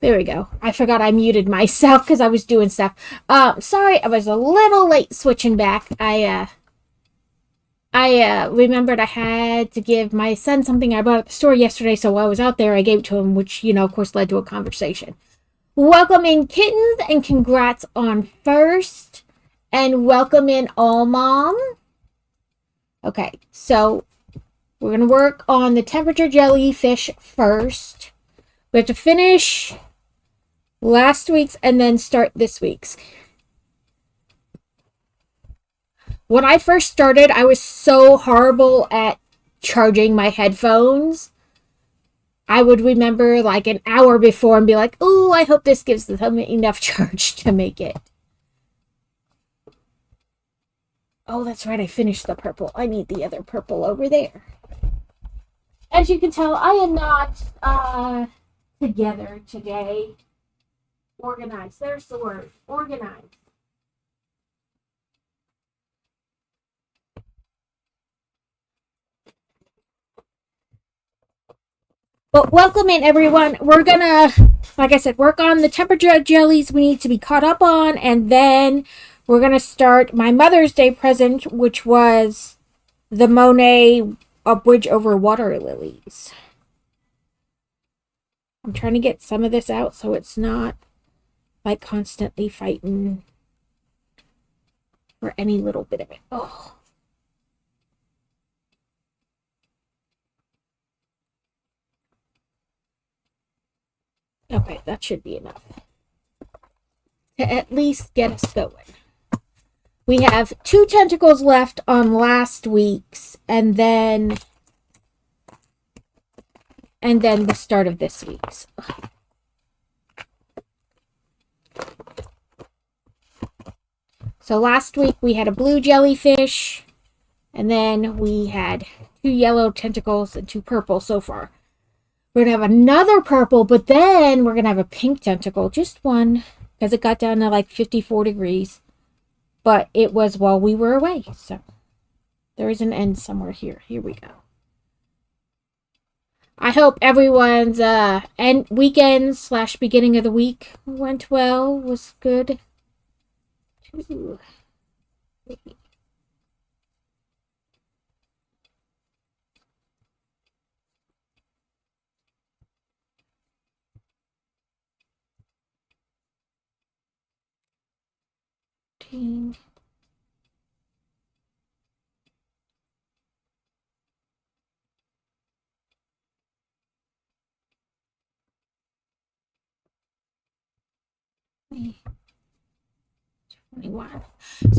There we go. I forgot I muted myself because I was doing stuff. Sorry, I was a little late switching back. I remembered I had to give my son something I bought at the store yesterday, so while I was out there, I gave it to him, which, of course, led to a conversation. Welcome in, kittens, and congrats on first. And welcome in, all mom. Okay, so we're going to work on the temperature jellyfish first. We have to finish last week's and then start this week's. When I first started, I was so horrible at charging my headphones. I would remember like an hour before and be like, oh, I hope this gives them enough charge to make it. Oh, that's right. I finished the purple. I need the other purple over there. As you can tell, I am not together today. Organized. There's the word. Organized. But welcome in, everyone. We're gonna, like I said, work on the temperature jellies we need to be caught up on, and then we're gonna start my Mother's Day present, which was the Monet A Bridge Over Water Lilies. I'm trying to get some of this out so it's not like constantly fighting for any little bit of it. Oh. Okay, that should be enough to at least get us going. We have 2 tentacles left on last week's, and then the start of this week's. So last week we had a blue jellyfish, and then we had 2 yellow tentacles and 2 purple so far. We're going to have another purple, but then we're going to have a pink tentacle. Just one, because it got down to like 54 degrees. But it was while we were away, so there is an end somewhere here. Here we go. I hope everyone's weekend / beginning of the week went well, was good. 2, 3.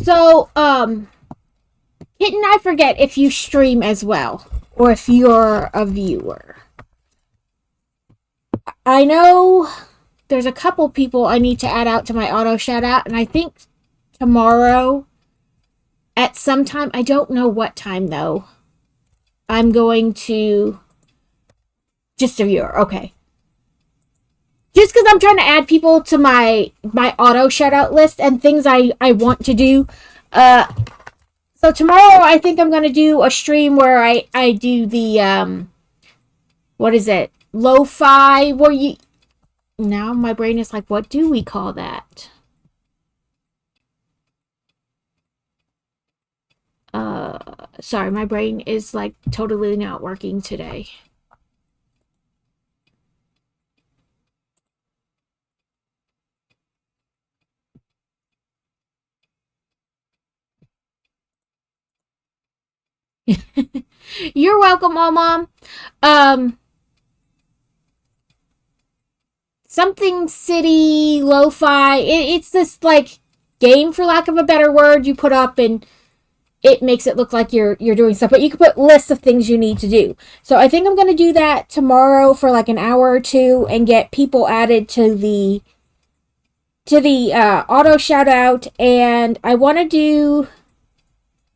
So, Kitten, I forget if you stream as well, or if you're a viewer. I know there's a couple people I need to add out to my auto shout out, and I think tomorrow at some time, I don't know what time though, I'm going to, just a viewer, okay. Just because I'm trying to add people to my auto shout out list and things I want to do. So tomorrow I think I'm going to do a stream where I do the, what is it? Lo-fi, where you, now my brain is like, what do we call that? Sorry, my brain is like totally not working today. You're welcome, Mom. Something city lo-fi. It's this like game, for lack of a better word, you put up and it makes it look like you're doing stuff, but you can put lists of things you need to do. So I think I'm going to do that tomorrow for like an hour or two and get people added to the auto shout out, and I want to do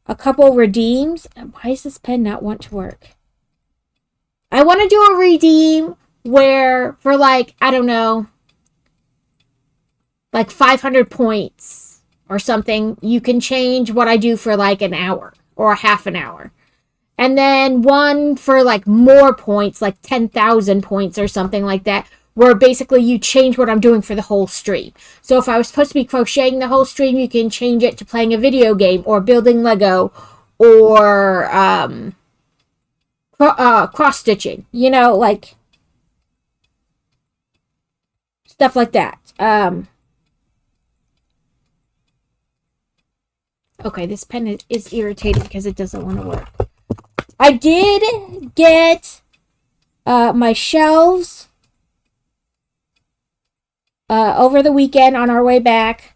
a couple redeems. Why does this pen not want to work? I want to do a redeem where for like, I don't know, like 500 points or something, you can change what I do for like an hour or a half an hour. And then one for like more points, like 10,000 points or something like that, where basically you change what I'm doing for the whole stream. So if I was supposed to be crocheting the whole stream, you can change it to playing a video game or building Lego or cross stitching, you know, like stuff like that. Okay, this pen is irritating because it doesn't want to work. I did get my shelves over the weekend on our way back.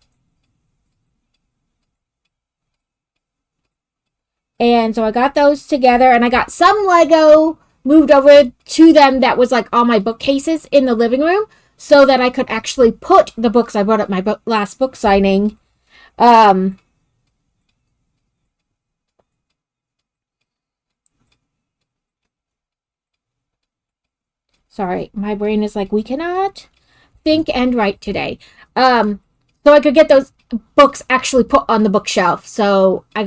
And so I got those together, and I got some Lego moved over to them that was like on my bookcases in the living room so that I could actually put the books I brought at my last book signing. Sorry, my brain is like, we cannot think and write today. So I could get those books actually put on the bookshelf. So I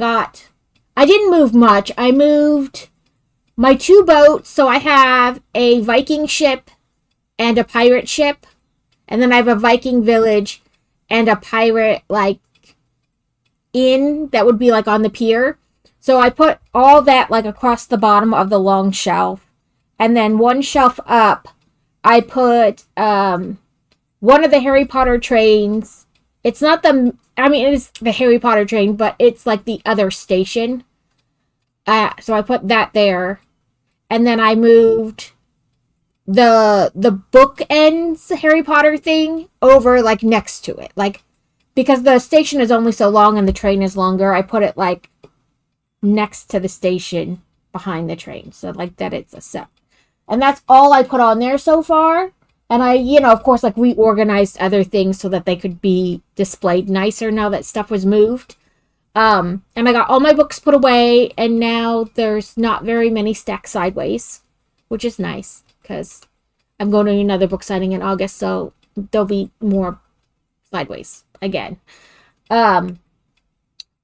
didn't move much. I moved my 2 boats. So I have a Viking ship and a pirate ship. And then I have a Viking village and a pirate, like, inn that would be, like, on the pier. So I put all that, like, across the bottom of the long shelf. And then one shelf up, I put one of the Harry Potter trains. It's not it is the Harry Potter train, but it's like the other station. So I put that there. And then I moved the bookends Harry Potter thing over, like, next to it. Like, because the station is only so long and the train is longer, I put it, like, next to the station behind the train. So, like, that it's a set. And that's all I put on there so far. And I, of course, like, reorganized other things so that they could be displayed nicer now that stuff was moved. And I got all my books put away, and now there's not very many stacked sideways, which is nice, because I'm going to another book signing in August, so there'll be more sideways again. And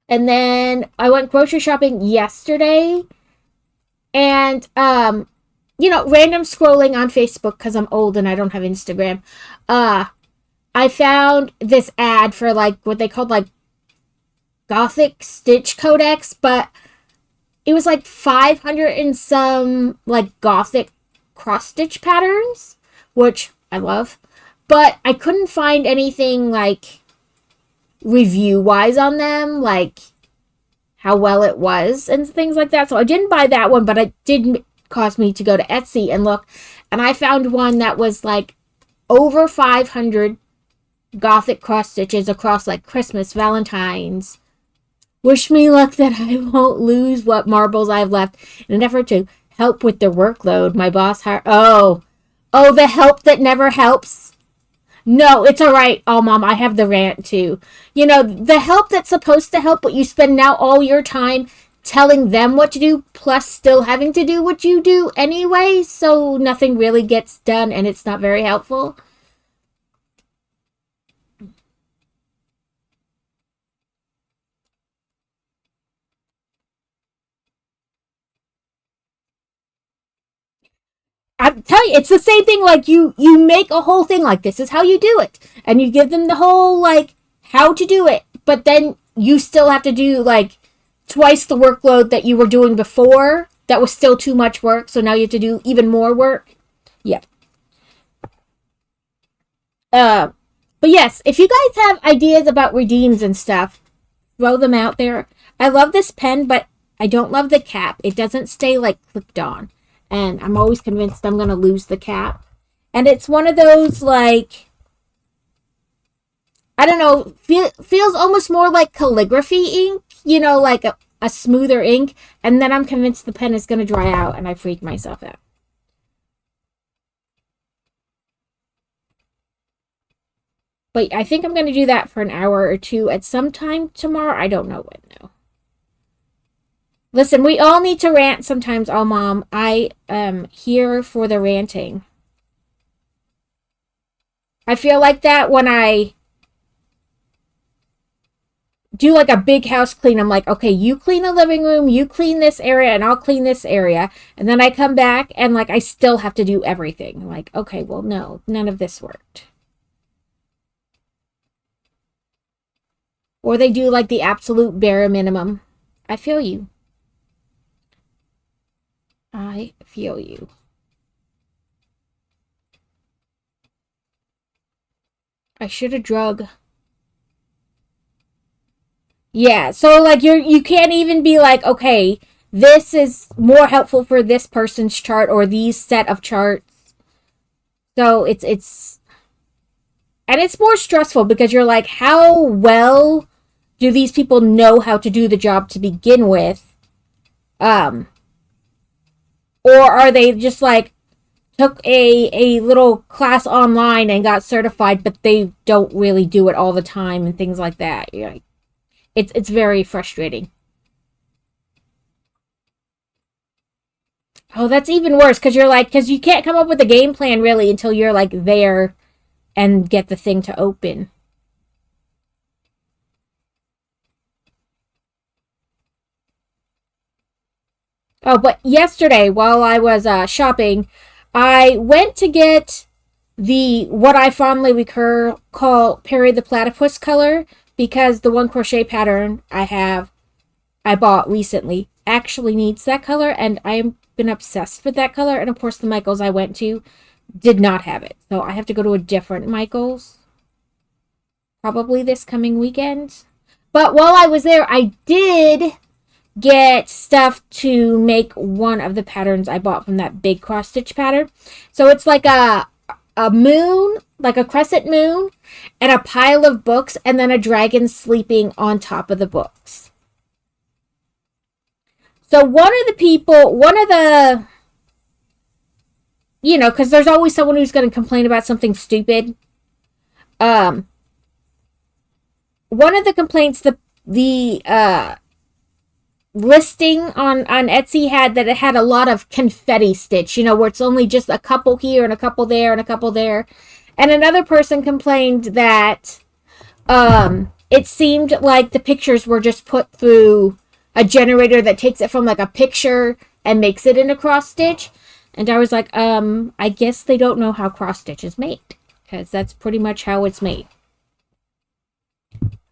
then I went grocery shopping yesterday, and, random scrolling on Facebook, because I'm old and I don't have Instagram, I found this ad for, like, what they called, like, Gothic Stitch Codex, but it was, like, 500 and some, like, Gothic cross-stitch patterns, which I love, but I couldn't find anything, like, review-wise on them, like, how well it was and things like that, so I didn't buy that one, but it did cause me to go to Etsy and look, and I found one that was, like, over 500 Gothic cross stitches across, like, Christmas, Valentine's. Wish me luck that I won't lose what marbles I've left in an effort to help with the workload my boss hired. Oh, the help that never helps. No, it's all right. Oh, Mom, I have the rant too. The help that's supposed to help, but you spend now all your time telling them what to do, plus still having to do what you do anyway, so nothing really gets done and it's not very helpful. I'm telling you, it's the same thing. Like, you make a whole thing like, this is how you do it, and you give them the whole, like, how to do it, but then you still have to do, like, twice the workload that you were doing before. That was still too much work, so now you have to do even more work. Yep. But yes, if you guys have ideas about redeems and stuff, throw them out there. I love this pen, but I don't love the cap. It doesn't stay, like, clicked on. And I'm always convinced I'm going to lose the cap. And it's one of those, like, I don't know, feels almost more like calligraphy ink, like a smoother ink. And then I'm convinced the pen is going to dry out, and I freak myself out. But I think I'm going to do that for an hour or two at some time tomorrow. I don't know when, though. Listen, we all need to rant sometimes. Oh, Mom, I am here for the ranting. I feel like that when I do like a big house clean, I'm like, okay, you clean the living room, you clean this area, and I'll clean this area. And then I come back and like I still have to do everything. I'm like, okay, well, no, none of this worked. Or they do like the absolute bare minimum. I feel you. I feel you. I should have drug. Yeah, so like you can't even be like, okay, this is more helpful for this person's chart or these set of charts. So it's and it's more stressful because you're like, how well do these people know how to do the job to begin with? Or are they just like took a little class online and got certified, but they don't really do it all the time and things like that. You're like, it's very frustrating. Oh, that's even worse because you're like, because you can't come up with a game plan really until you're like there and get the thing to open. Oh, but yesterday while I was shopping, I went to get the what I fondly call Perry the Platypus color because the one crochet pattern I bought recently actually needs that color, and I've been obsessed with that color. And of course, the Michaels I went to did not have it, so I have to go to a different Michaels probably this coming weekend. But while I was there, I did get stuff to make one of the patterns I bought from that big cross stitch pattern. So it's like a moon, like a crescent moon, and a pile of books, and then a dragon sleeping on top of the books. So one of the because there's always someone who's going to complain about something stupid. Um, One of the complaints the listing on Etsy had that it had a lot of confetti stitch, where it's only just a couple here and a couple there and a couple there. And another person complained that it seemed like the pictures were just put through a generator that takes it from like a picture and makes it in a cross stitch. And I was like, I guess they don't know how cross stitch is made, because that's pretty much how it's made.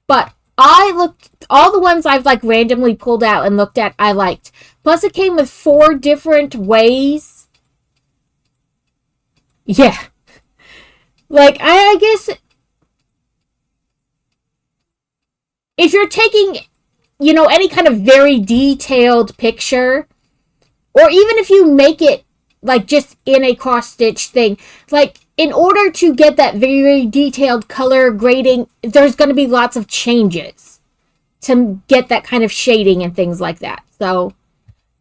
But I looked, all the ones I've like randomly pulled out and looked at, I liked. Plus it came with 4 different ways. Yeah. Like, I guess if you're taking, any kind of very detailed picture, or even if you make it like just in a cross stitch thing, like in order to get that very detailed color grading, there's going to be lots of changes to get that kind of shading and things like that. So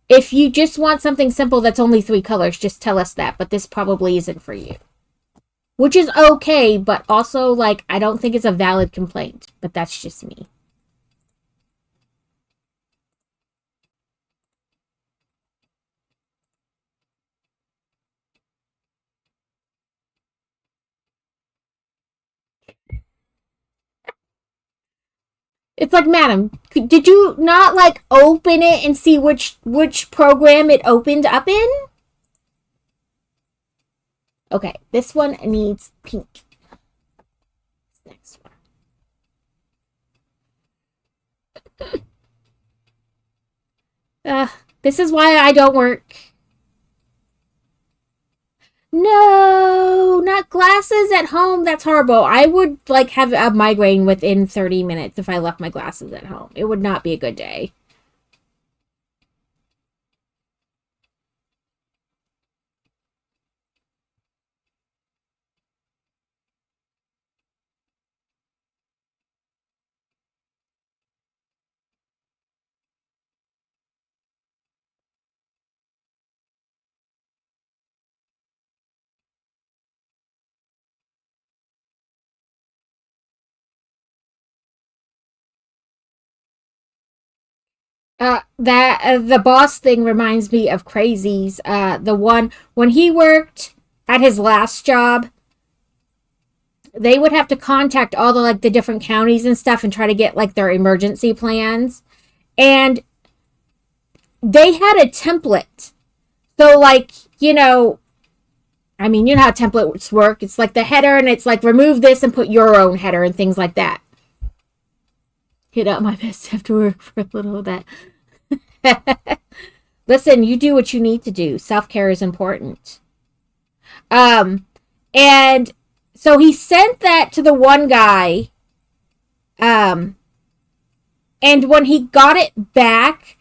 if you just want something simple that's only 3 colors, just tell us that. But this probably isn't for you. Which is okay, but also, like, I don't think it's a valid complaint. But that's just me. It's like, madam, did you not, like, open it and see which program it opened up in? Okay, this one needs pink. Next one. This is why I don't work. No, not glasses at home. That's horrible. I would like have a migraine within 30 minutes if I left my glasses at home. It would not be a good day. The boss thing reminds me of Crazy's. The one when he worked at his last job, they would have to contact all the like the different counties and stuff and try to get like their emergency plans. And they had a template. So like, I mean, you know how templates work. It's like the header and it's like remove this and put your own header and things like that. Hit out my best after work for a little of that. Listen, you do what you need to do. Self-care is important. And so he sent that to the one guy. And when he got it back,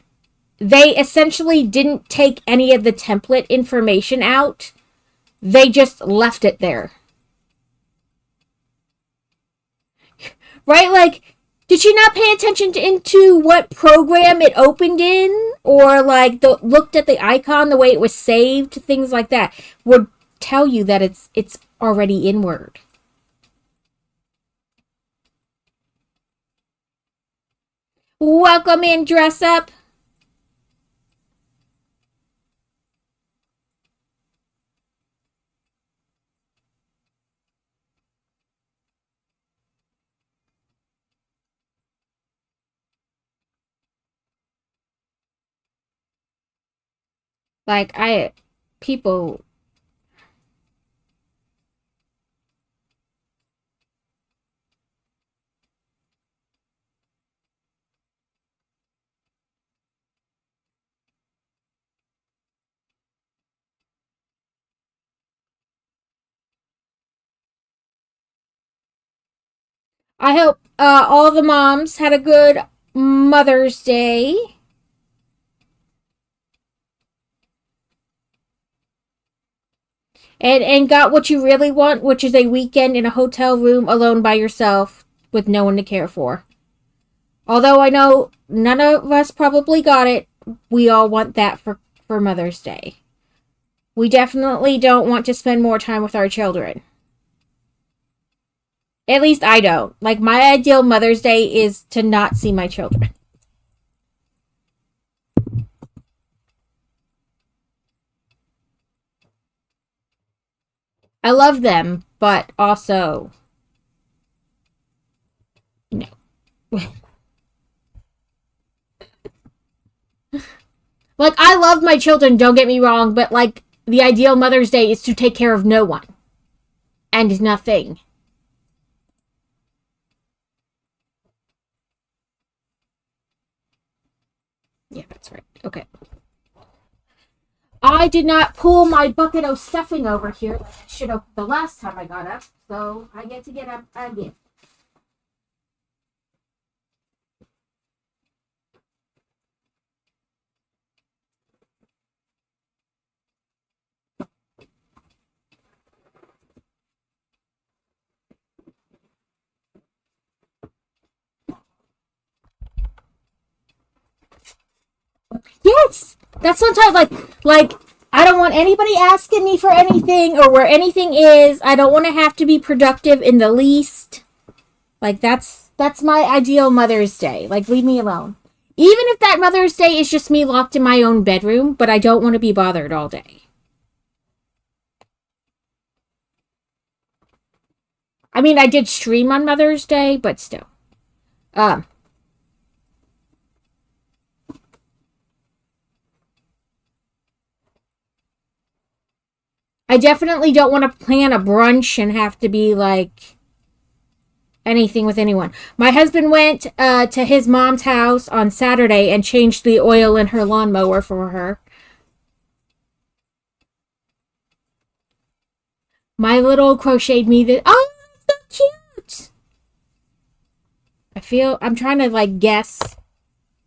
they essentially didn't take any of the template information out. They just left it there. Right? Like, did she not pay attention into what program it opened in? Or, like, looked at the icon, the way it was saved? Things like that would tell you that it's already in Word. Welcome in, dress up. Like, people. I hope all the moms had a good Mother's Day. And got what you really want, which is a weekend in a hotel room alone by yourself with no one to care for. Although I know none of us probably got it, we all want that for Mother's Day. We definitely don't want to spend more time with our children. At least I don't. Like, my ideal Mother's Day is to not see my children. I love them, but also, no. Like, I love my children, don't get me wrong, but, like, the ideal Mother's Day is to take care of no one and nothing. Yeah, that's right. Okay. I did not pull my bucket of stuffing over here like I should have the last time I got up, so I get to get up again. Yes, that's sometimes like I don't want anybody asking me for anything or where anything is. I don't want to have to be productive in the least. Like that's my ideal Mother's Day. Like, leave me alone. Even if that Mother's Day is just me locked in my own bedroom, but I don't want to be bothered all day. I mean, I did stream on Mother's Day, but still. Um, I definitely don't want to plan a brunch and have to be like anything with anyone. My husband went to his mom's house on Saturday and changed the oil in her lawnmower for her. My little crocheted me this. Oh, that's so cute! I'm trying to like guess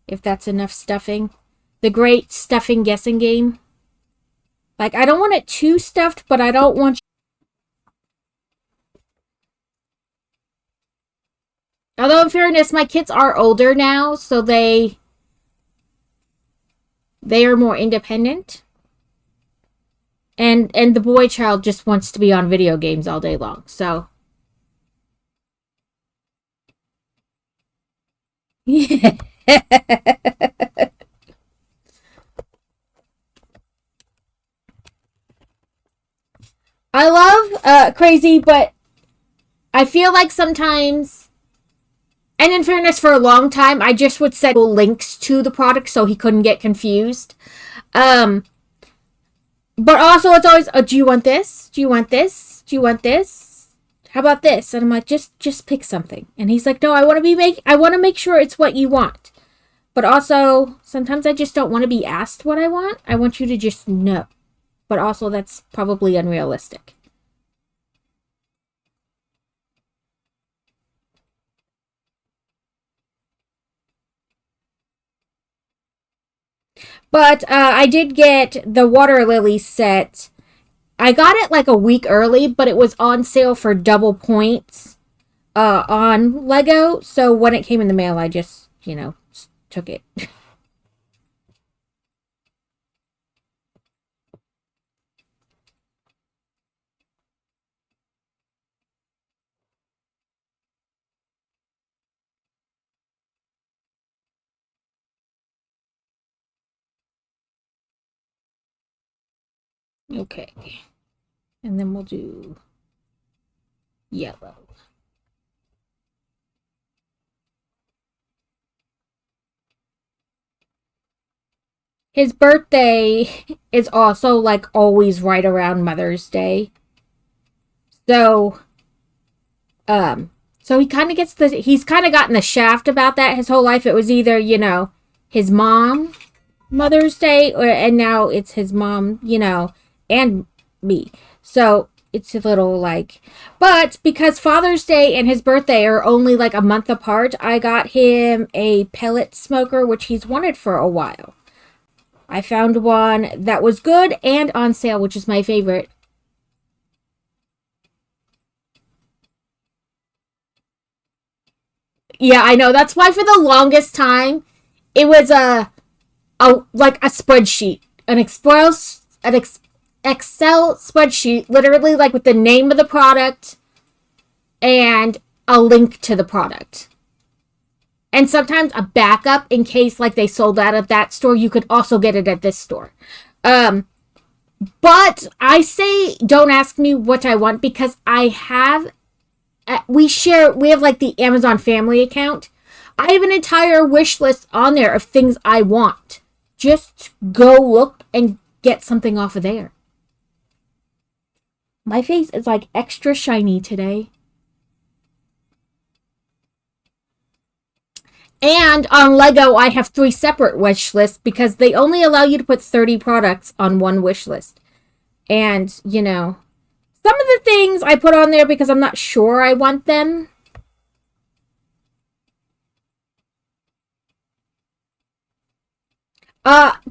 if that's enough stuffing. The great stuffing guessing game. Like, I don't want it too stuffed, but I don't want. Although, in fairness, my kids are older now, so they are more independent. And the boy child just wants to be on video games all day long. So, yeah. I love crazy, but I feel like sometimes, and in fairness, for a long time, I just would set links to the product so he couldn't get confused. Um, but also, it's always, oh, do you want this? Do you want this? Do you want this? How about this? And I'm like, just pick something. And he's like, no, I want to make sure it's what you want. But also, sometimes I just don't want to be asked what I want. I want you to just know. But also, that's probably unrealistic. But I did get the water lily set. I got it like a week early, but it was on sale for double points on Lego. So when it came in the mail, I just, took it. Okay. And then we'll do yellow. His birthday is also like always right around Mother's Day. So, so he kind of gets he's kind of gotten the shaft about that his whole life. It was either, his mom, Mother's Day, and now it's his mom, and me. So it's a little like, but because Father's Day and his birthday are only like a month apart, I got him a pellet smoker, which he's wanted for a while. I found one that was good and on sale, which is my favorite. Yeah, I know. That's why for the longest time, it was a like a spreadsheet, Excel spreadsheet, literally like with the name of the product and a link to the product. And sometimes a backup in case like they sold out at that store, you could also get it at this store. But I say don't ask me what I want because I have we have like the Amazon family account. I have an entire wish list on there of things I want. Just go look and get something off of there. My face is like extra shiny today. And on Lego, I have 3 separate wish lists because they only allow you to put 30 products on one wish list. And, some of the things I put on there because I'm not sure I want them.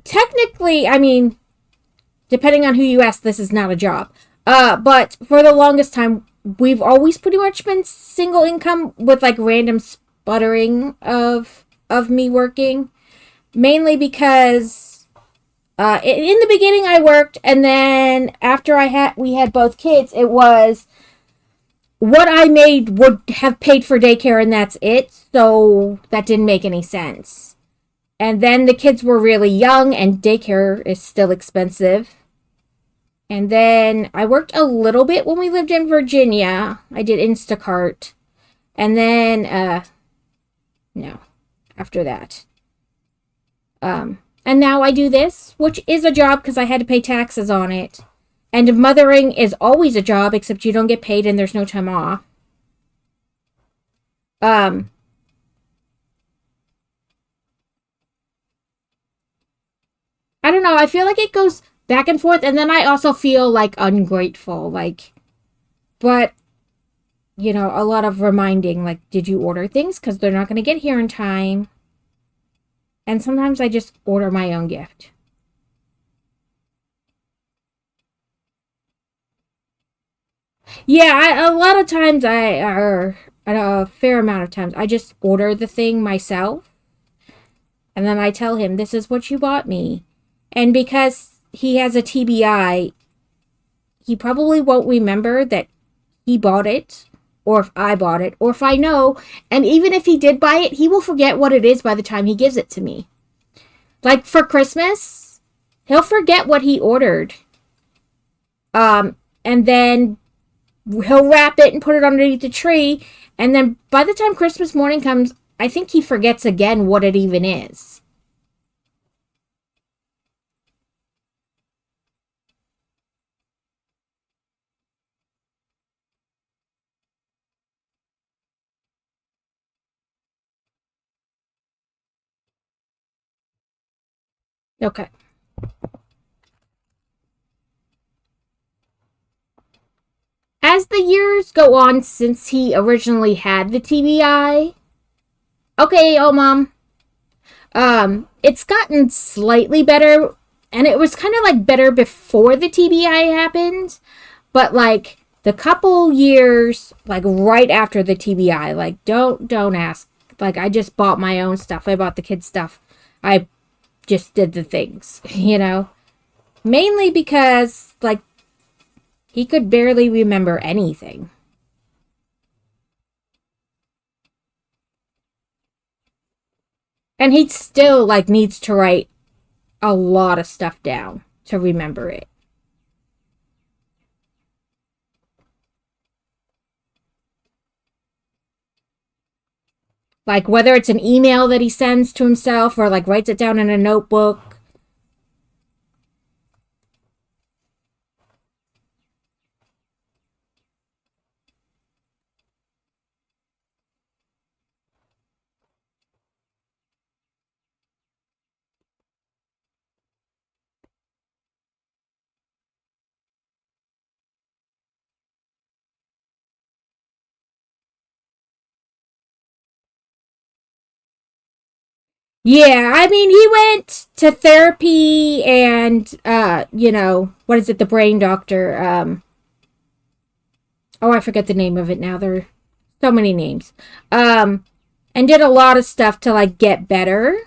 Technically, I mean, depending on who you ask, this is not a job. But for the longest time, we've always pretty much been single income with like random sputtering of me working. Mainly because in the beginning I worked, and then after we had both kids, it was what I made would have paid for daycare and that's it. So that didn't make any sense. And then the kids were really young and daycare is still expensive. And then I worked a little bit when we lived in Virginia. I did Instacart. And then, no, after that. And now I do this, which is a job because I had to pay taxes on it. And mothering is always a job, except you don't get paid and there's no time off. I don't know. I feel like it goes back and forth, and then I also feel like ungrateful. But a lot of reminding, like, did you order things? Because they're not going to get here in time. And sometimes I just order my own gift. Yeah, a lot of times or a fair amount of times, I just order the thing myself. And then I tell him, this is what you bought me. And because he has a TBI, he probably won't remember that he bought it, or if I bought it, or if I know. And even if he did buy it, he will forget what it is by the time he gives it to me. Like for Christmas, he'll forget what he ordered. And then he'll wrap it and put it underneath the tree. And then by the time Christmas morning comes, I think he forgets again what it even is. Okay. As the years go on since he originally had the TBI, okay, oh mom, it's gotten slightly better, and it was kind of like better before the TBI happened, but like the couple years, like right after the TBI, like don't ask. Like I just bought my own stuff. I bought the kids stuff. I just did the things, mainly because like he could barely remember anything. And he still like needs to write a lot of stuff down to remember it. Like whether it's an email that he sends to himself or like writes it down in a notebook. Yeah, I mean, he went to therapy and, what is it, the brain doctor? Oh, I forget the name of it now. There are so many names. Um, and did a lot of stuff to, like, get better.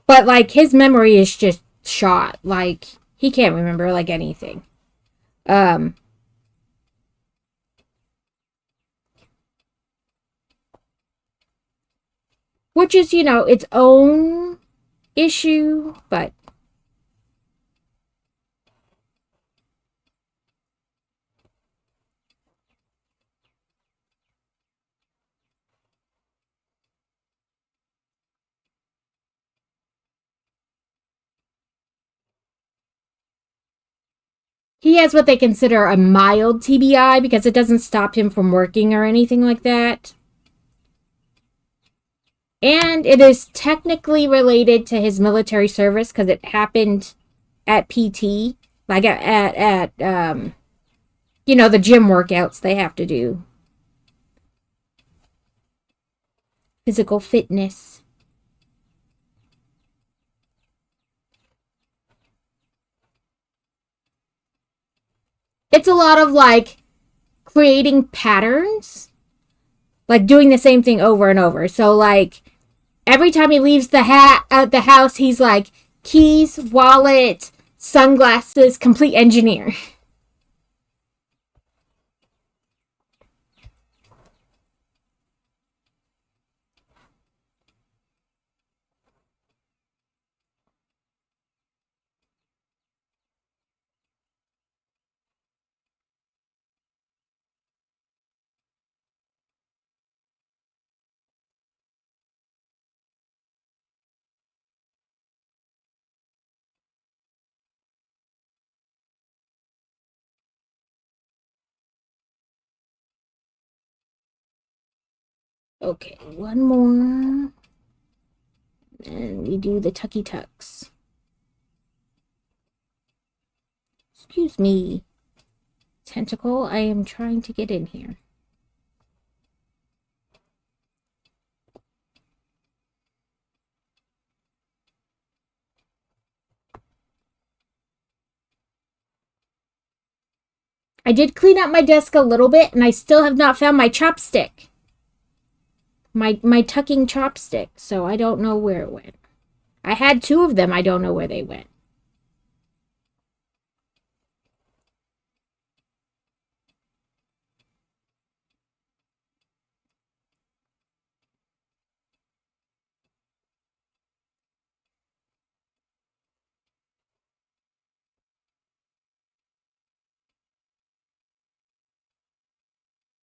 But, like, his memory is just shot. Like, he can't remember, like, anything. Um, which is, its own issue, but he has what they consider a mild TBI because it doesn't stop him from working or anything like that. And it is technically related to his military service because it happened at PT, like the gym workouts they have to do, physical fitness. It's a lot of like creating patterns, like doing the same thing over and over. So like every time he leaves the house, he's like keys, wallet, sunglasses, complete engineer. Okay, one more. And we do the tucky tucks. Excuse me, tentacle. I am trying to get in here. I did clean up my desk a little bit, and I still have not found my chopstick. My tucking chopstick, so I don't know where it went. I had two of them. I don't know where they went.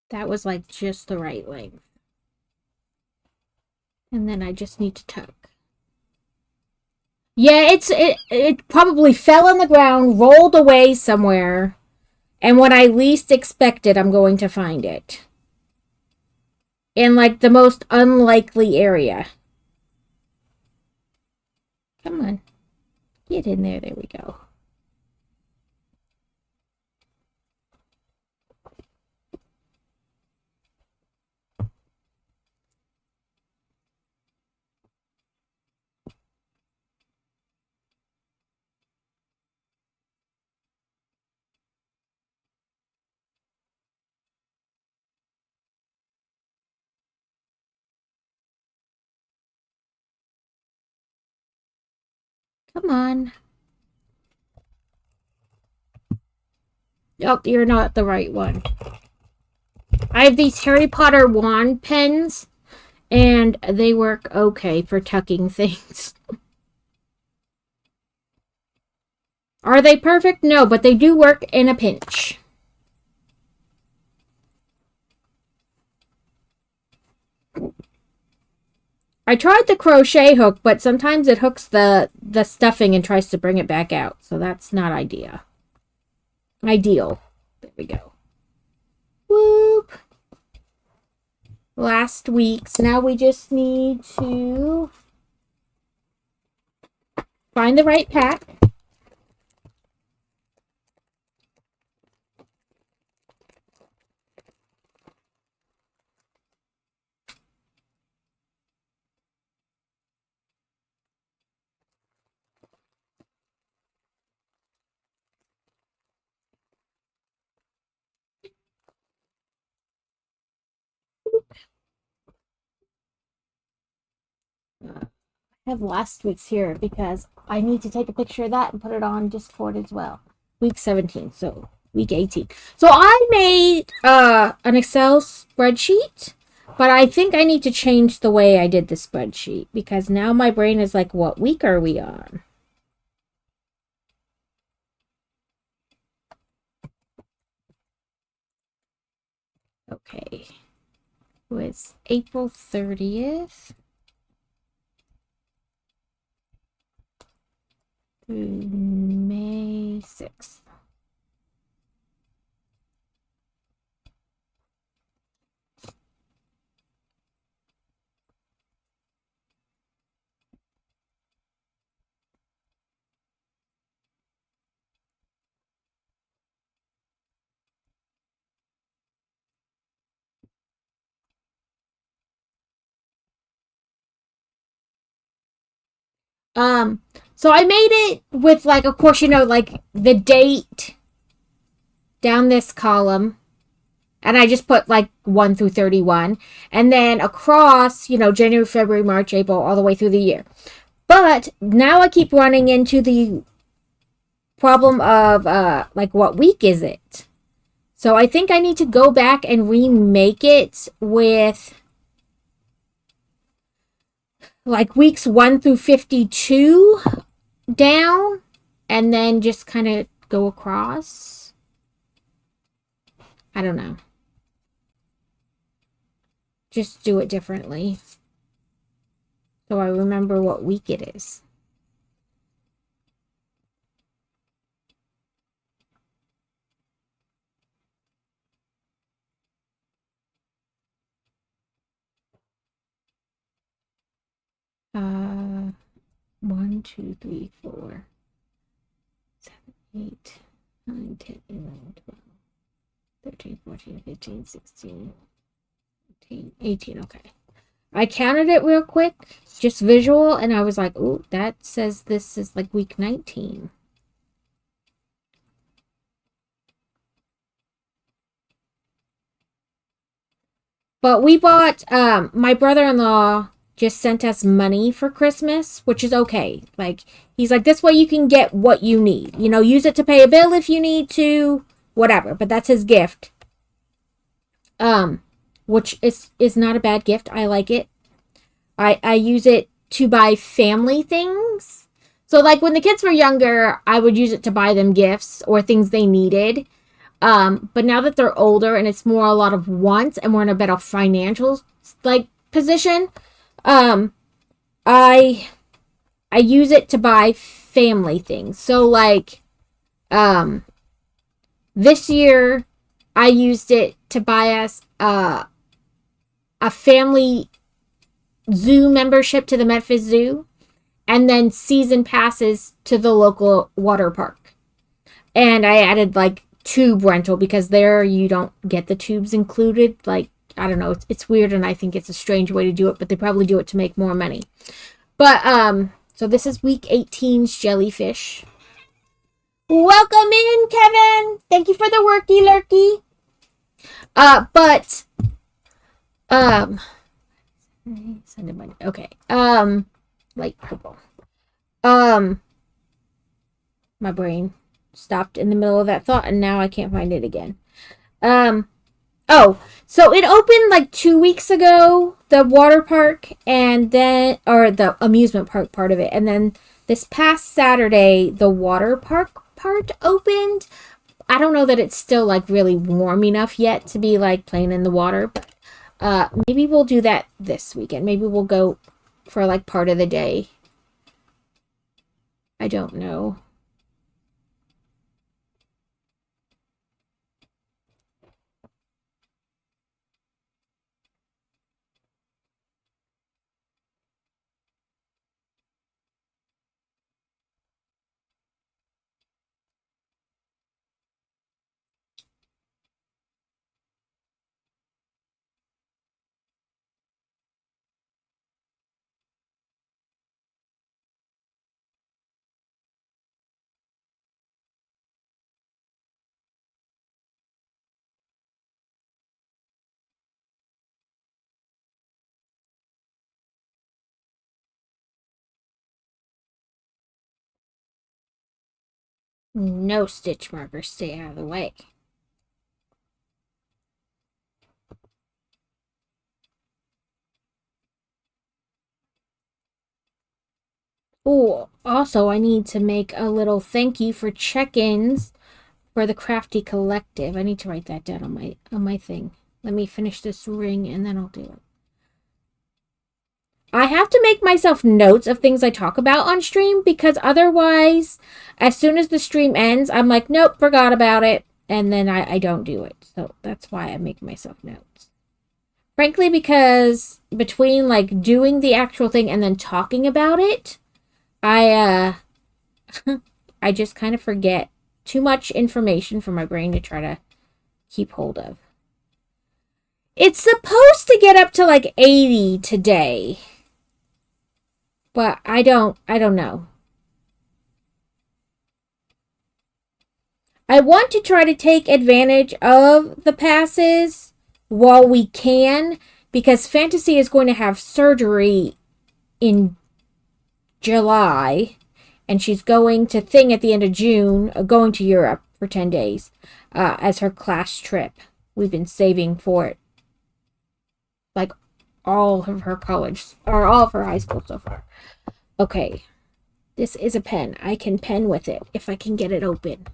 That was like just the right length. And then I just need to tuck. Yeah, it probably fell on the ground, rolled away somewhere, and when I least expect it, I'm going to find it. In like the most unlikely area. Come on. Get in there. There we go. Come on. Oh, you're not the right one. I have these Harry Potter wand pens, and they work okay for tucking things. Are they perfect? No, but they do work in a pinch. I tried the crochet hook, but sometimes it hooks the stuffing and tries to bring it back out, so that's not ideal. There we go. Whoop. Last week's. Now we just need to find the right pack. I have last week's here because I need to take a picture of that and put it on Discord as well. Week 17, so week 18. So I made an Excel spreadsheet, but I think I need to change the way I did the spreadsheet because now my brain is like, what week are we on? Okay. It was April 30th. Through May 6th. So I made it with like, of course, like the date down this column. And I just put like 1 through 31. And then across, January, February, March, April, all the way through the year. But now I keep running into the problem of like, what week is it? So I think I need to go back and remake it with like weeks 1 through 52 down and then just kind of go across. I don't know. Just do it differently. So I remember what week it is. Uh, 1, 2, 3, 4, 7, 8, 9, 10, 11, 12, 13, 14, 15, 16, 17, 18. Okay. I counted it real quick, just visual, and I was like, ooh, that says this is like week 19. But we bought, my brother-in-law just sent us money for Christmas, which is okay. Like, he's like, this way you can get what you need. Use it to pay a bill if you need to, whatever. But that's his gift. Which is not a bad gift. I like it. I use it to buy family things. So, like, when the kids were younger, I would use it to buy them gifts or things they needed. But now that they're older and it's more a lot of wants and we're in a better financial like position, I use it to buy family things. So like this year I used it to buy us a family zoo membership to the Memphis Zoo and then season passes to the local water park. And I added like tube rental because there you don't get the tubes included. Like, I don't know, it's weird and I think it's a strange way to do it, but they probably do it to make more money. But so this is week 18's jellyfish. Welcome in, Kevin. Thank you for the worky lurky. Send it money. Okay. Light purple. My brain stopped in the middle of that thought and now I can't find it again. Oh, so it opened like 2 weeks ago, the water park, and then, or the amusement park part of it. And then this past Saturday, the water park part opened. I don't know that it's still like really warm enough yet to be like playing in the water, but maybe we'll do that this weekend. Maybe we'll go for like part of the day. I don't know. No stitch markers, stay out of the way. Oh, also I need to make a little thank you for check-ins for the Crafty Collective. I need to write that down on my thing. Let me finish this ring and then I'll do it. I have to make myself notes of things I talk about on stream because otherwise, as soon as the stream ends, I'm like, nope, forgot about it. And then I don't do it. So that's why I make myself notes. Frankly, because between like doing the actual thing and then talking about it, I just kind of forget too much information for my brain to try to keep hold of. It's supposed to get up to like 80 today. But I don't know. I want to try to take advantage of the passes while we can because Fantasy is going to have surgery in July and she's going to Thing at the end of June, going to Europe for 10 days as her class trip. We've been saving for it. Like all of her college, or all of her high school so far. Okay, this is a pen. I can pen with it if I can get it open.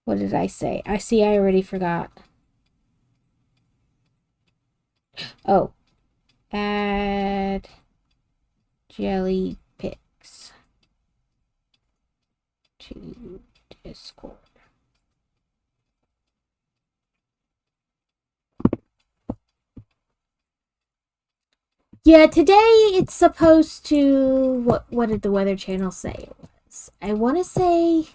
What did I say? I already forgot. Oh. Add jelly pics to Discord. Yeah, today it's supposed to... What did the Weather Channel say it was? I want to say...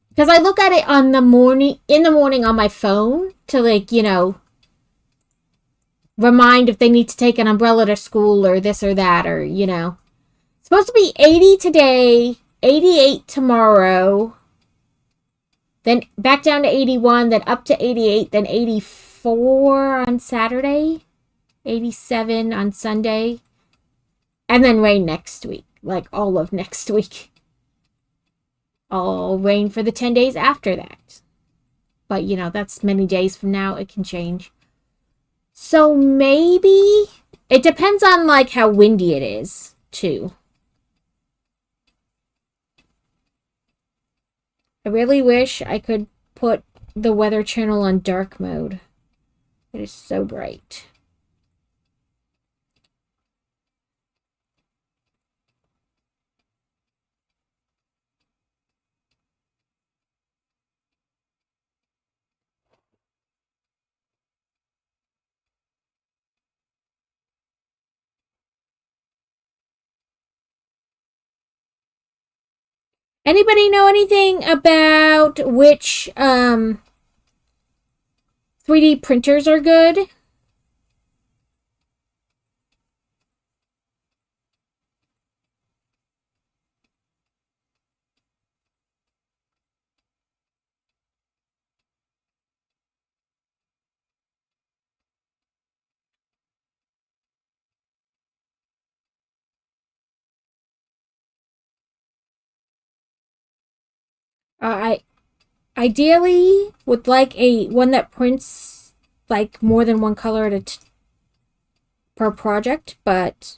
Because I look at it in the morning on my phone to, like, you know, remind if they need to take an umbrella to school or this or that, or, you know. It's supposed to be 80 today, 88 tomorrow, then back down to 81, then up to 88, then 84 on Saturday, 87 on Sunday, and then rain next week, like all of next week. All rain for the 10 days after that. But, you know, that's many days from now. It can change. So maybe... It depends on, like, how windy it is, too. I really wish I could put the Weather Channel on dark mode. It is so bright. Anybody know anything about which 3D printers are good? I ideally would like a one that prints like more than one color at per project, but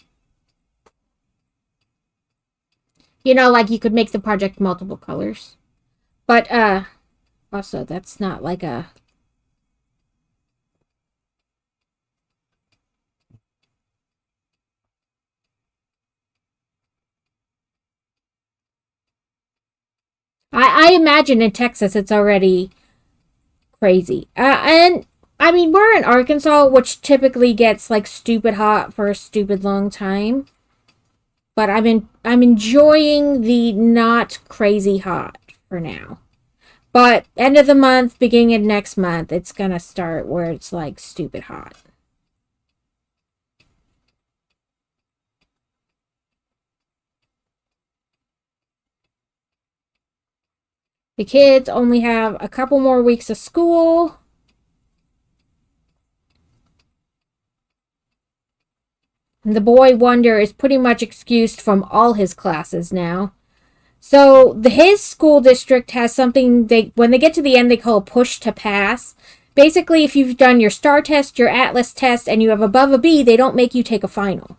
like you could make the project multiple colors. But also that's not like a I imagine in Texas it's already crazy. And I mean, we're in Arkansas, which typically gets like stupid hot for a stupid long time. But I'm enjoying the not crazy hot for now. But end of the month, beginning of next month, it's gonna start where it's like stupid hot. The kids only have a couple more weeks of school. And the boy wonder is pretty much excused from all his classes now. So his school district has something they when they get to the end they call a push to pass. Basically, if you've done your STAR test, your Atlas test, and you have above a B, they don't make you take a final.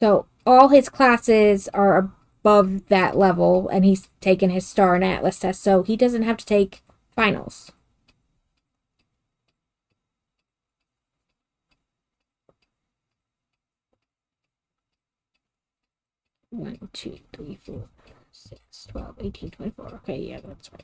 So all his classes are above that level, and he's taken his STAR and Atlas test, so he doesn't have to take finals. One, two, three, 4, 6, 12, 18, 24. Okay, yeah, that's right.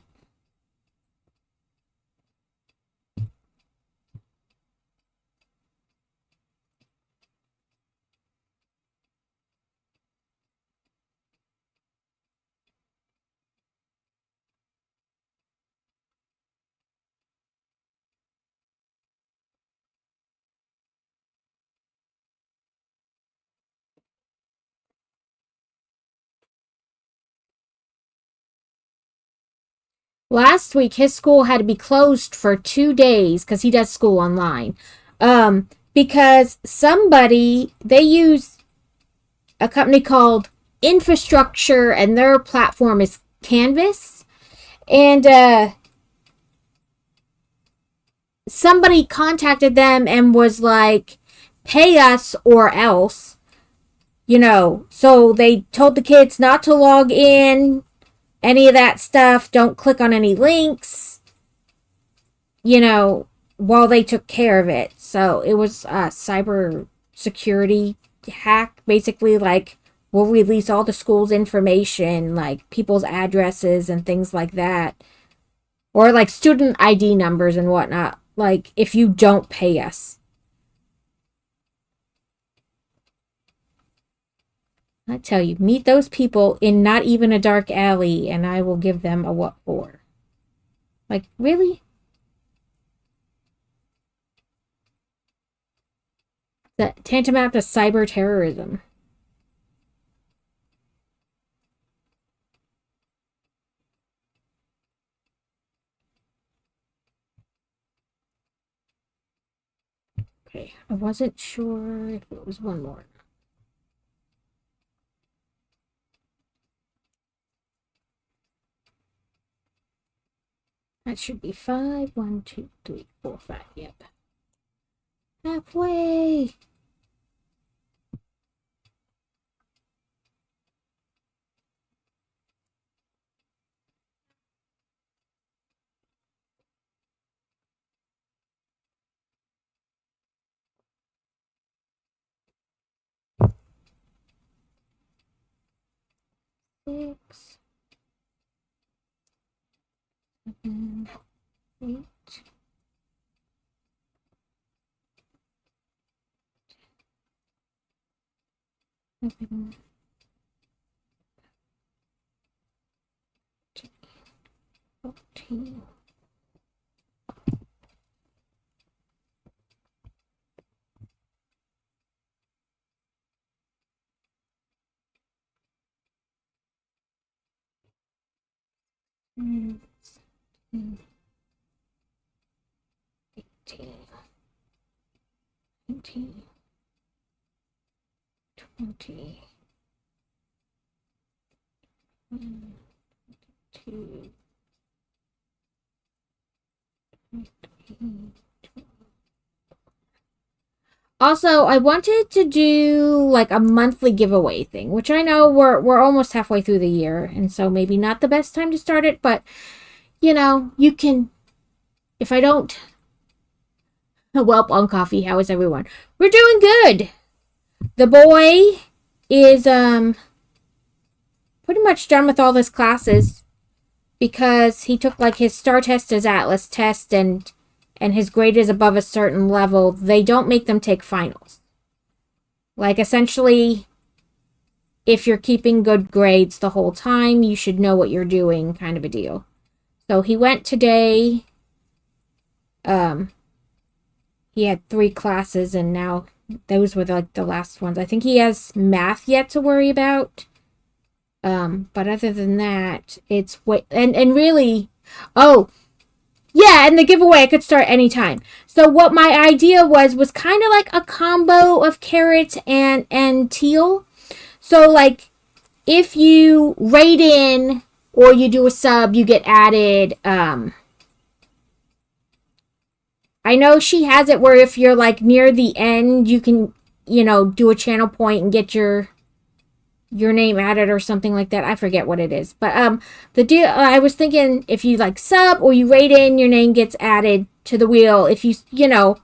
Last week, his school had to be closed for 2 days because he does school online. Because they use a company called Infrastructure, and their platform is Canvas. And somebody contacted them and was like, pay us or else. So they told the kids not to log in, any of that stuff. Don't click on any links, while they took care of it. So it was a cyber security hack. Basically, like, we'll release all the school's information, like people's addresses and things like that. Or like student ID numbers and whatnot. Like, if you don't pay us. I tell you, meet those people in not even a dark alley, and I will give them a what for. Like, really? That tantamount to cyber terrorism. Okay, I wasn't sure if it was one more. That should be 5. 1, 2, 3, 4, 5. Yep. Halfway. 6, 7, 8, 11, 14. Mm, 18, 19, 20, 1, 2, 3. Also, I wanted to do like a monthly giveaway thing, which I know we're almost halfway through the year, and so maybe not the best time to start it, but you know, you can if I don't whelp on coffee, how is everyone? We're doing good. The boy is pretty much done with all his classes because he took like his STAR test, his Atlas test, and his grade is above a certain level. They don't make them take finals. Like essentially, if you're keeping good grades the whole time, you should know what you're doing, kind of a deal. So he went today. He had 3 classes, and now those were like the last ones. I think he has math yet to worry about. But other than that, it's what and really, oh yeah, and the giveaway I could start anytime. So what my idea was kind of like a combo of carrot and teal. So like if you rate in or you do a sub, you get added. I know she has it where if you're like near the end, you can, you know, do a channel point and get your name added or something like that. I forget what it is. But the deal I was thinking if you like sub or you rate in, your name gets added to the wheel. If you know,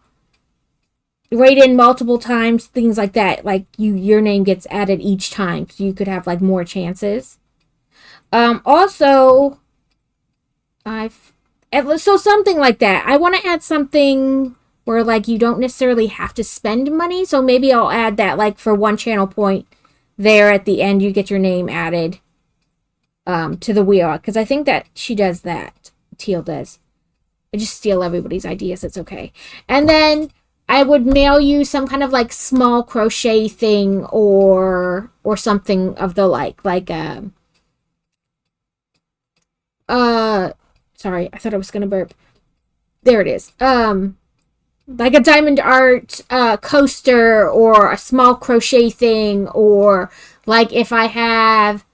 rate in multiple times, things like that, like your name gets added each time, so you could have like more chances. Also so something like that. I want to add something where like you don't necessarily have to spend money, so maybe I'll add that like for 1 channel point there at the end you get your name added to the wheel, because I think that she does that. Teal does. I just steal everybody's ideas. It's okay. And then I would mail you some kind of like small crochet thing or something of the like sorry, I thought I was gonna burp. There it is. Like a diamond art coaster or a small crochet thing, or like if I have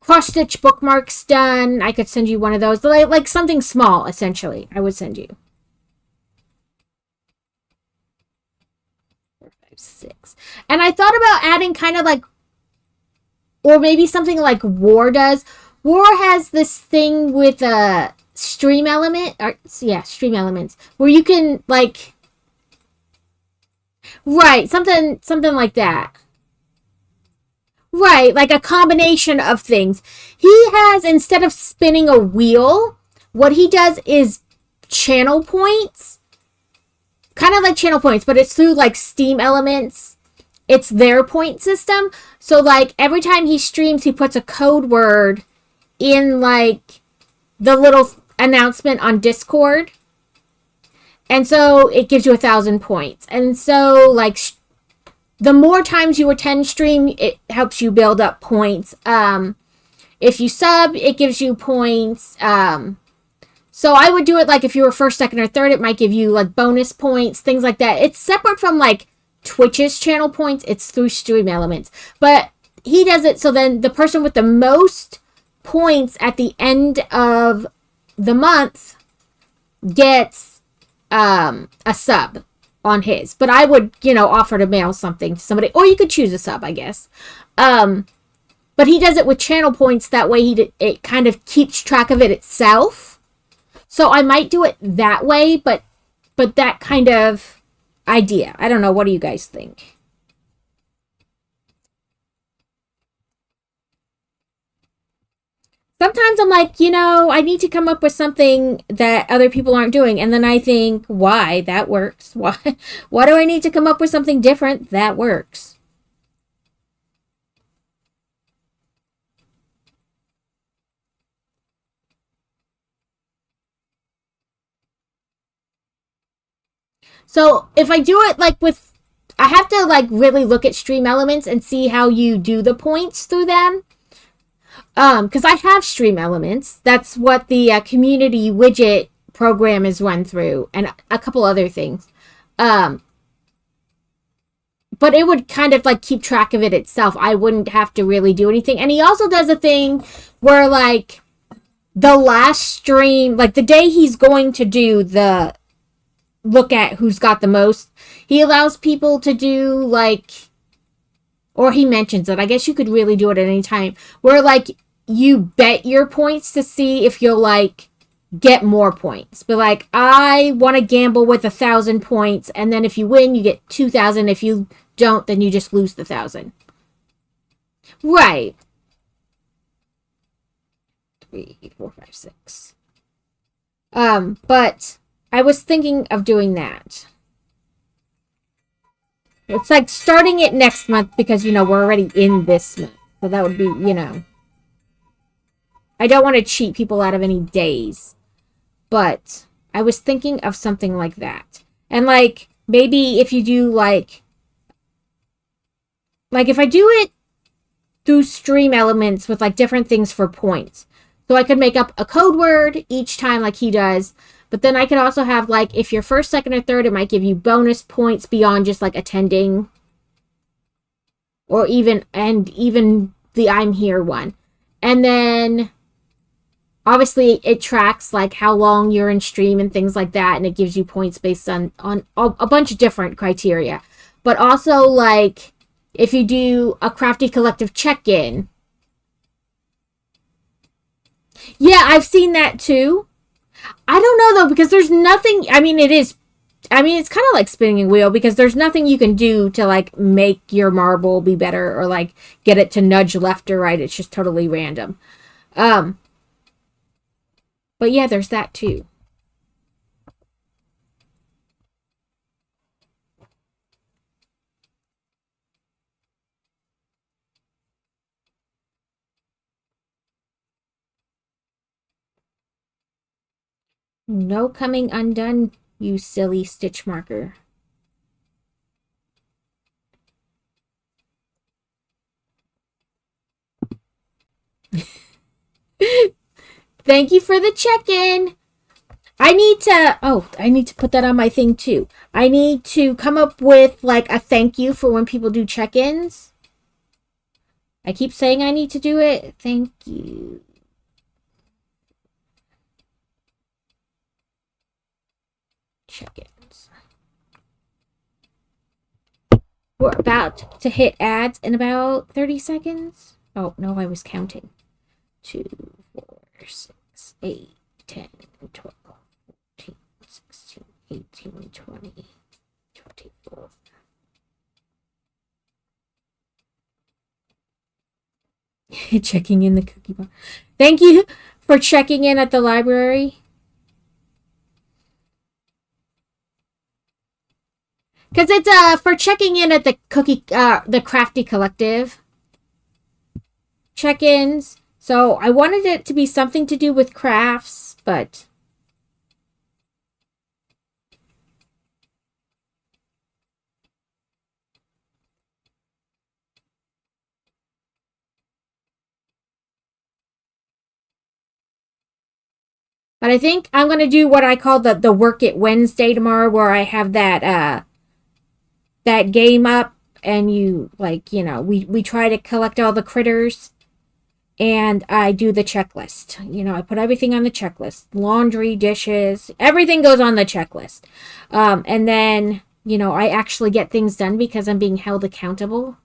cross stitch bookmarks done, I could send you one of those. Like something small, essentially, I would send you. 4, 5, 6. And I thought about adding kind of like, or maybe something like War does. War has this thing with a stream element, or yeah, stream elements, where you can like, right, something like that. Right, like a combination of things. He has, instead of spinning a wheel, what he does is channel points. Kind of like channel points, but it's through like Steam elements. It's their point system. So like every time he streams, he puts a code word in like the little announcement on Discord. And so it gives you 1,000 points. And so like the more times you attend stream, it helps you build up points. If you sub, it gives you points. So I would do it like if you were first, second, or third, it might give you like bonus points, things like that. It's separate from like Twitch's channel points. It's through stream elements. But he does it so then the person with the most points at the end of the month gets a sub on his. But I would, you know, offer to mail something to somebody, or you could choose a sub, I guess. But he does it with channel points. That way it kind of keeps track of it itself. So I might do it that way, but that kind of idea. I don't know. What do you guys think? sometimes I'm like, I need to come up with something that other people aren't doing. And then I think, why? That works. Why do I need to come up with something different? That works. So if I do it like with, I have to like really look at stream elements and see how you do the points through them. Because I have stream elements. That's what the community widget program is run through, and a couple other things. Um, but it would kind of like keep track of it itself. I wouldn't have to really do anything. And he also does a thing where like the last stream, like the day he's going to do the look at who's got the most, he allows people to do like, or he mentions it. I guess you could really do it at any time where like you bet your points to see if you'll like get more points. But like, I want to gamble with 1,000 points, and then if you win, you get 2,000. If you don't, then you just lose the 1,000. Right. 3, 4, 5, 6. But I was thinking of doing that. It's like starting it next month because, we're already in this month. So that would be, I don't want to cheat people out of any days. But I was thinking of something like that. And like, maybe if you do like if I do it through stream elements with like different things for points. So I could make up a code word each time like he does. But then I could also have like, if you're first, second, or third, it might give you bonus points beyond just like attending. Or even the I'm here one. And then obviously it tracks like how long you're in stream and things like that. And it gives you points based on a bunch of different criteria. But also like if you do a Crafty Collective check-in. Yeah, I've seen that too. I don't know though, because there's nothing, it's kind of like spinning a wheel because there's nothing you can do to like make your marble be better or like get it to nudge left or right. It's just totally random. But yeah, there's that too. No coming undone, you silly stitch marker. Thank you for the check-in. I need to put that on my thing too. I need to come up with like a thank you for when people do check-ins. I keep saying I need to do it. Thank you. Check-ins. We're about to hit ads in about 30 seconds. Oh, no, I was counting. 2, 4, 6, 8, 10, 12, 14, 16, 18, 20, 24. Checking in the cookie bar. Thank you for checking in at the library. Because it's for checking in at the the Crafty Collective check-ins. So I wanted it to be something to do with crafts, but I think I'm gonna do what I call the Work It Wednesday tomorrow, where I have that that game up, and you like we try to collect all the critters. And I do the checklist. I put everything on the checklist. Laundry, dishes, everything goes on the checklist. And then, I actually get things done because I'm being held accountable.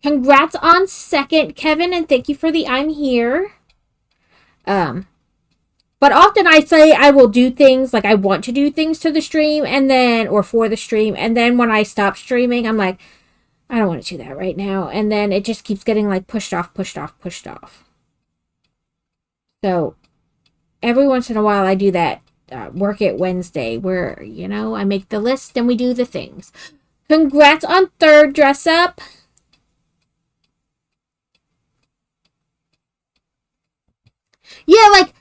Congrats on second, Kevin, and thank you for the I'm here. But often I say I will do things, like I want to do things to the stream, and then, or for the stream, and then when I stop streaming, I'm like, I don't want to do that right now. And then it just keeps getting like pushed off. So every once in a while I do that work it Wednesday where, you know, I make the list and we do the things. Congrats on 3rd dress up. Yeah, like,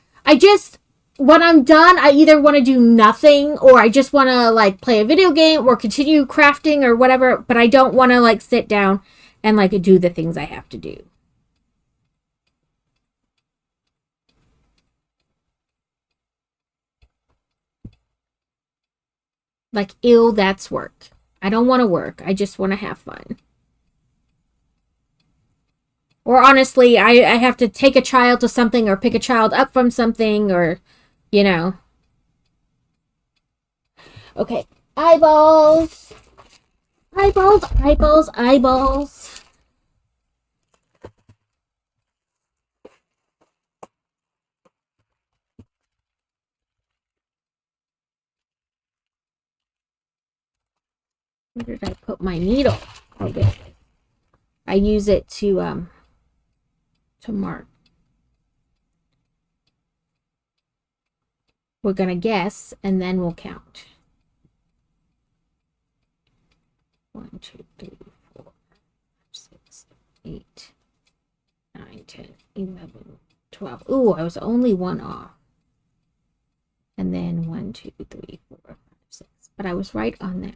when I'm done, I either want to do nothing or I just want to, like, play a video game or continue crafting or whatever, but I don't want to, like, sit down and, like, do the things I have to do. Like, ew, that's work. I don't want to work. I just want to have fun. Or honestly, I have to take a child to something or pick a child up from something or, you know. Okay, eyeballs. Eyeballs, eyeballs, eyeballs. Where did I put my needle? Okay. I use it to mark. We're gonna guess and then we'll count. 1, 2, 3, 4, 5, 6, 8, 9, 10, 11, 12. Ooh, I was only 1 off. And then 1, 2, 3, 4, 5, 6. But I was right on that.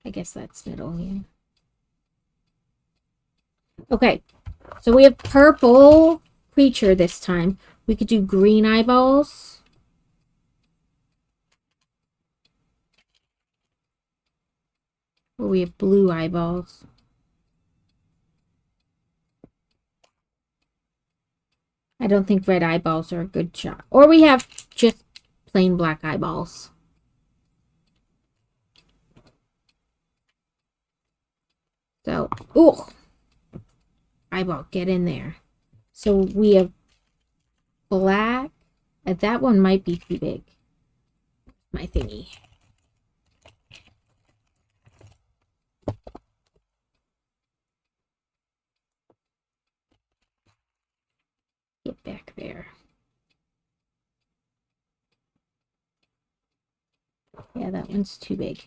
I guess that's middle, yeah. Okay, so we have purple creature this time. We could do green eyeballs. Or we have blue eyeballs. I don't think red eyeballs are a good shot. Or we have just plain black eyeballs. So, ooh, eyeball, get in there. So we have black. That one might be too big. My thingy. Get back there. Yeah, that one's too big.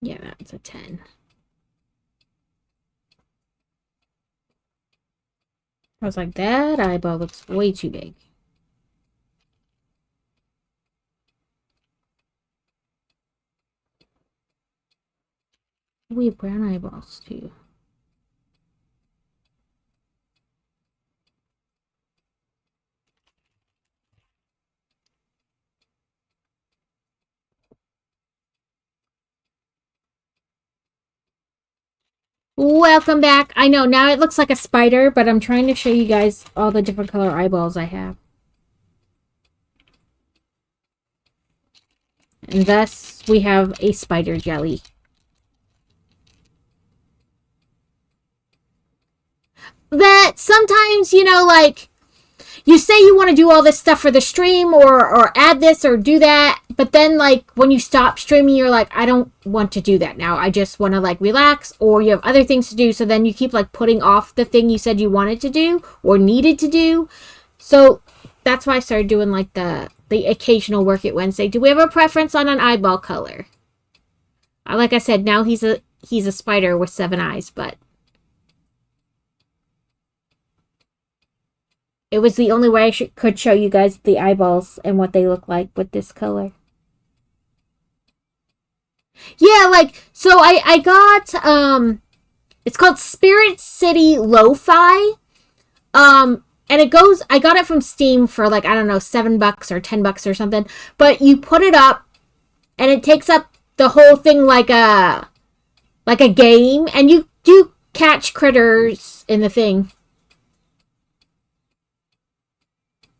Yeah, that's a 10. I was like, that eyeball looks way too big. We have brown eyeballs too. Welcome back. I know, now it looks like a spider, but I'm trying to show you guys all the different color eyeballs I have. And thus, we have a spider jelly. That sometimes, you know, like, you say you want to do all this stuff for the stream or add this or do that, but then, like, when you stop streaming, you're like, I don't want to do that now. I just want to, like, relax, or you have other things to do, so then you keep, like, putting off the thing you said you wanted to do or needed to do. So that's why I started doing, like, the occasional Work It Wednesday. Do we have a preference on an eyeball color? Like I said, now he's a spider with 7 eyes, but it was the only way I could show you guys the eyeballs and what they look like with this color. Yeah, like, so I got, it's called Spirit City Lo-Fi. And I got it from Steam for, like, I don't know, $7 or $10 or something. But you put it up, and it takes up the whole thing like a game, and you do catch critters in the thing.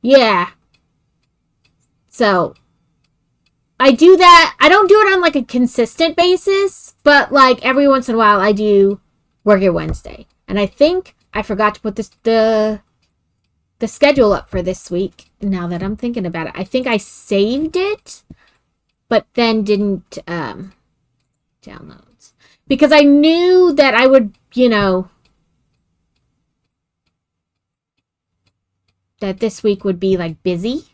Yeah. So, I do that. I don't do it on, like, a consistent basis, but, like, every once in a while I do Work It Wednesday. And I think I forgot to put the the schedule up for this week. Now that I'm thinking about it, I think I saved it, but then didn't downloads because I knew that I would, that this week would be like busy.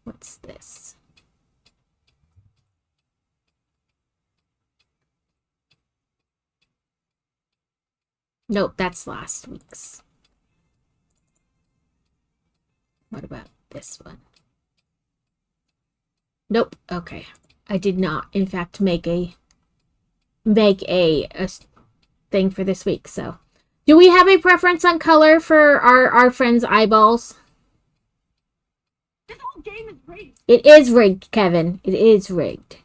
What's this? Nope, that's last week's. What about this one? Nope. Okay. I did not, in fact, make a thing for this week. So, do we have a preference on color for our friends' eyeballs? This whole game is rigged. It is rigged, Kevin. It is rigged.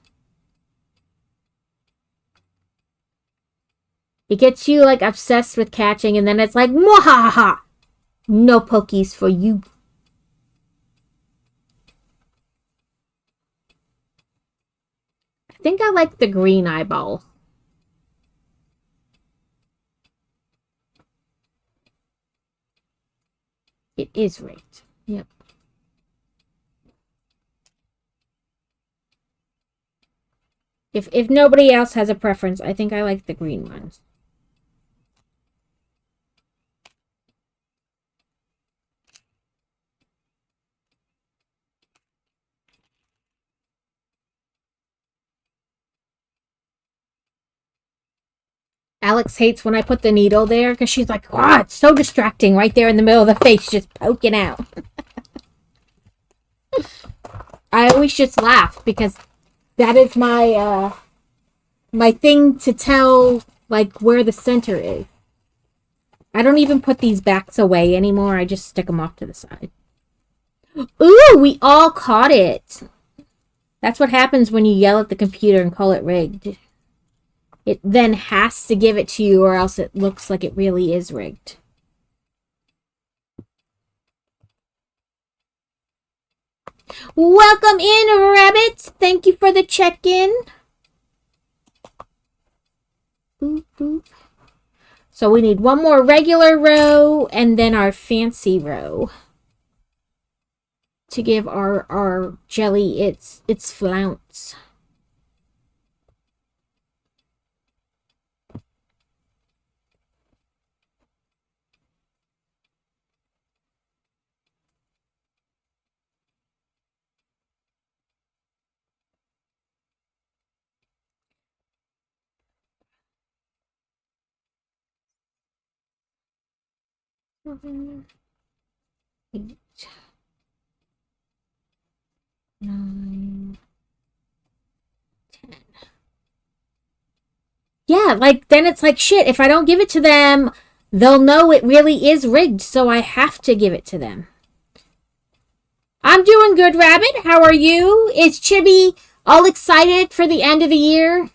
It gets you like obsessed with catching, and then it's like, mwahaha! No pokies for you. I think I like the green eyeball. It is rigged. Yep. If nobody else has a preference, I think I like the green ones. Alex hates when I put the needle there because she's like, oh, it's so distracting right there in the middle of the face, just poking out. I always just laugh because that is my my thing to tell like where the center is. I don't even put these backs away anymore. I just stick them off to the side. Ooh, we all caught it. That's what happens when you yell at the computer and call it rigged. It then has to give it to you or else it looks like it really is rigged. Welcome in, rabbits. Thank you for the check-in. Boop, boop. So we need one more regular row and then our fancy row to give our jelly its flounce. Seven, 8, 9, 10. Yeah, like then it's like shit. If I don't give it to them, they'll know it really is rigged, so I have to give it to them. I'm doing good, Rabbit. How are you? Is Chibi all excited for the end of the year?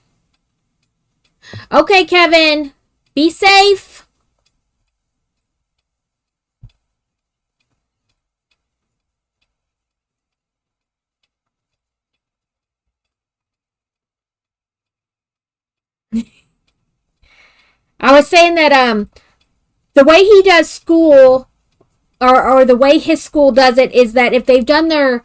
Okay, Kevin. Be safe. I was saying that the way he does school or the way his school does it is that if they've done their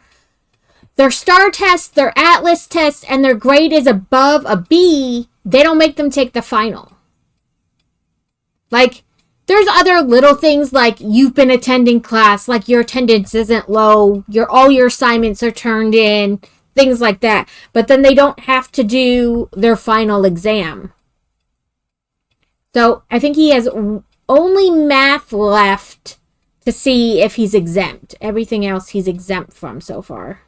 star test, their atlas test, and their grade is above a B, they don't make them take the final. Like, there's other little things like you've been attending class, like your attendance isn't low, all your assignments are turned in, things like that. But then they don't have to do their final exam. So I think he has only math left to see if he's exempt. Everything else he's exempt from so far.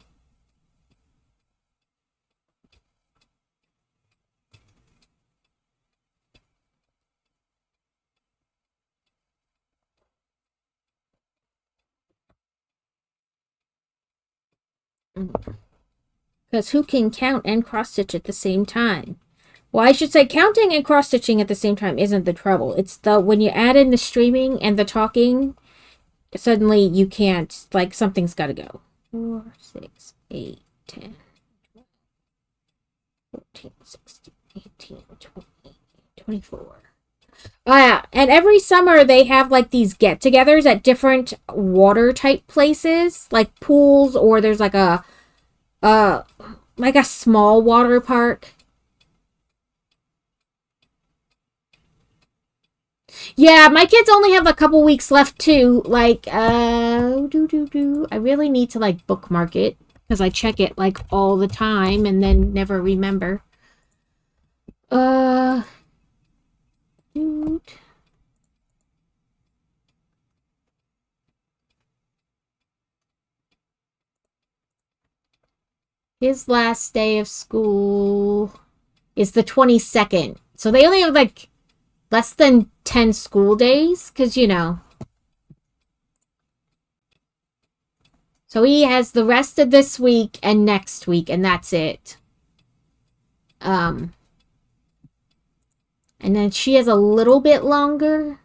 Because who can count and cross-stitch at the same time? Well, I should say counting and cross-stitching at the same time isn't the trouble. It's when you add in the streaming and the talking, suddenly you can't, like, something's got to go. 4, 6, 8, 10, 12, 14, 16, 18, 20, 24. And every summer they have like these get-togethers at different water type places, like pools, or there's uh like a small water park. Yeah, my kids only have a couple weeks left too. Like, I really need to like bookmark it because I check it like all the time and then never remember. Uh, dude. His last day of school is the 22nd. So they only have like less than 10 school days because, you know. So he has the rest of this week and next week, and that's it. Um, and then she has a little bit longer.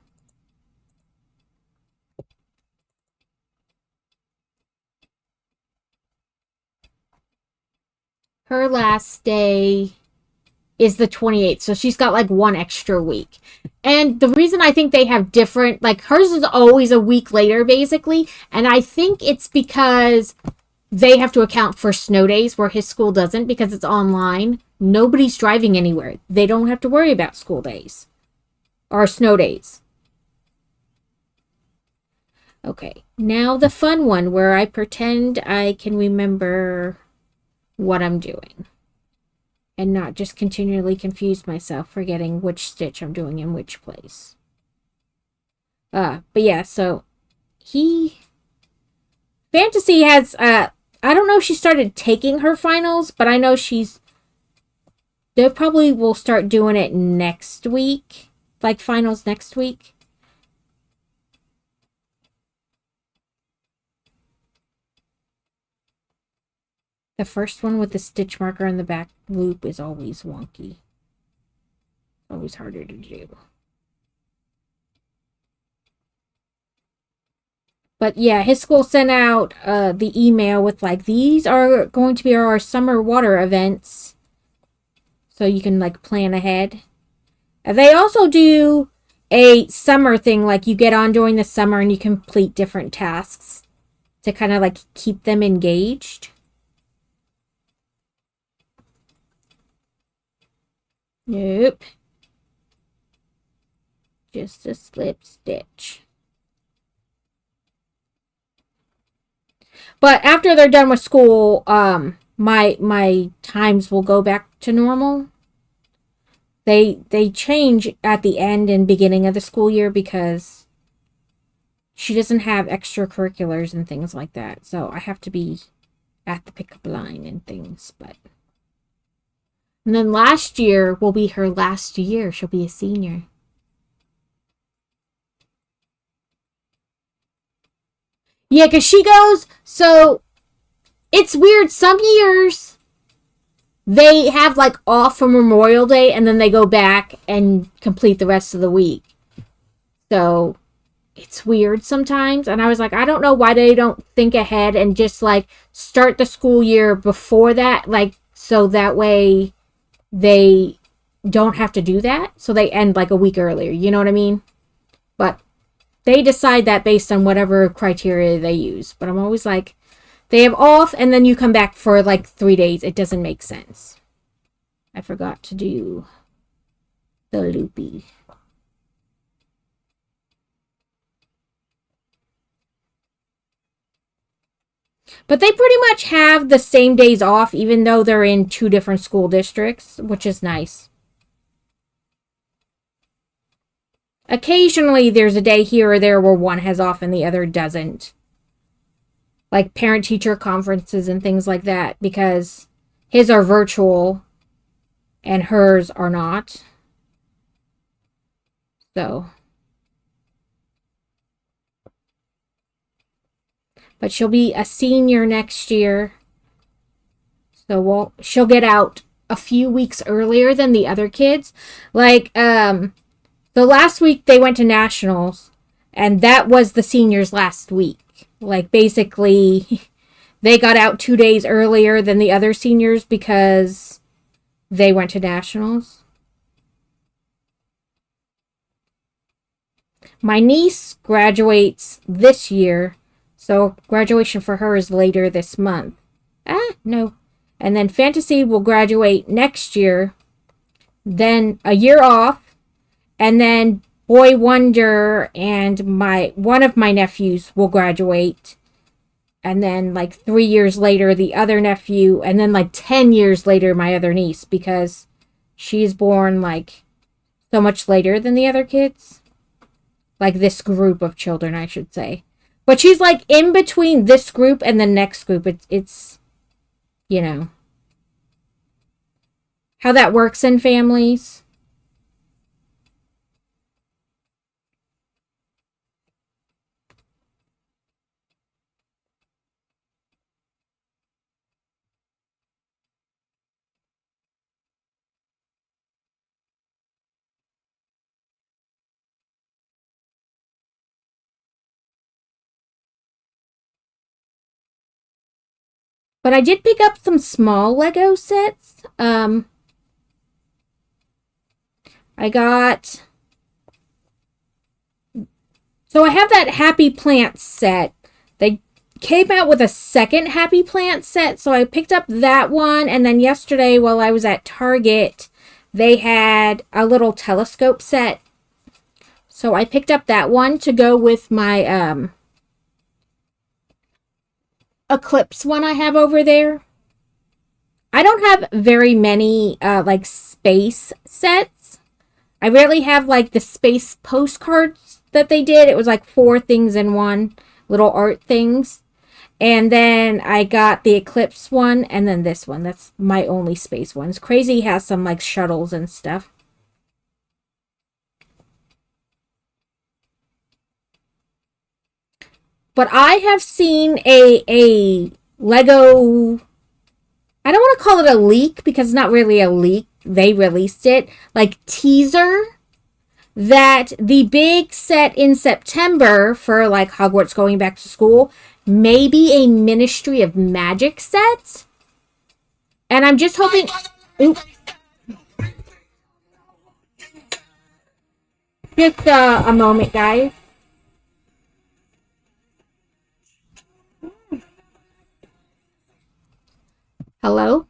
Her last day is the 28th. So she's got like one extra week. And the reason I think they have different, like hers is always a week later, basically. And I think it's because they have to account for snow days where his school doesn't because it's online. Nobody's driving anywhere. They don't have to worry about school days or snow days. Okay, now the fun one where I pretend I can remember what I'm doing and not just continually confuse myself forgetting which stitch I'm doing in which place. But yeah, so Fantasy has I don't know if she started taking her finals, but I know they probably will start doing it next week, like finals next week. The first one with the stitch marker in the back loop is always wonky. Always harder to do. But yeah, his school sent out the email with like, these are going to be our summer water events. So you can like plan ahead. They also do a summer thing, like you get on during the summer and you complete different tasks to kind of like keep them engaged. Nope. Just a slip stitch. But after they're done with school, my times will go back to normal. They change at the end and beginning of the school year because she doesn't have extracurriculars and things like that. So I have to be at the pickup line and things, but and then last year will be her last year. She'll be a senior. Yeah, because she goes, so it's weird. Some years they have like off for Memorial Day and then they go back and complete the rest of the week. So it's weird sometimes. And I was like, I don't know why they don't think ahead and just like start the school year before that. Like, so that way they don't have to do that. So they end like a week earlier. You know what I mean? But they decide that based on whatever criteria they use. But I'm always like, they have off and then you come back for like 3 days. It doesn't make sense. I forgot to do the loopy. But they pretty much have the same days off, even though they're in 2 different school districts, which is nice. Occasionally, there's a day here or there where one has off and the other doesn't. Like parent-teacher conferences and things like that, because his are virtual and hers are not. So. But she'll be a senior next year. So she'll get out a few weeks earlier than the other kids. Like, the last week they went to nationals, and that was the seniors last week. Like, basically, they got out 2 days earlier than the other seniors because they went to nationals. My niece graduates this year, so graduation for her is later this month. No. And then Fantasy will graduate next year, then a year off, and then Boy Wonder and my one of my nephews will graduate. And then like 3 years later the other nephew, and then like 10 years later my other niece, because she's born like so much later than the other kids. Like this group of children, I should say. But she's like in between this group and the next group. It's you know how that works in families. But I did pick up some small Lego sets. I got, so I have that Happy Plant set. They came out with a second Happy Plant set, so I picked up that one. And then yesterday, while I was at Target, they had a little telescope set. So I picked up that one to go with my Eclipse one I have over there. I don't have very many like space sets. I rarely have like the space postcards that they did. It was like 4 things in one, little art things. And then I got the Eclipse one and then this one. That's my only space ones. Crazy has some like shuttles and stuff. But I have seen a Lego, I don't want to call it a leak because it's not really a leak. They released it like teaser that the big set in September for like Hogwarts going back to school may be a Ministry of Magic set. And I'm just hoping. Oop, just a moment, guys. Hello?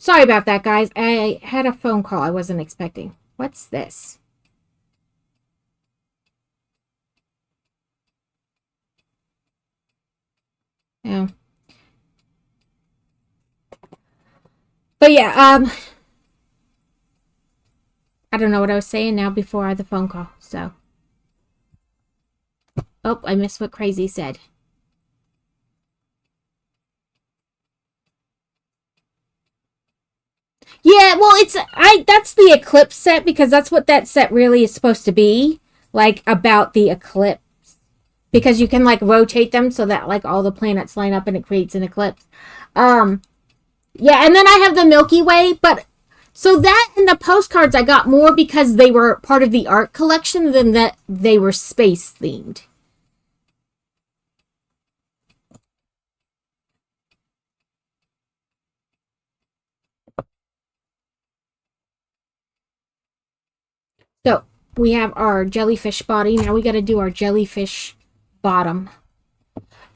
Sorry about that, guys. I had a phone call I wasn't expecting. What's this? Yeah. But yeah, I don't know what I was saying now before I had the phone call, so. Oh, I missed what Crazy said. Yeah, well, that's the eclipse set because that's what that set really is supposed to be, like about the eclipse. Because you can like rotate them so that like all the planets line up and it creates an eclipse. Yeah, and then I have the Milky Way, but so that and the postcards I got more because they were part of the art collection than that they were space themed. So we have our jellyfish body. Now we got to do our jellyfish bottom.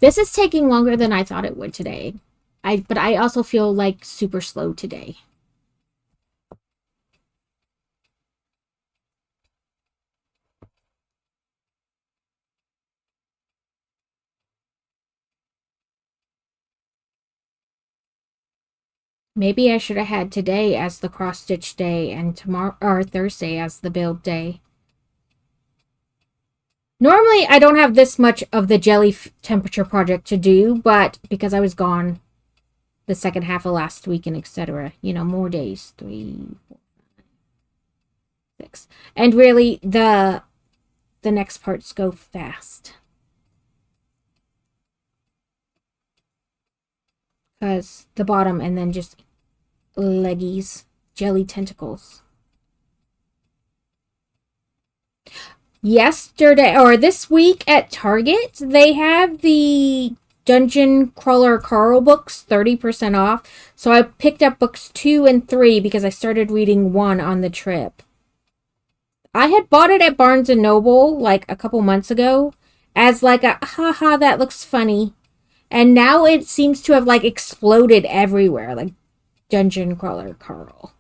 This is taking longer than I thought it would today. But I also feel like super slow today. Maybe I should have had today as the cross stitch day and tomorrow or Thursday as the build day. Normally I don't have this much of the jelly temperature project to do, but because I was gone the second half of last week and etc., more days, 3, 4, 5, 6. And really the next parts go fast. Because the bottom and then just leggies, jelly tentacles. Yesterday or this week at Target, they have the Dungeon Crawler Carl books 30% off. So I picked up books 2 and 3 because I started reading 1 on the trip. I had bought it at Barnes & Noble like a couple months ago as like a haha that looks funny. And now it seems to have like exploded everywhere, like Dungeon Crawler Carl.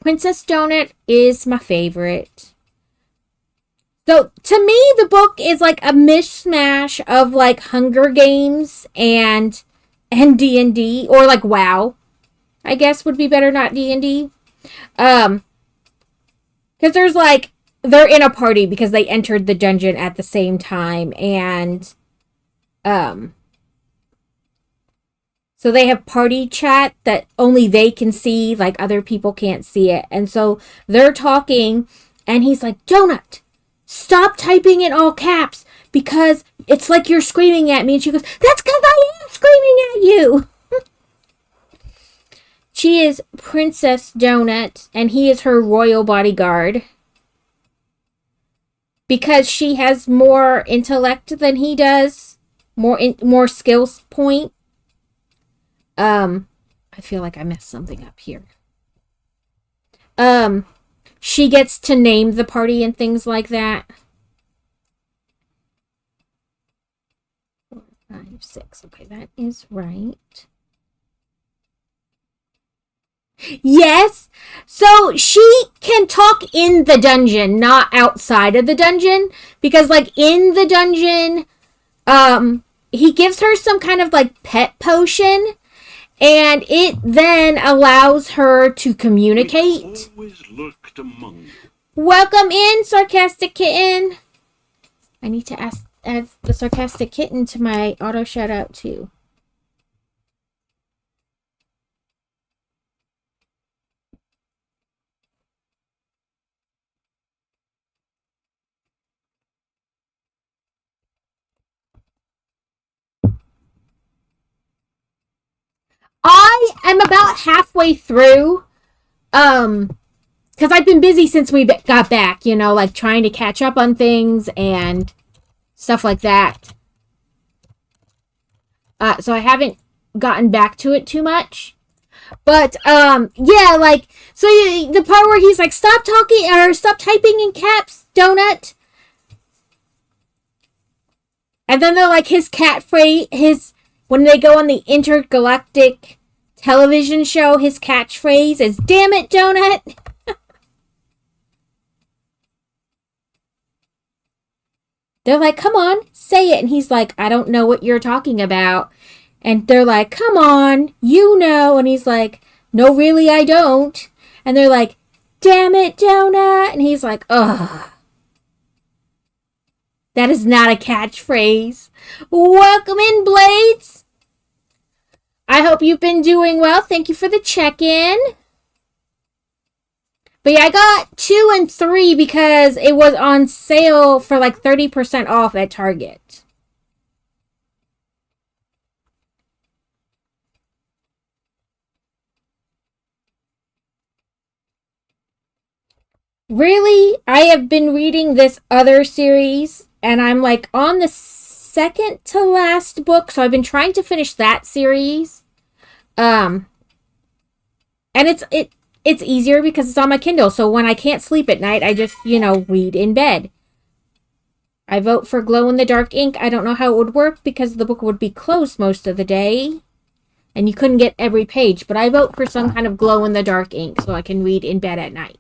Princess Donut is my favorite. So to me, the book is like a mishmash of like Hunger Games and D&D, or like WoW. I guess would be better, not D&D. Because there's like they're in a party because they entered the dungeon at the same time, and so they have party chat that only they can see, like other people can't see it. And so they're talking and he's like, Donut, stop typing in all caps because it's like you're screaming at me. And she goes, that's because I am screaming at you. She is Princess Donut and he is her royal bodyguard. Because she has more intellect than he does. More skills point. I feel like I messed something up here. She gets to name the party and things like that. 4, 5, 6. Okay, that is right. Yes! So she can talk in the dungeon, not outside of the dungeon. Because, like, in the dungeon, he gives her some kind of, like, pet potion. And it then allows her to communicate. Welcome in, Sarcastic Kitten. I need to add the Sarcastic Kitten to my auto shout out too. I am about halfway through. Because I've been busy since we got back, like trying to catch up on things and stuff like that. So I haven't gotten back to it too much. But, yeah, like, so the part where he's like, stop talking, or stop typing in caps, Donut. And then they're like, his cat phrase, when they go on the intergalactic television show, his catchphrase is "Damn it, donut." They're like, "Come on, say it." And he's like, "I don't know what you're talking about." And they're like, "Come on, you know." And he's like, "No, really, I don't." And they're like, "Damn it, donut." And he's like, "Ugh. That is not a catchphrase." Welcome in, Blades. I hope you've been doing well. Thank you for the check-in. But yeah, I got 2 and 3 because it was on sale for like 30% off at Target. Really? I have been reading this other series and I'm like on the second to last book, so I've been trying to finish that series. Um and it's easier because it's on my Kindle. So when I can't sleep at night, I just, read in bed. I vote for glow in the dark ink. I don't know how it would work because the book would be closed most of the day and you couldn't get every page, but I vote for some kind of glow in the dark ink so I can read in bed at night.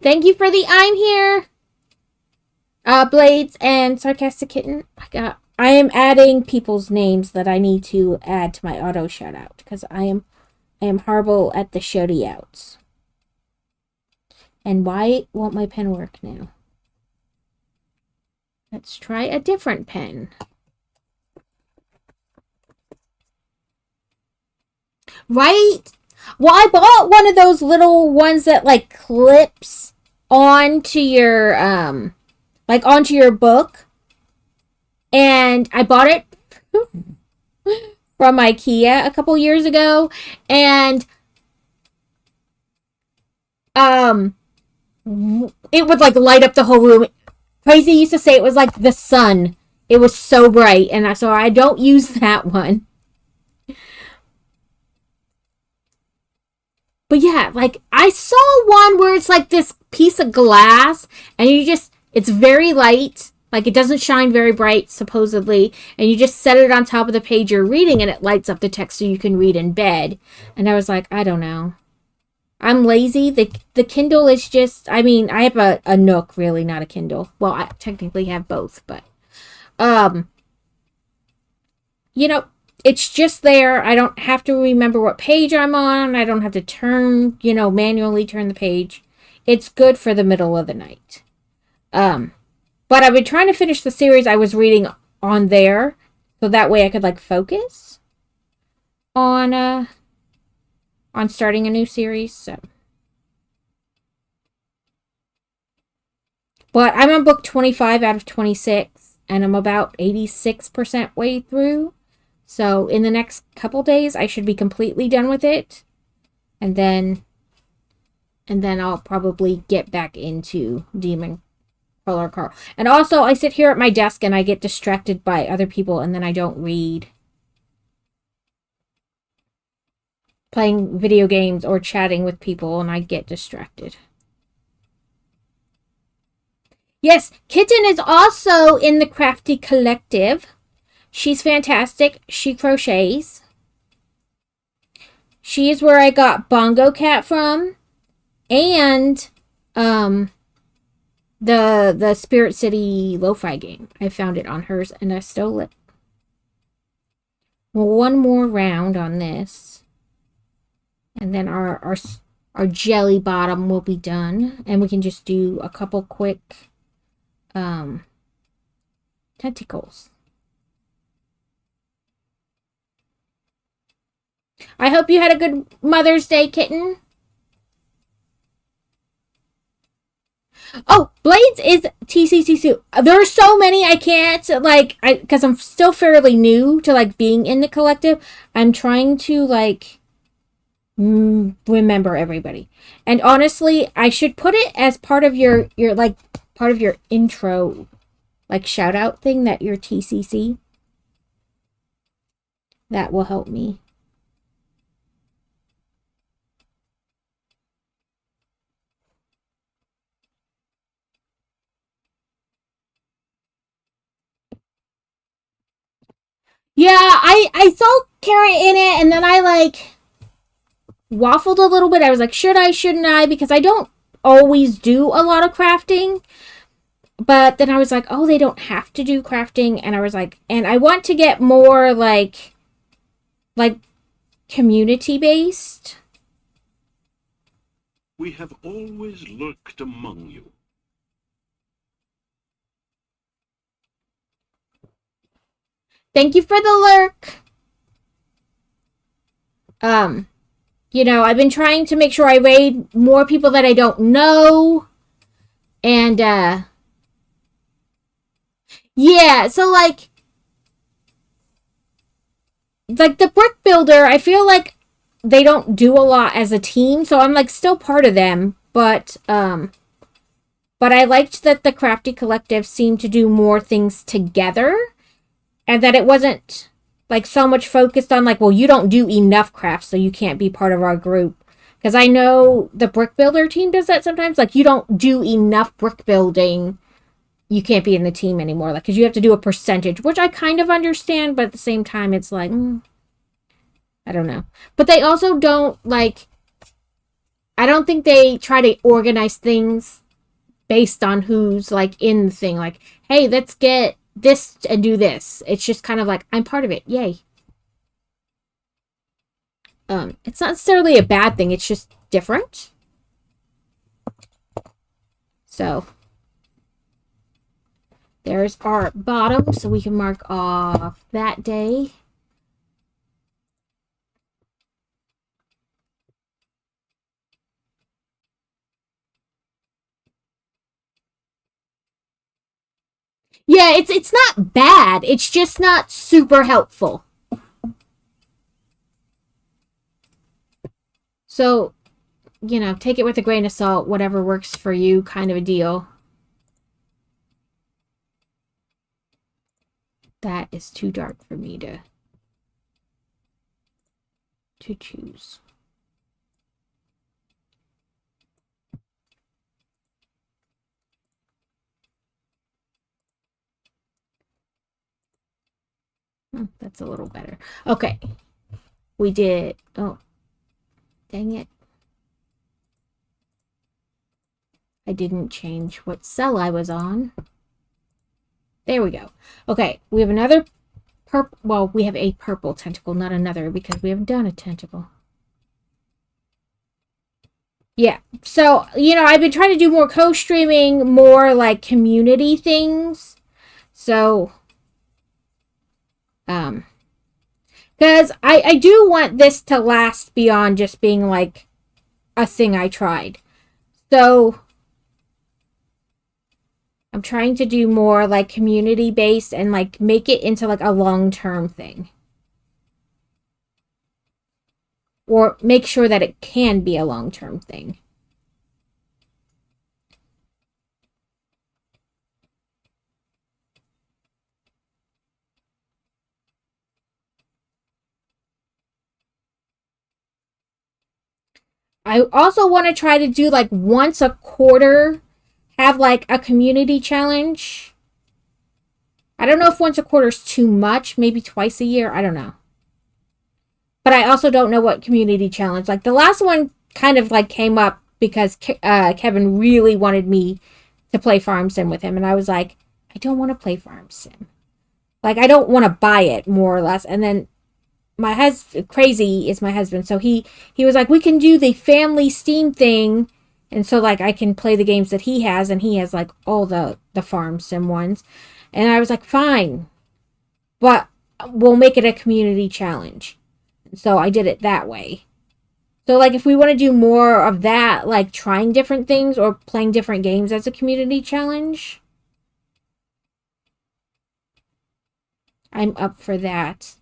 Thank you for the I'm here. Blades and Sarcastic Kitten. I am adding people's names that I need to add to my auto shout out because I am horrible at the shouty outs. And why won't my pen work now? Let's try a different pen. Right? Well, I bought one of those little ones that like clips onto your onto your book. And I bought it from IKEA a couple years ago, and it would like light up the whole room. Crazy used to say it was like the sun. It was so bright, and so I don't use that one. But yeah, like I saw one where it's like this piece of glass, and it's very light. Like it doesn't shine very bright, supposedly, and you just set it on top of the page you're reading, and it lights up the text so you can read in bed. And I was like, I don't know. I'm lazy. The Kindle is just, I mean, I have a Nook, really, not a Kindle. Well, I technically have both, but you know, it's just there. I don't have to remember what page I'm on. I don't have to turn, manually turn the page. It's good for the middle of the night. But I've been trying to finish the series I was reading on there, so that way I could like focus on starting a new series. So, but I'm on book 25 out of 26, and I'm about 86% way through. So in the next couple days, I should be completely done with it, and then I'll probably get back into Demon Crawler Carl. And also, I sit here at my desk and I get distracted by other people, and then I don't read. Playing video games or chatting with people, and I get distracted. Yes, Kitten is also in the Crafty Collective. She's fantastic. She crochets. She is where I got Bongo Cat from, and the Spirit City Lo-Fi game. I found it on hers and I stole it. Well, one more round on this, and then our jelly bottom will be done, and we can just do a couple quick tentacles. I hope you had a good Mother's Day, Kitten. Oh, Blades is TCC2. There are so many I can't, because I'm still fairly new to, being in the collective. I'm trying to, remember everybody. And honestly, I should put it as part of your part of your intro, shout out thing that you're TCC. That will help me. Yeah, I saw carrot in it, and then I like waffled a little bit. I was like, should I, shouldn't I? Because I don't always do a lot of crafting. But then I was like, oh, they don't have to do crafting. And I was like, and I want to get more like community based. We have always lurked among you. Thank you for the lurk. Um, I've been trying to make sure I raid more people that I don't know. And yeah, so like the brick builder, I feel like they don't do a lot as a team, so I'm like still part of them, but I liked that the Crafty Collective seemed to do more things together and that it wasn't like so much focused on like, well, you don't do enough crafts, so you can't be part of our group. Because I know the brick builder team does that sometimes. Like, you don't do enough brick building, you can't be in the team anymore. Like, because you have to do a percentage, which I kind of understand, but at the same time, it's like, I don't know. But they also don't like. I don't think they try to organize things based on who's like in the thing. Like, hey, let's get this and do this. It's just kind of like I'm part of it. Yay. It's not necessarily a bad thing. It's just different. So there's our bottom, so we can mark off that day. Yeah, it's not bad. It's just not super helpful. So, take it with a grain of salt, whatever works for you, kind of a deal. That is too dark for me to choose. That's a little better. Okay. We did. Oh, dang it. I didn't change what cell I was on. There we go. Okay, we have another purple. Well, we have a purple tentacle, not another, because we haven't done a tentacle. Yeah. So, I've been trying to do more co-streaming, more like community things. So, because I do want this to last beyond just being like a thing I tried. So, I'm trying to do more like community based and like make it into like a long-term thing. Or make sure that it can be a long-term thing. I also want to try to do like once a quarter, have like a community challenge. I don't know if once a quarter is too much, maybe twice a year, I don't know. But I also don't know what community challenge. Like the last one kind of like came up because Kevin really wanted me to play Farm Sim with him, and I was like, I don't want to play Farm Sim. Like I don't want to buy it, more or less. And then my husband, crazy is my husband, so he was like, we can do the family Steam thing, and so like I can play the games that he has, and he has like all the Farm Sim ones, and I was like, fine, but we'll make it a community challenge. So I did it that way. So like if we want to do more of that, like trying different things or playing different games as a community challenge, I'm up for that.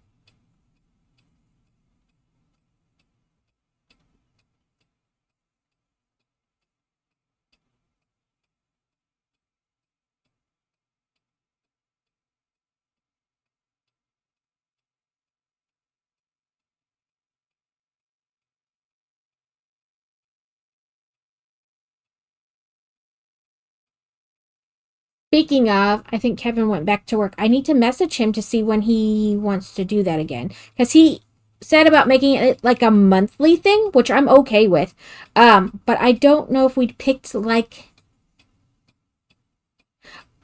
Speaking of, I think Kevin went back to work. I need to message him to see when he wants to do that again. Because he said about making it like a monthly thing, which I'm okay with. But I don't know if we picked like.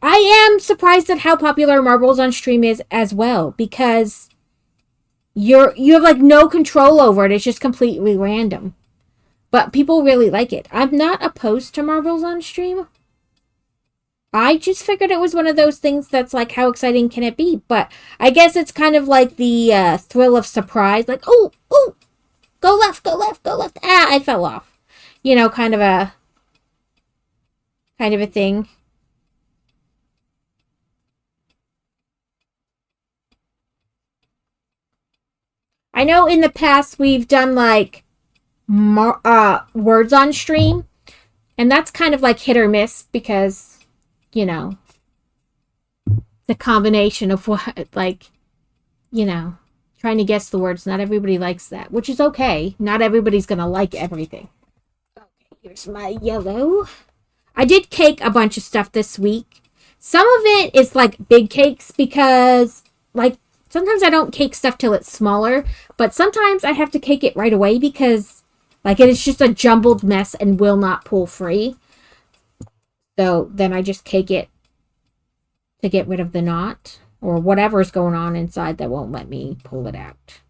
I am surprised at how popular Marbles on Stream is as well, because you have like no control over it. It's just completely random. But people really like it. I'm not opposed to Marbles on Stream. I just figured it was one of those things that's like, how exciting can it be? But I guess it's kind of like the thrill of surprise. Like, oh, oh, go left, go left, go left. Ah, I fell off. You know, kind of a thing. I know in the past we've done like words on stream, and that's kind of like hit or miss because, you know, the combination of what, like, you know, trying to guess the words. Not everybody likes that, which is okay. Not everybody's gonna like everything. Okay, here's my yellow. I did cake a bunch of stuff this week. Some of it is like big cakes because, like, sometimes I don't cake stuff till it's smaller, but sometimes I have to cake it right away because, like, it is just a jumbled mess and will not pull free. So then I just cake it to get rid of the knot or whatever's going on inside that won't let me pull it out.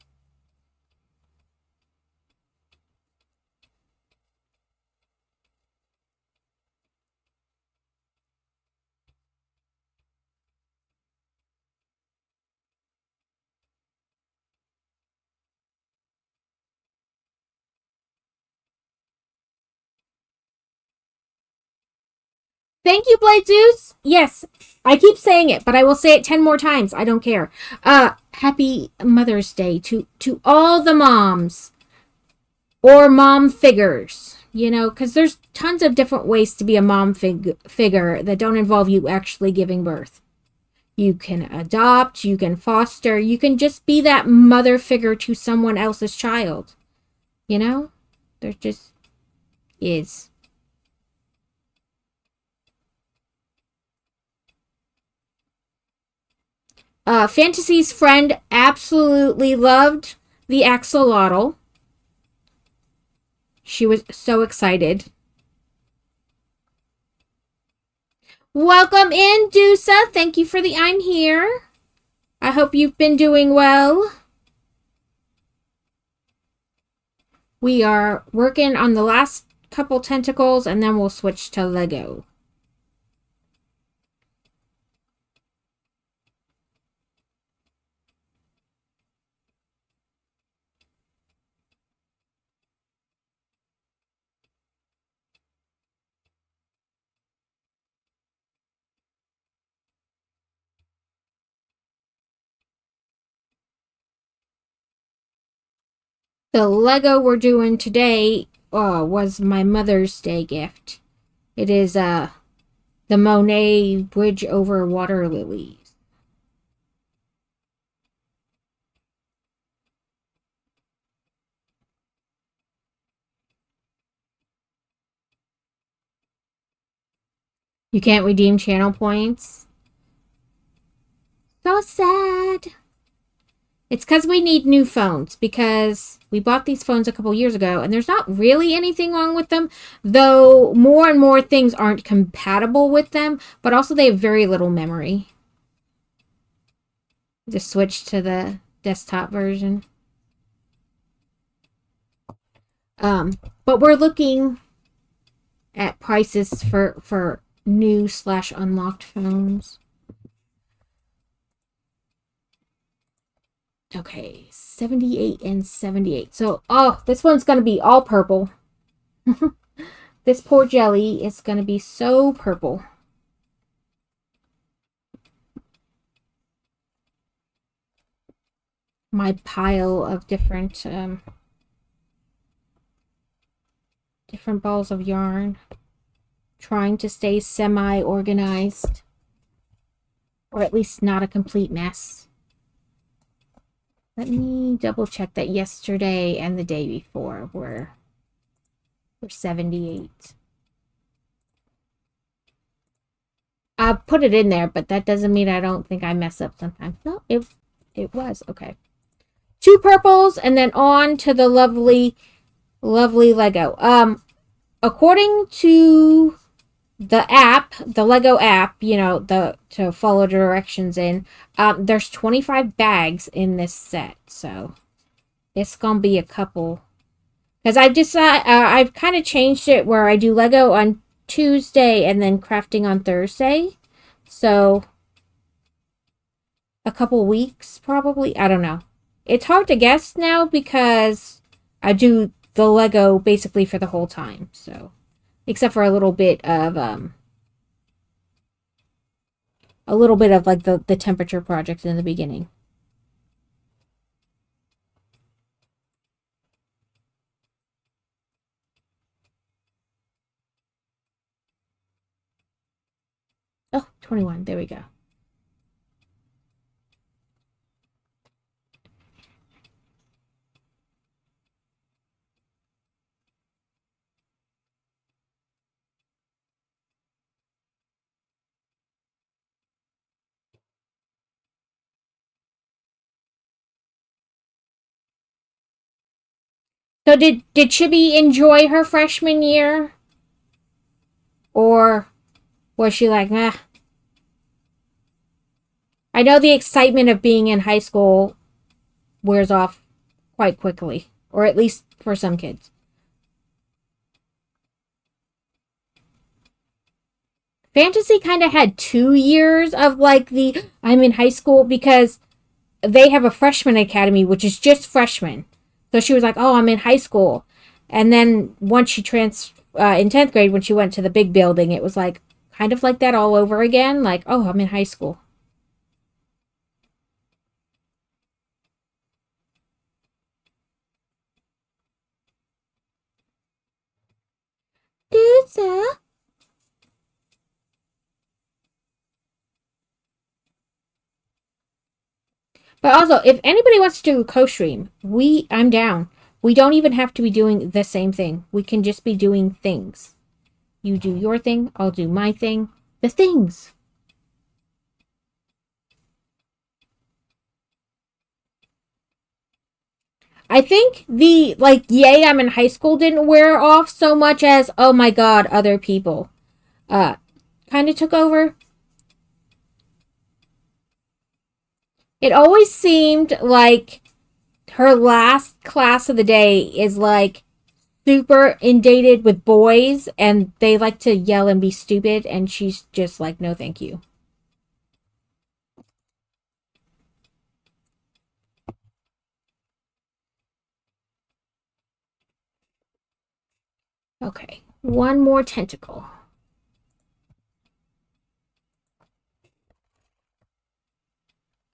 Thank you, Blade Zeus. Yes, I keep saying it, but I will say it 10 more times. I don't care. Happy Mother's Day to all the moms or mom figures. You know, because there's tons of different ways to be a mom figure that don't involve you actually giving birth. You can adopt, you can foster, you can just be that mother figure to someone else's child. You know? There just is. Fantasy's friend absolutely loved the axolotl. She was so excited. Welcome in, Dusa. Thank you for the I'm here. I hope you've been doing well. We are working on the last couple tentacles and then we'll switch to Lego. The Lego we're doing today was my Mother's Day gift. It is the Monet Bridge over Water Lilies. You can't redeem channel points. So sad. It's because we need new phones, because we bought these phones a couple years ago and there's not really anything wrong with them, though more and more things aren't compatible with them, but also they have very little memory. Just switch to the desktop version. But we're looking at prices for new / unlocked phones. Okay, 78 and 78. So, oh, this one's going to be all purple. This poor jelly is going to be so purple. My pile of different balls of yarn. Trying to stay semi-organized. Or at least not a complete mess. Let me double check that yesterday and the day before were 78. I put it in there, but that doesn't mean I don't think I mess up sometimes. No, it was. Okay. 2 purples, and then on to the lovely, lovely Lego. According to the app, the Lego app, to follow directions in, there's 25 bags in this set, so it's gonna be a couple. Because I've kind of changed it where I do Lego on Tuesday and then crafting on Thursday, so a couple weeks probably. I don't know. It's hard to guess now because I do the Lego basically for the whole time, so except for a little bit of like the temperature project in the beginning. Oh, 21. There we go. So did Chibi enjoy her freshman year? Or was she like, meh? I know the excitement of being in high school wears off quite quickly. Or at least for some kids. Fantasy kind of had 2 years of like the I'm in high school because they have a freshman academy, which is just freshmen. So she was like, oh, I'm in high school. And then once she in 10th grade, when she went to the big building, it was like kind of like that all over again. Like, oh, I'm in high school. Dusa. But also, if anybody wants to do a co-stream, I'm down. We don't even have to be doing the same thing. We can just be doing things. You do your thing, I'll do my thing. The things. I think the, like, yay, I'm in high school didn't wear off so much as, oh my god, other people. Kind of took over. It always seemed like her last class of the day is like super inundated with boys and they like to yell and be stupid, and she's just like, no thank you. Okay, one more tentacle.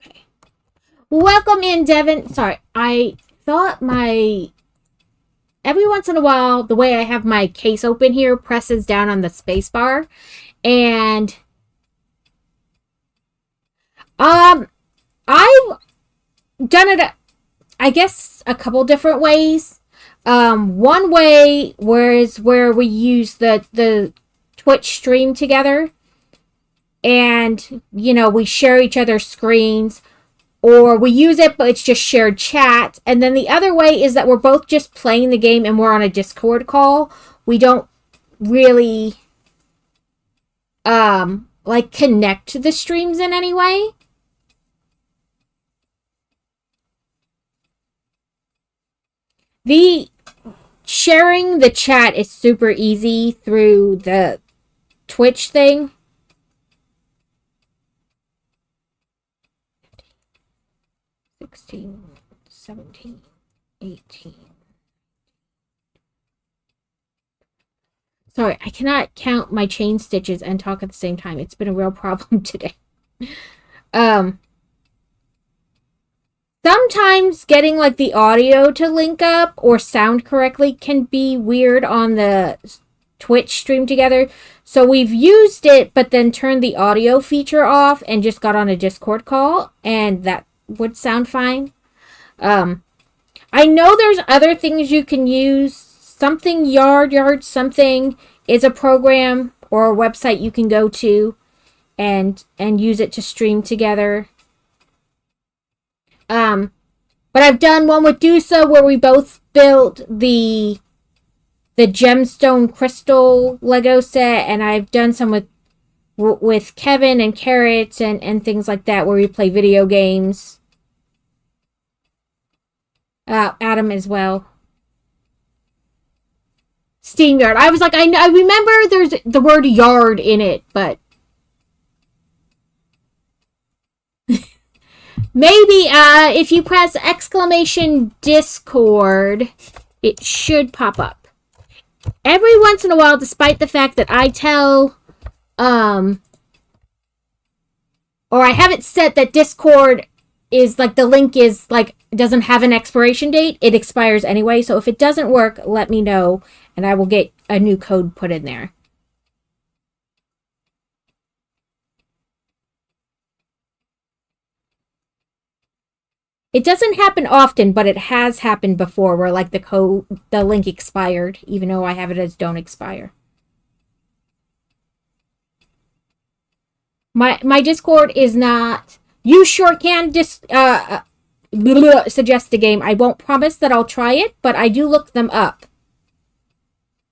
Okay. Welcome in, Devin. Sorry, I thought every once in a while, the way I have my case open here presses down on the space bar, and I've done it, I guess, a couple different ways. One way where we use the Twitch stream together, and we share each other's screens, or we use it but it's just shared chat. And then the other way is that we're both just playing the game and we're on a Discord call. We don't really like connect to the streams in any way. The sharing the chat is super easy through the Twitch thing. 16, 17, 18. Sorry, I cannot count my chain stitches and talk at the same time. It's been a real problem today. Sometimes getting like the audio to link up or sound correctly can be weird on the Twitch stream together. So we've used it, but then turned the audio feature off and just got on a Discord call, and that would sound fine. I know there's other things you can use. Something Yard something is a program or a website you can go to, and use it to stream together. But I've done one with Dusa where we both built the gemstone crystal Lego set, and I've done some with Kevin and Carrots and things like that where we play video games. Adam as well. Steam yard. I was like, I remember there's the word yard in it, but maybe if you press exclamation Discord, it should pop up. Every once in a while, despite the fact that I tell, or I have it set that Discord is like, the link is like, doesn't have an expiration date, it expires anyway. So if it doesn't work, let me know and I will get a new code put in there. It doesn't happen often, but it has happened before where like the link expired, even though I have it as don't expire. My Discord is not. You sure can suggest a game. I won't promise that I'll try it, but I do look them up.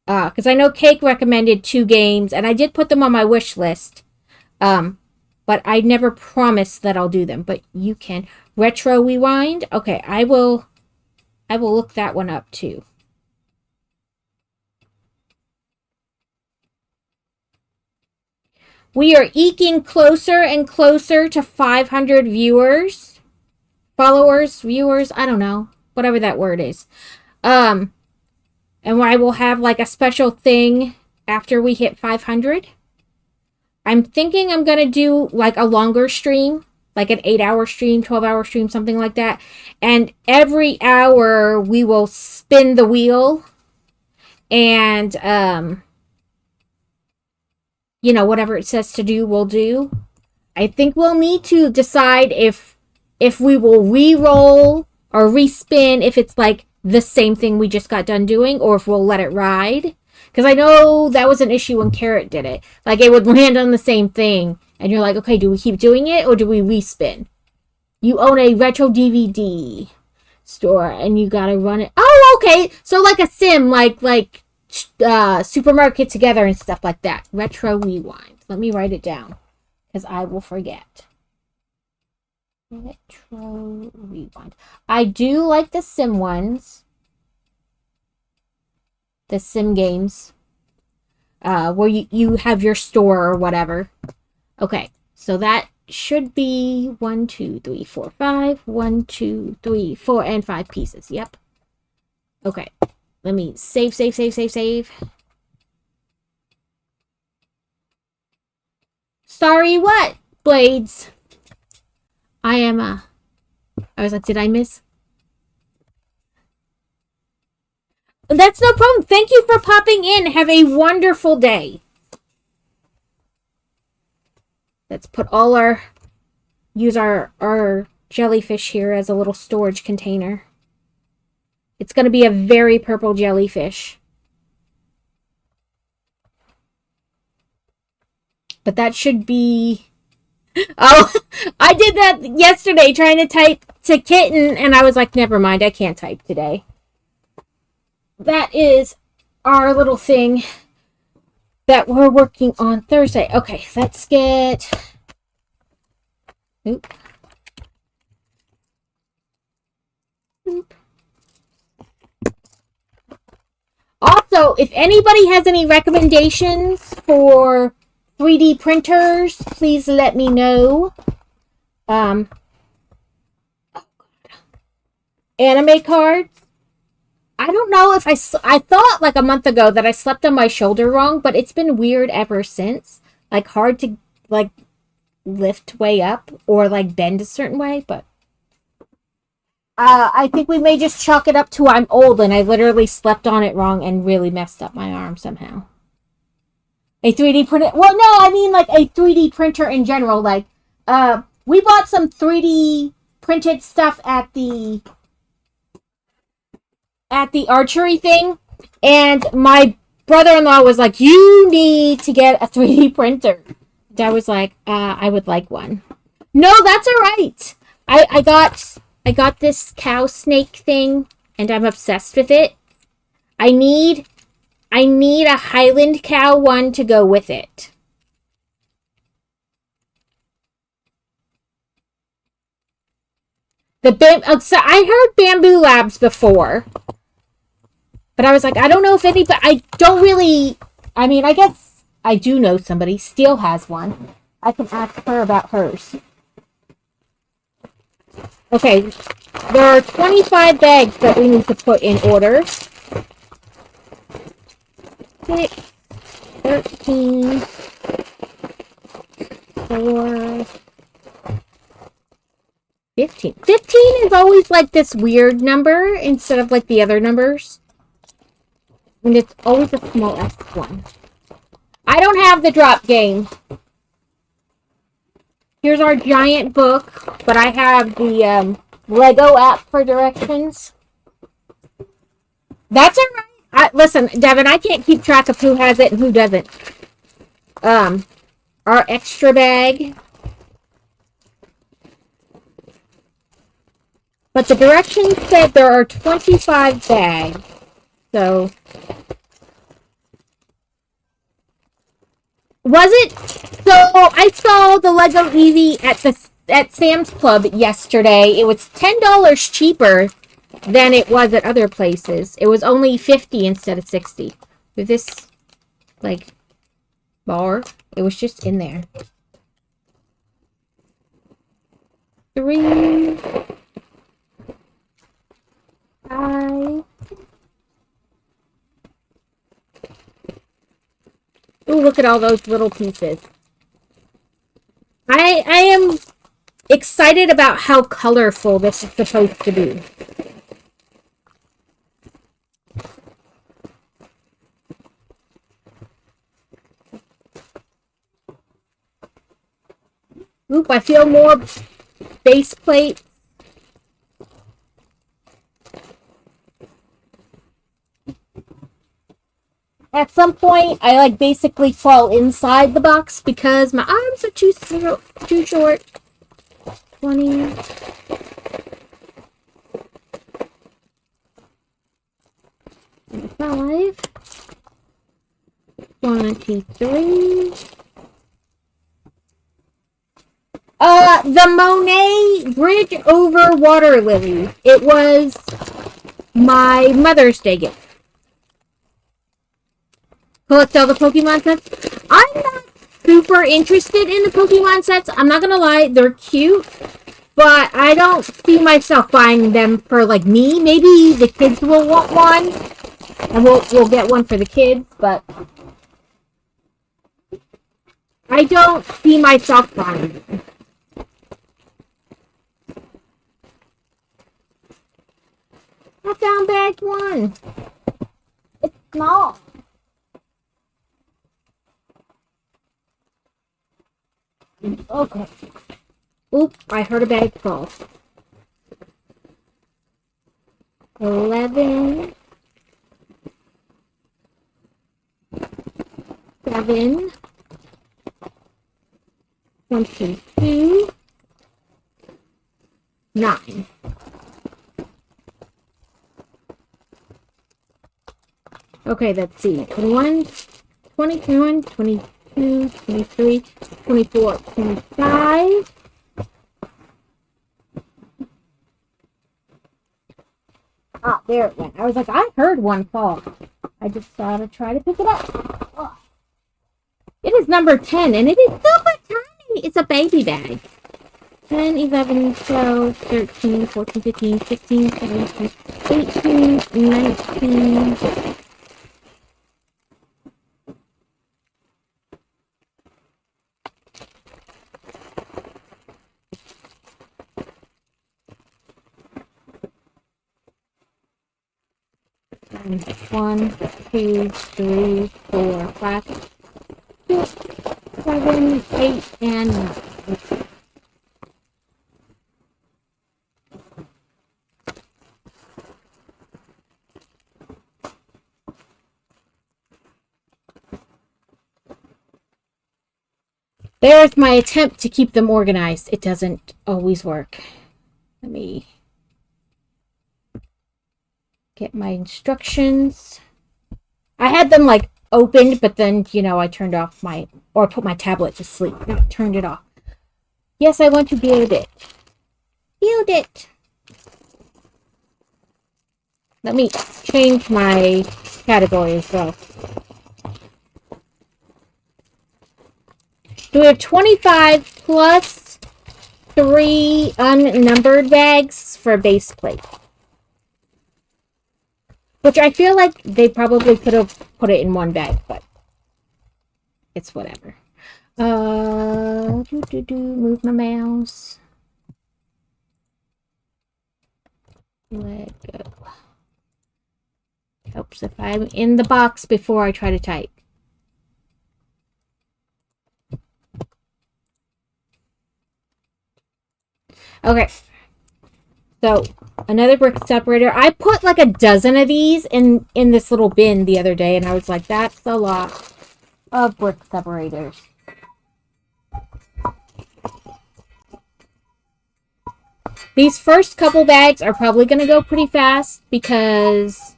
Because I know Cake recommended 2 games, and I did put them on my wish list. But I never promise that I'll do them. But you can. Retro Rewind. Okay, I will look that one up too. We are eking closer and closer to 500 viewers. Followers, viewers, I don't know. Whatever that word is. And I will have like a special thing after we hit 500. I'm thinking I'm going to do like a longer stream. Like an 8-hour stream, 12-hour stream, something like that. And every hour we will spin the wheel. And, you know, whatever it says to do, we'll do. I think we'll need to decide if we will re-roll or respin if it's like the same thing we just got done doing, or if we'll let it ride. Because I know that was an issue when Carrot did it. Like, it would land on the same thing. And you're like, okay, do we keep doing it or do we respin? You own a retro DVD store and you gotta run it. Oh, okay. So like a sim, like Supermarket Together and stuff like that. Retro Rewind. Let me write it down because I will forget. Retro Rewind. I do like the sim ones. The sim games. Where you have your store or whatever. Okay, so that should be 1, 2, 3, 4, 5. 1, 2, 3, 4, and 5 pieces. Yep. Okay, let me save. Sorry, what? Blades. I was like, did I miss? That's no problem. Thank you for popping in. Have a wonderful day. Let's use our jellyfish here as a little storage container. It's going to be a very purple jellyfish. But that should be... Oh, I did that yesterday trying to type to Kitten, and I was like, never mind, I can't type today. That is our little thing that we're working on Thursday. Okay, let's get... Oop. Also, if anybody has any recommendations for 3D printers, please let me know. Anime cards. I don't know if I thought like a month ago that I slept on my shoulder wrong, but it's been weird ever since. Like hard to like lift way up or like bend a certain way, but I think we may just chalk it up to I'm old and I literally slept on it wrong and really messed up my arm somehow. A 3D printer. Well, no, I mean like a 3D printer in general. Like, we bought some 3D printed stuff at the archery thing, and my brother-in-law was like, you need to get a 3D printer. I was like, I would like one. No, that's all right. I got this cow snake thing, and I'm obsessed with it. I need a Highland cow one to go with it. So I heard Bamboo Labs before, but I was like, I don't know if anybody. I don't really. I mean, I guess I do know somebody. Steele has one. I can ask her about hers. Okay, there are 25 bags that we need to put in order. 6, 13, 4, 15. 15 is always like this weird number instead of like the other numbers. And it's always a small S one. I don't have the drop game. Here's our giant book, but I have the Lego app for directions. That's alright. Listen, Devin, I can't keep track of who has it and who doesn't. Our extra bag. But the directions said there are 25 bags. So. Was it? So I saw the Lego Eevee at Sam's Club yesterday. It was $10 cheaper than it was at other places. It was only $50 instead of $60. With this, like, bar, it was just in there. 3, 5. Ooh, look at all those little pieces. I am excited about how colorful this is supposed to be. Oop, I feel more base plate. At some point, I like basically crawl inside the box because my arms are too short. 20. Five. 23. The Monet Bridge over Water Lily. It was my Mother's Day gift. Collect all the Pokemon sets. I'm not super interested in the Pokemon sets. I'm not gonna lie, they're cute, but I don't see myself buying them for like me. Maybe the kids will want one, and we'll get one for the kids. But I don't see myself buying them. I found bag 1. It's small. Okay. Oop, I heard a bag fall. 11. 7. 22. 9. Okay, let's see. 21, 21, 22, 23, 24, 25. Ah, there it went. I was like, I heard one fall. I just gotta try to pick it up. Oh. It is number 10, and it is super tiny. It's a baby bag. 10, 11, 12, 13, 14, 15, 16, 17, 18, 19. One, 2, 3, 4, 5, 6, 7, 8, and 9. There's my attempt to keep them organized. It doesn't always work. Let me get my instructions. I had them like opened, but then, you know, I turned off or put my tablet to sleep. Not turned it off. Yes, I want to build it. Build it. Let me change my category as well. So we have 25 plus 3 unnumbered bags for base plate. Which I feel like they probably could have put it in one bag, but it's whatever. Move my mouse. Let go. Helps if I'm in the box before I try to type. Okay. So, another brick separator. I put like a dozen of these in this little bin the other day, and I was like, that's a lot of brick separators. These first couple bags are probably going to go pretty fast because...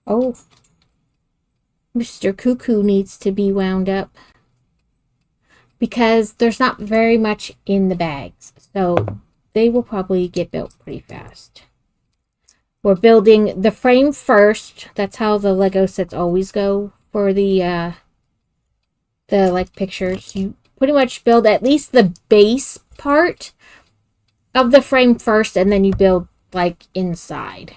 Oh. Mr. Cuckoo needs to be wound up. Because there's not very much in the bags. So they will probably get built pretty fast. We're building the frame first. That's how the Lego sets always go for the like pictures. You pretty much build at least the base part of the frame first, and then you build like inside.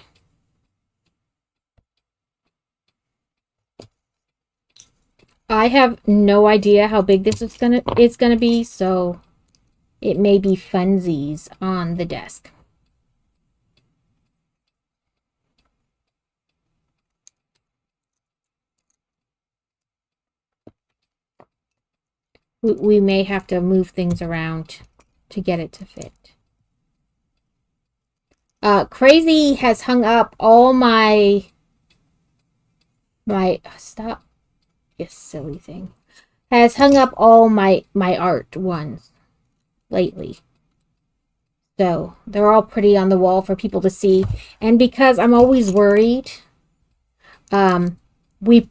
I have no idea how big this is gonna be, so it may be funsies on the desk. We may have to move things around to get it to fit. Crazy has hung up all my stop. You silly thing. Has hung up all my art ones lately. So they're all pretty on the wall for people to see. And because I'm always worried, we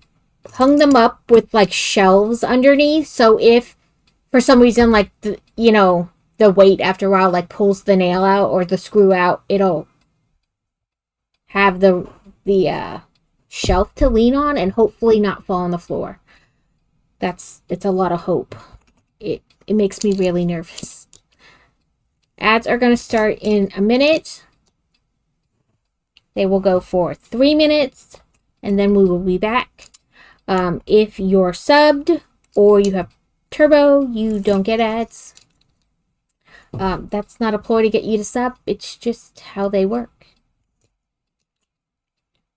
hung them up with like shelves underneath. So if for some reason, like, the weight after a while like pulls the nail out or the screw out, it'll have the shelf to lean on and hopefully not fall on the floor. It's a lot of hope. It makes me really nervous. Ads are going to start in a minute. They will go for 3 minutes, and then we will be back. If you're subbed or you have turbo, you don't get ads. That's not a ploy to get you to sub. It's just how they work.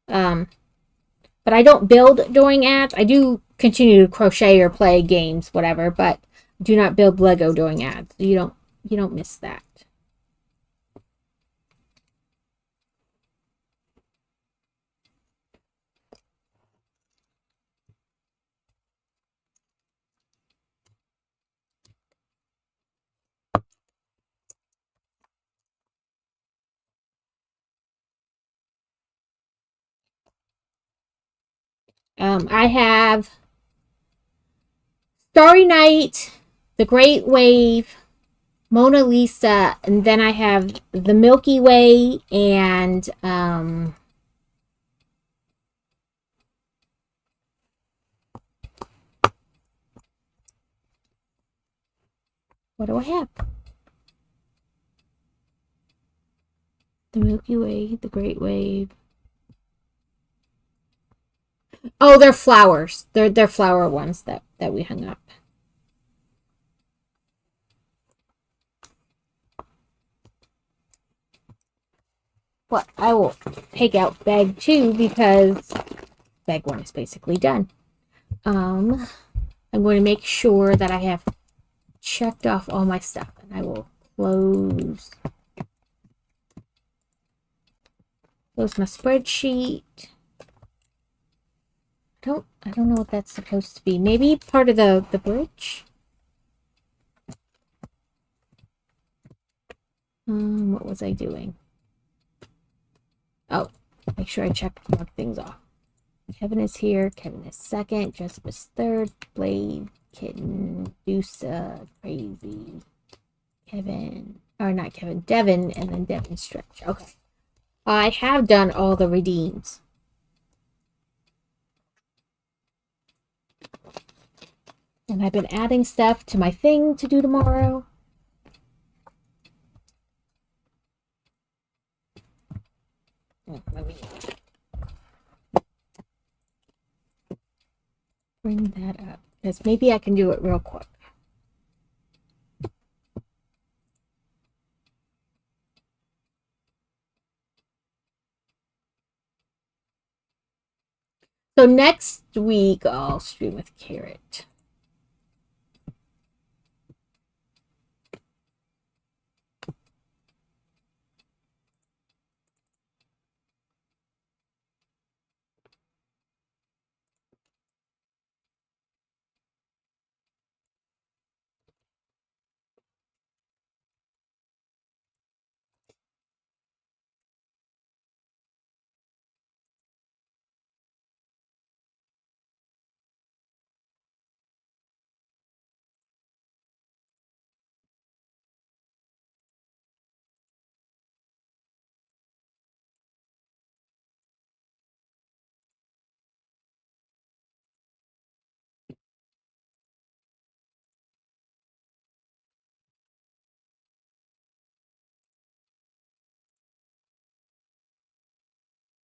But I don't build during ads. I do continue to crochet or play games, whatever, but do not build Lego during ads. You don't miss that. I have Starry Night, The Great Wave, Mona Lisa, and then I have the Milky Way and what do I have? The Milky Way, the Great Wave. Oh, they're flowers. They're flower ones that we hung up. Well, I will take out bag 2 because bag 1 is basically done. I'm going to make sure that I have checked off all my stuff, and I will close my spreadsheet. I don't know what that's supposed to be. Maybe part of the bridge? What was I doing? Oh, make sure I mark things off. Kevin is here. Kevin is second. Jessica's third. Blade, Kitten, Dusa, Crazy, Kevin, or not Kevin, Devin, and then Devin Stretch. Okay. I have done all the redeems. And I've been adding stuff to my thing to do tomorrow. Let me bring that up, because maybe I can do it real quick. So next week I'll stream with Carrot.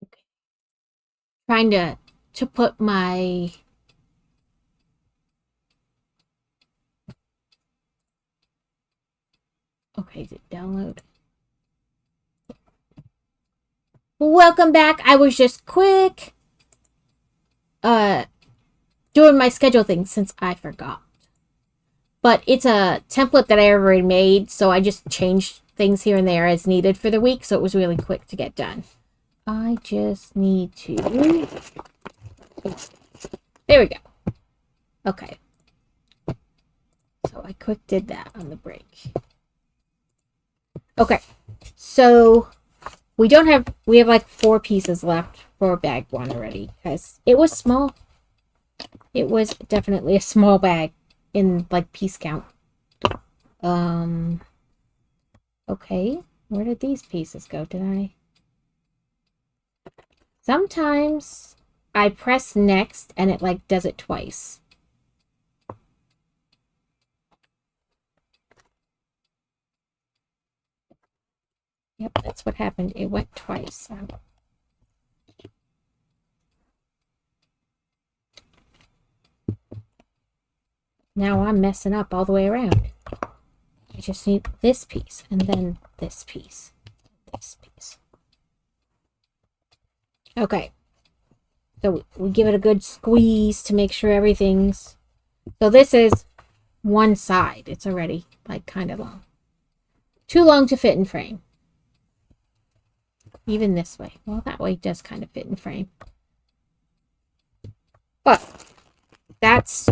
Okay. Trying to put my okay, is it download? Welcome back. I was just quick doing my schedule thing since I forgot. But it's a template that I already made, so I just changed things here and there as needed for the week, so it was really quick to get done. I just need to... There we go. Okay. So I quick did that on the break. Okay. So we have like 4 pieces left for bag 1 already, because it was small. It was definitely a small bag in like piece count. Okay, where did these pieces go? Sometimes I press next and it like does it twice. Yep, that's what happened. It went twice. Now I'm messing up all the way around. I just need this piece, and then this piece, this piece. Okay. So we give it a good squeeze to make sure everything's... So this is one side. It's already like kind of long. Too long to fit in frame. Even this way. Well, that way does kind of fit in frame. But that's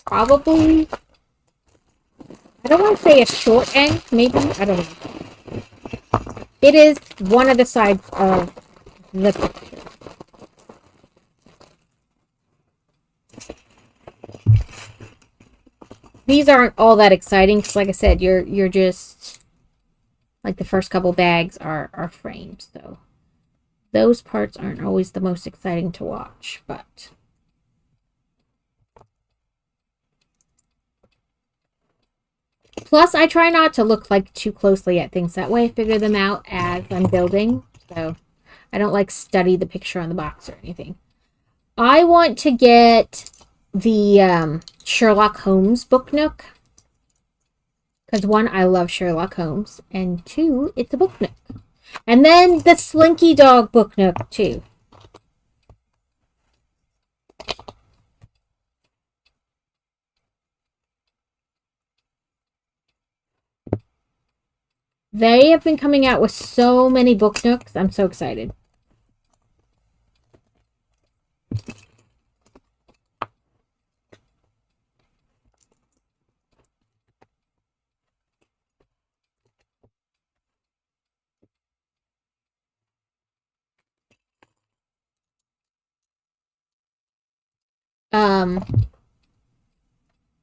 probably... I don't want to say a short end, maybe. I don't know. It is one of the sides of the picture. These aren't all that exciting because, like I said, you're just like the first couple bags are frames, so those parts aren't always the most exciting to watch, but plus I try not to look like too closely at things. That way I figure them out as I'm building, so I don't like study the picture on the box or anything. I want to get the Sherlock Holmes book nook. Because 1, I love Sherlock Holmes. And 2, it's a book nook. And then the Slinky Dog book nook, too. They have been coming out with so many book nooks. I'm so excited.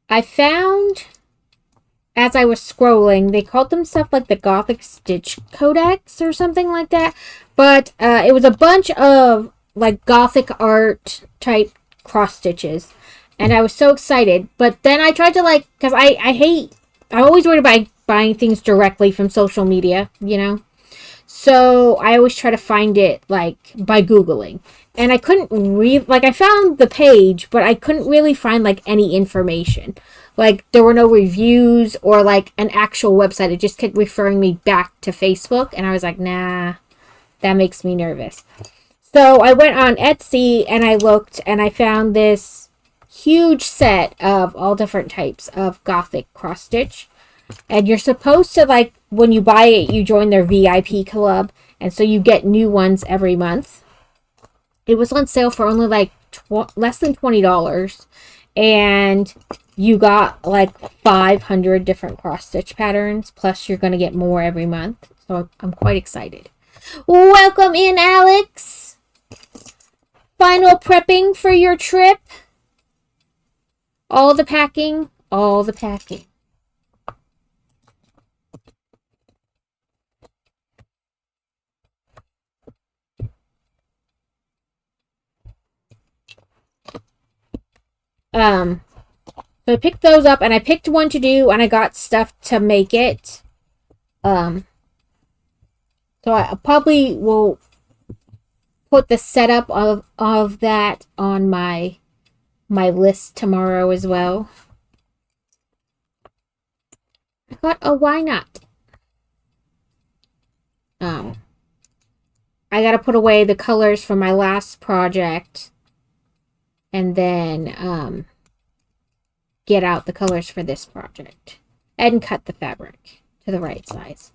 I found, as I was scrolling, they called them stuff like the Gothic Stitch Codex or something like that. But it was a bunch of like Gothic art type cross stitches. And I was so excited. But then I tried to like, because I always worry about buying things directly from social media, you know? So I always try to find it like by Googling. And I couldn't read, like I found the page, but I couldn't really find like any information. Like there were no reviews or like an actual website. It just kept referring me back to Facebook. And I was like, nah, that makes me nervous. So I went on Etsy and I looked and I found this huge set of all different types of Gothic cross stitch. And you're supposed to, like, when you buy it, you join their VIP club. And so you get new ones every month. It was on sale for only, like, less than $20. And you got, like, 500 different cross-stitch patterns. Plus, you're going to get more every month. So I'm quite excited. Welcome in, Alex. Final prepping for your trip. All the packing. All the packing. So I picked those up and I picked one to do and I got stuff to make it. So I probably will put the setup of that on my list tomorrow as well. I thought, oh, why not? I gotta put away the colors from my last project and then get out the colors for this project and cut the fabric to the right size.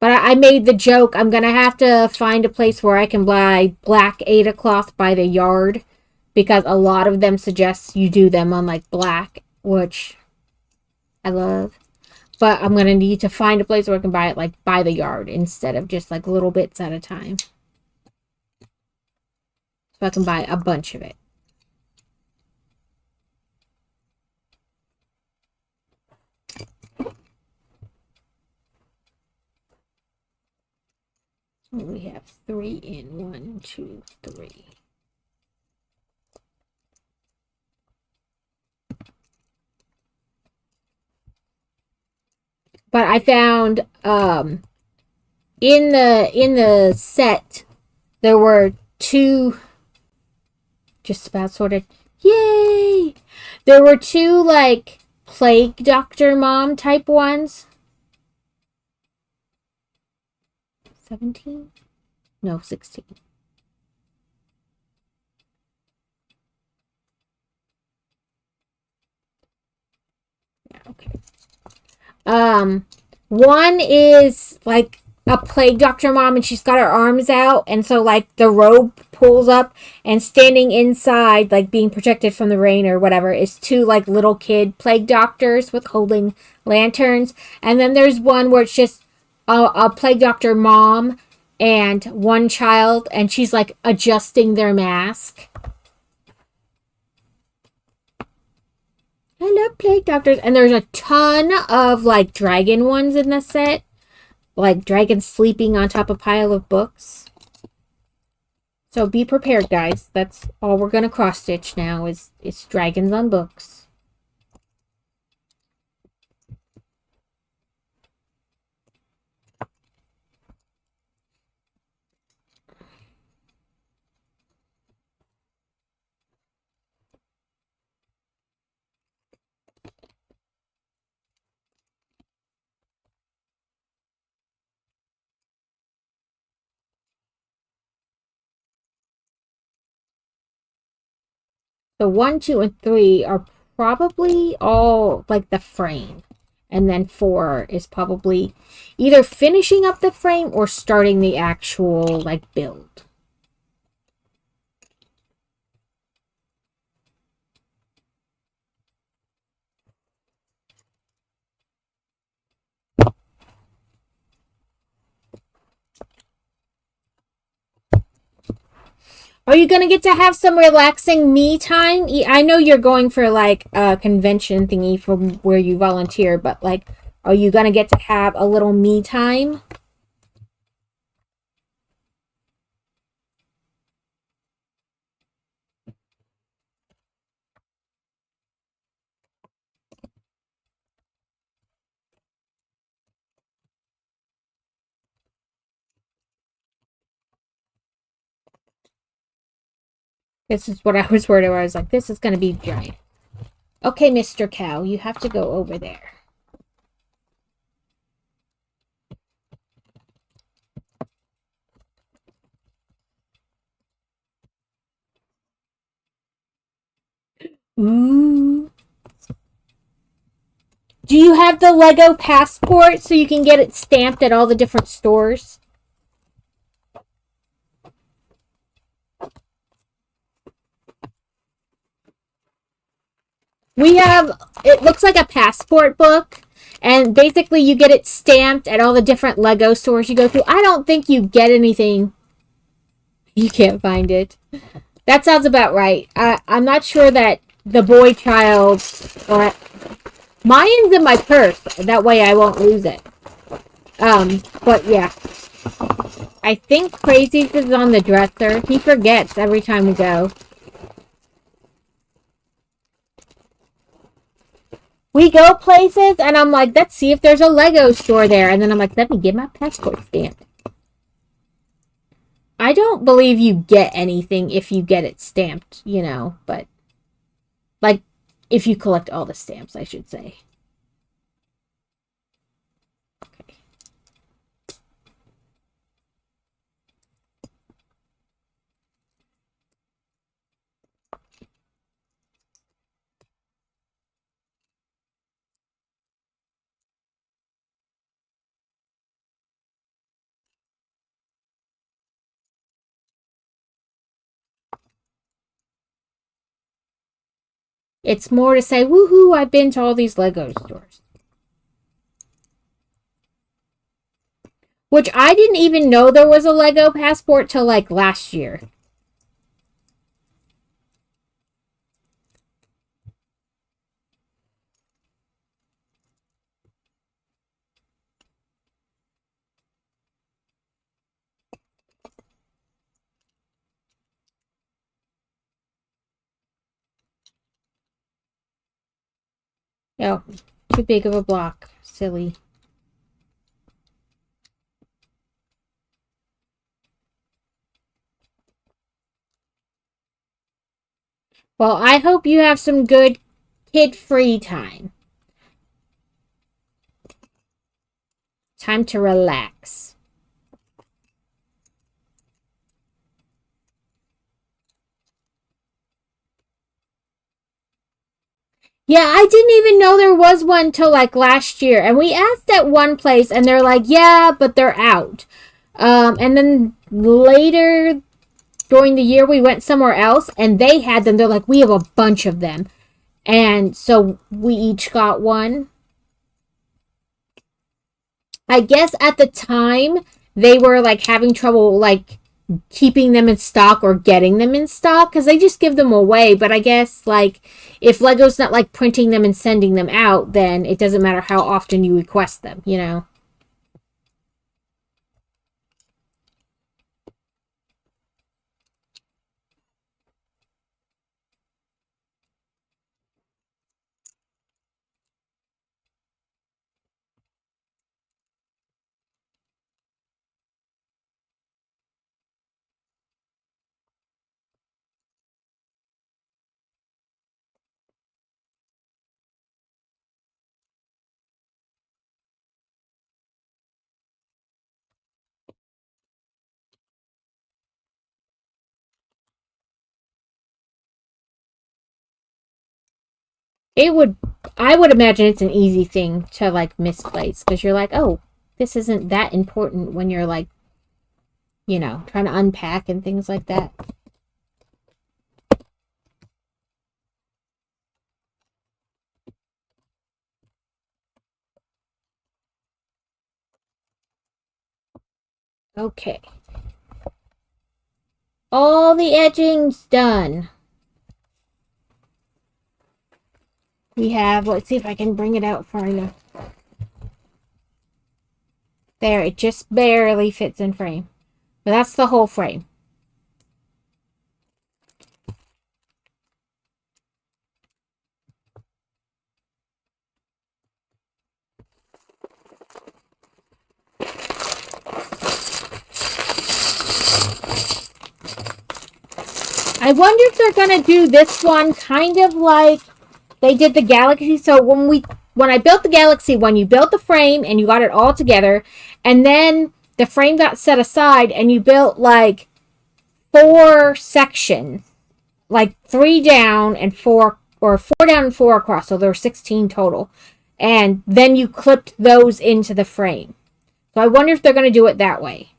But I made the joke, I'm gonna have to find a place where I can buy black Aida cloth by the yard, because a lot of them suggest you do them on like black, which I love. But I'm gonna need to find a place where I can buy it like by the yard instead of just like little bits at a time. So I can buy a bunch of it. We have 3 in 1, 2, 3. But I found in the set there were 2 just about sorted. Yay! There were 2 like Plague Doctor Mom type ones. 17? No, 16. Yeah, okay. One is like a Plague Doctor Mom and she's got her arms out and so like the robe pulls up and standing inside, like being protected from the rain or whatever, is 2 like little kid Plague Doctors with holding lanterns. And then there's one where it's just a Plague Doctor Mom and one child and she's like adjusting their mask. I love Plague Doctors. And there's a ton of like dragon ones in the set. Like dragons sleeping on top of a pile of books. So be prepared, guys. That's all we're going to cross stitch now is it's dragons on books. So 1, 2, and 3 are probably all like the frame. And then 4 is probably either finishing up the frame or starting the actual like build. Are you gonna get to have some relaxing me time? I know you're going for like a convention thingy from where you volunteer, but like, are you gonna get to have a little me time? This is what I was worried about. I was like, this is gonna be giant. Okay, Mr. Cow, you have to go over there. Ooh. Do you have the Lego passport so you can get it stamped at all the different stores? We have, it looks like a passport book, and basically you get it stamped at all the different Lego stores you go through. I don't think you get anything. You can't find it. That sounds about right. I'm not sure that the boy child, or mine's in my purse. That way I won't lose it. But yeah. I think Crazy's is on the dresser. He forgets every time we go. We go places, and I'm like, let's see if there's a Lego store there. And then I'm like, let me get my passport stamped. I don't believe you get anything if you get it stamped, you know, but like if you collect all the stamps, I should say. Okay. It's more to say, woohoo, I've been to all these Lego stores. Which I didn't even know there was a Lego passport till like last year. Oh, too big of a block. Silly. Well, I hope you have some good kid-free time. Time to relax. Yeah, I didn't even know there was one till like last year. And we asked at one place and they're like, yeah, but they're out. And then later during the year we went somewhere else and they had them. They're like, we have a bunch of them. And so we each got one. I guess at the time they were like having trouble like keeping them in stock or getting them in stock because they just give them away. But I guess like if Lego's not like printing them and sending them out, then it doesn't matter how often you request them, you know? It would, I would imagine it's an easy thing to like misplace because you're like, oh, this isn't that important when you're like, you know, trying to unpack and things like that. Okay. All the edging's done. We have, let's see if I can bring it out far enough. There, it just barely fits in frame. But that's the whole frame. I wonder if they're gonna do this one kind of like they did the Galaxy. So when I built the Galaxy one, you built the frame and you got it all together, and then the frame got set aside and you built like 4 sections, like 3 down and 4, or 4 down and 4 across. So there were 16 total, and then you clipped those into the frame. So I wonder if they're gonna do it that way.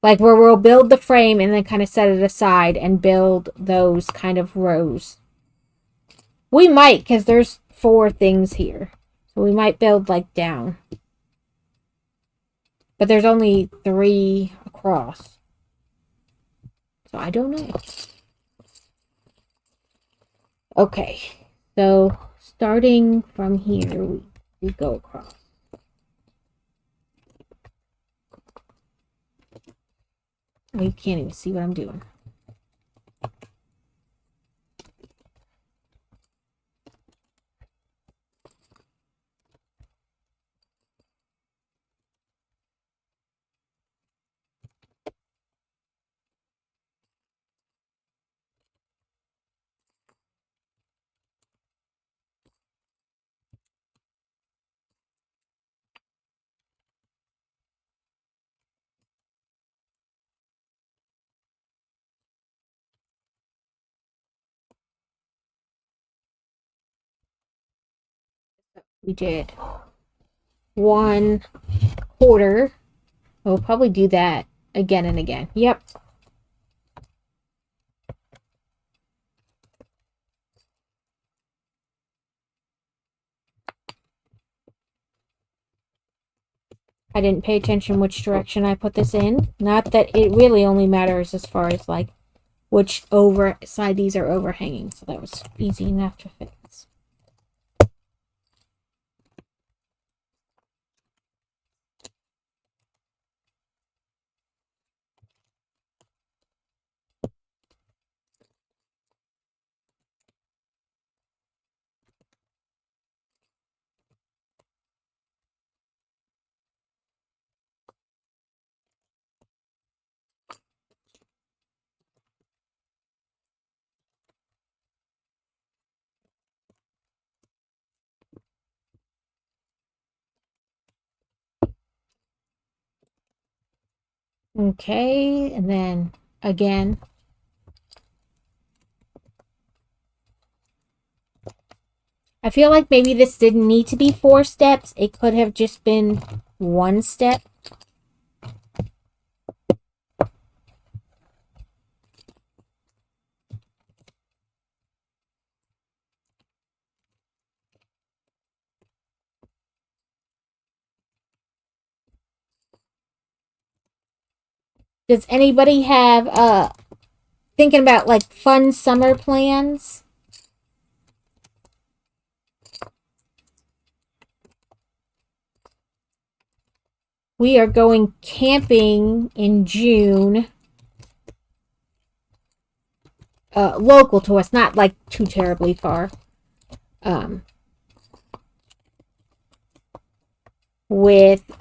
Like where we'll build the frame and then kind of set it aside and build those kind of rows. We might, because there's 4 things here. So we might build like down. But there's only 3 across. So I don't know. Okay. So starting from here, we go across. Oh, you can't even see what I'm doing. We did 1/4. We'll probably do that again and again. Yep. I didn't pay attention which direction I put this in. Not that it really only matters as far as like which side these are overhanging. So that was easy enough to fix. Okay, and then again. I feel like maybe this didn't need to be 4 steps. It could have just been 1 step. Does anybody have thinking about like fun summer plans? We are going camping in June. Local to us, not like too terribly far. With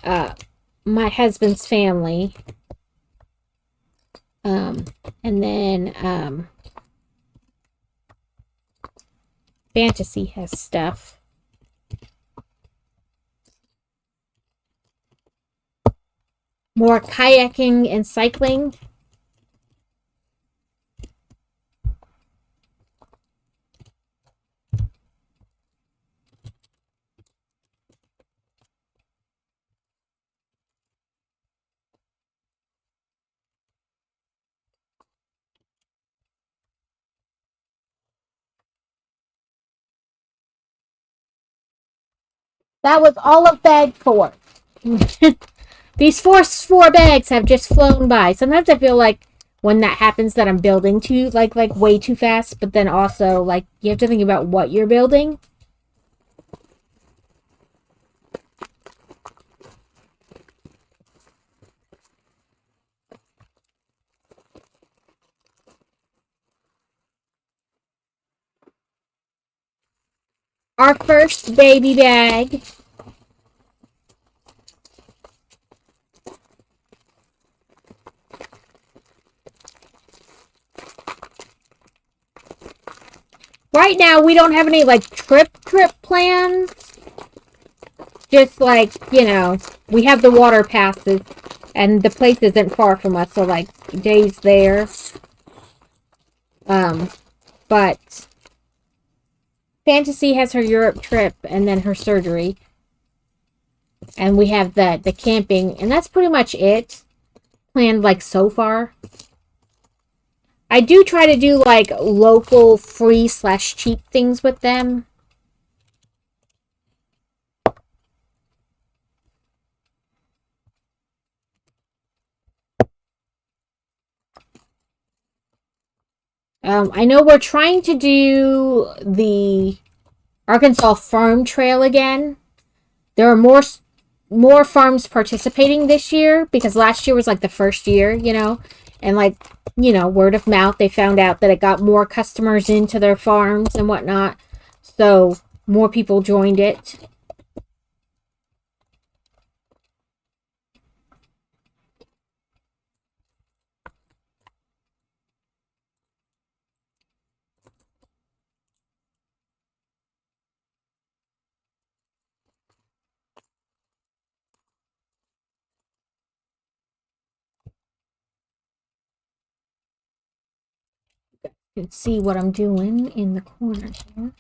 my husband's family. And then Fantasy has stuff. More kayaking and cycling. That was all of bag 4. These four bags have just flown by. Sometimes I feel like when that happens that I'm building too, like way too fast, but then also, like, you have to think about what you're building. Our first baby bag. Right now, we don't have any, like, trip plans. Just, like, you know, we have the water passes, and the place isn't far from us, so, like, days there. But Fantasy has her Europe trip, and then her surgery. And we have the camping, and that's pretty much it. Planned, like, so far. I do try to do, like, local free/cheap things with them. I know we're trying to do the Arkansas Farm Trail again. There are more farms participating this year because last year was, like, the first year, you know, and, like, you know, word of mouth, they found out that it got more customers into their farms and whatnot. So more people joined it. You can see what I'm doing in the corner here.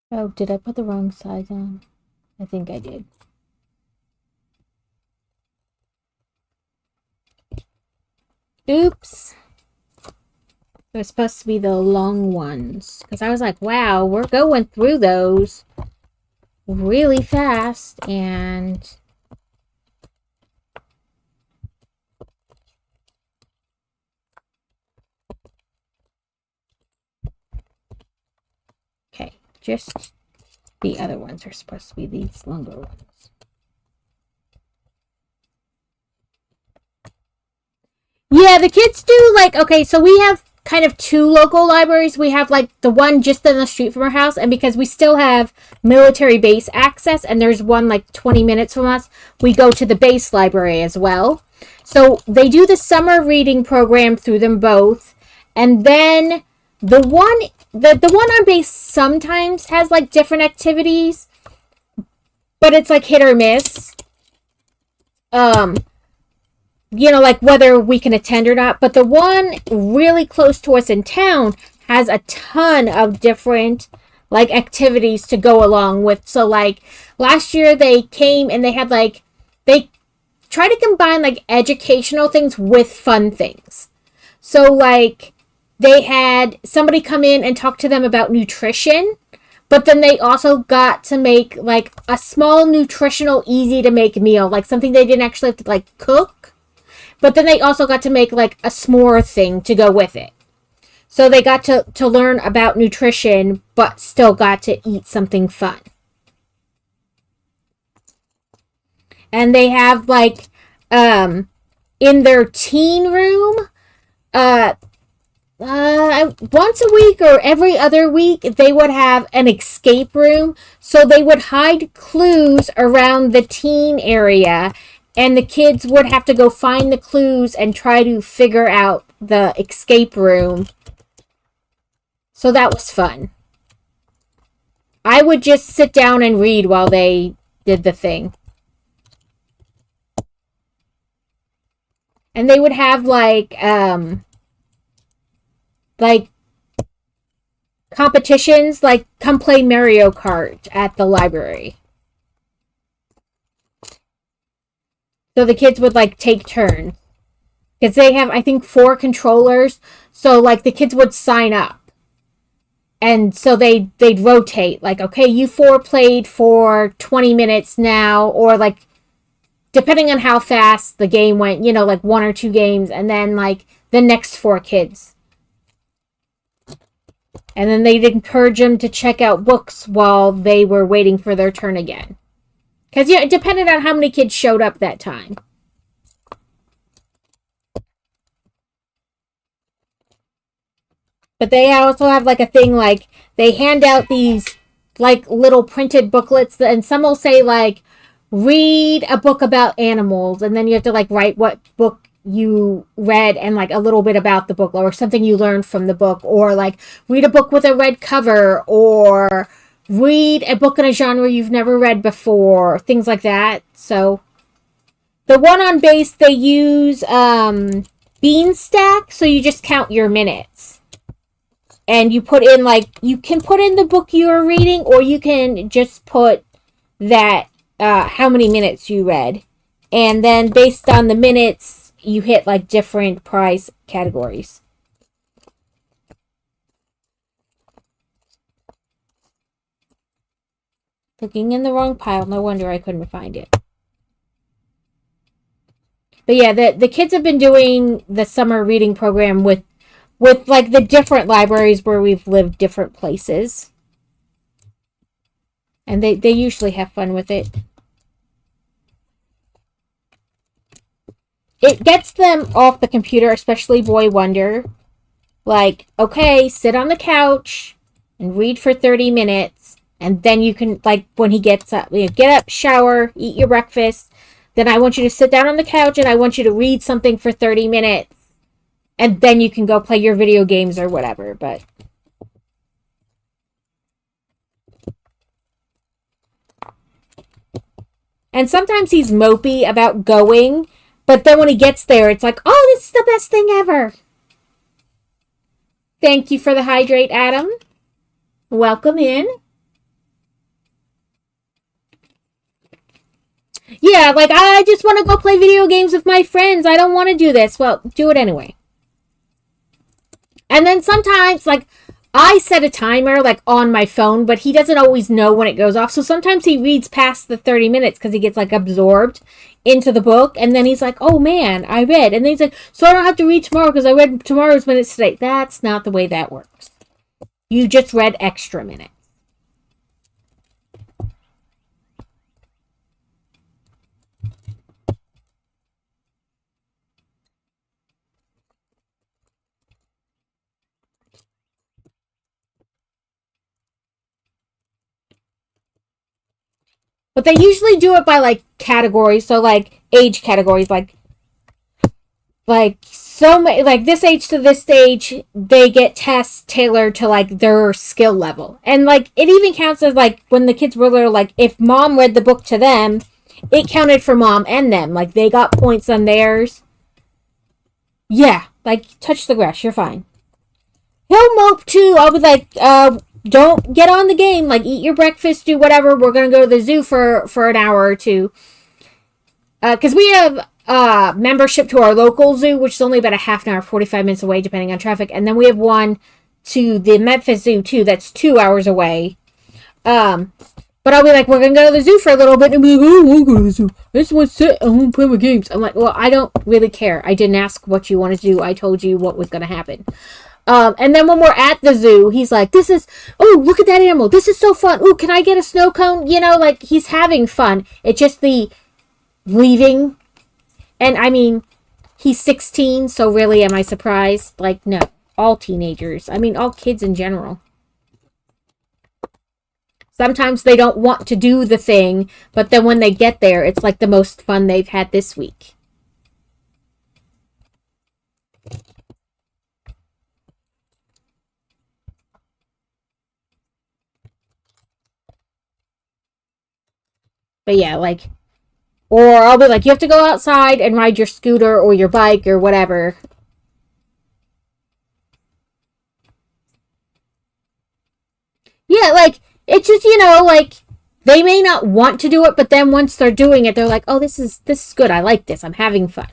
Oh, did I put the wrong size on? I think I did. Oops. They're supposed to be the long ones. Because I was like, wow, we're going through those really fast. And okay, just the other ones are supposed to be these longer ones. Yeah, the kids do, like, okay, so we have kind of two local libraries. We have, like, the one just down the street from our house, and because we still have military base access, and there's one, like, 20 minutes from us, we go to the base library as well. So they do the summer reading program through them both, and then the one on base sometimes has, like, different activities, but it's, like, hit or miss. You know, like, whether we can attend or not. But the one really close to us in town has a ton of different, like, activities to go along with. So, like, last year they came and they had, like, they try to combine, like, educational things with fun things. So, like, they had somebody come in and talk to them about nutrition, but then they also got to make, like, a small nutritional, easy to make meal, like something they didn't actually have to, like, cook. But then they also got to make, like, a s'more thing to go with it. So they got to learn about nutrition, but still got to eat something fun. And they have, like, in their teen room, once a week or every other week, they would have an escape room. So they would hide clues around the teen area, and the kids would have to go find the clues and try to figure out the escape room. So that was fun. I would just sit down and read while they did the thing. And they would have like competitions, like come play Mario Kart at the library. So the kids would like take turns. Because they have, I think, 4 controllers. So like the kids would sign up. And so they'd rotate. Like, okay, you 4 played for 20 minutes now. Or like, depending on how fast the game went, you know, like 1 or 2 games. And then like the next 4 kids. And then they'd encourage them to check out books while they were waiting for their turn again. Because, yeah, it depended on how many kids showed up that time. But they also have, like, a thing, like, they hand out these, like, little printed booklets, and some will say, like, read a book about animals, and then you have to, like, write what book you read and, like, a little bit about the book, or something you learned from the book, or, like, read a book with a red cover, or read a book in a genre you've never read before, things like that. So, the one on base, they use, Beanstack, so you just count your minutes. And you put in, like, you can put in the book you're reading, or you can just put that, how many minutes you read. And then based on the minutes, you hit, like, different prize categories. Looking in the wrong pile, no wonder I couldn't find it. But yeah, the kids have been doing the summer reading program with like the different libraries where we've lived different places. And they usually have fun with it. It gets them off the computer, especially Boy Wonder. Like, okay, sit on the couch and read for 30 minutes. And then you can, like, when he gets up, you know, get up, shower, eat your breakfast. Then I want you to sit down on the couch and I want you to read something for 30 minutes. And then you can go play your video games or whatever, but... And sometimes he's mopey about going, but then when he gets there, it's like, oh, this is the best thing ever. Thank you for the hydrate, Adam. Welcome in. Yeah, like, I just want to go play video games with my friends. I don't want to do this. Well, do it anyway. And then sometimes, like, I set a timer, like, on my phone, but he doesn't always know when it goes off. So sometimes he reads past the 30 minutes because he gets, like, absorbed into the book. And then he's like, oh, man, I read. And then he's like, so I don't have to read tomorrow because I read tomorrow's minutes today. That's not the way that works. You just read extra minutes. But they usually do it by, like, categories. So, like, age categories. Like, so many, like, this age to this age, they get tests tailored to, like, their skill level. And, like, it even counts as, like, when the kids were little, like, if mom read the book to them, it counted for mom and them. Like, they got points on theirs. Yeah, like, touch the grass, you're fine. He'll mope, too. I'll be like, don't get on the game. Like, eat your breakfast, do whatever. We're going to go to the zoo for an hour or two. Because we have membership to our local zoo, which is only about a half an hour, 45 minutes away, depending on traffic. And then we have one to the Memphis Zoo, too. That's 2 hours away. But I'll be like, we're going to go to the zoo for a little bit. And be like, oh, we'll go to the zoo. I just want to sit. I want to play my games. I'm like, well, I don't really care. I didn't ask what you want to do. I told you what was going to happen. And then when we're at the zoo, he's like, oh, look at that animal. This is so fun. Oh, can I get a snow cone? You know, like, he's having fun. It's just the leaving. And, I mean, he's 16, so really am I surprised? Like, no. All teenagers. I mean, all kids in general. Sometimes they don't want to do the thing, but then when they get there, it's like the most fun they've had this week. But yeah, like, or I'll be like, you have to go outside and ride your scooter or your bike or whatever. Yeah, like, it's just, like, they may not want to do it, but then once they're doing it, they're like, oh, this is good. I like this. I'm having fun.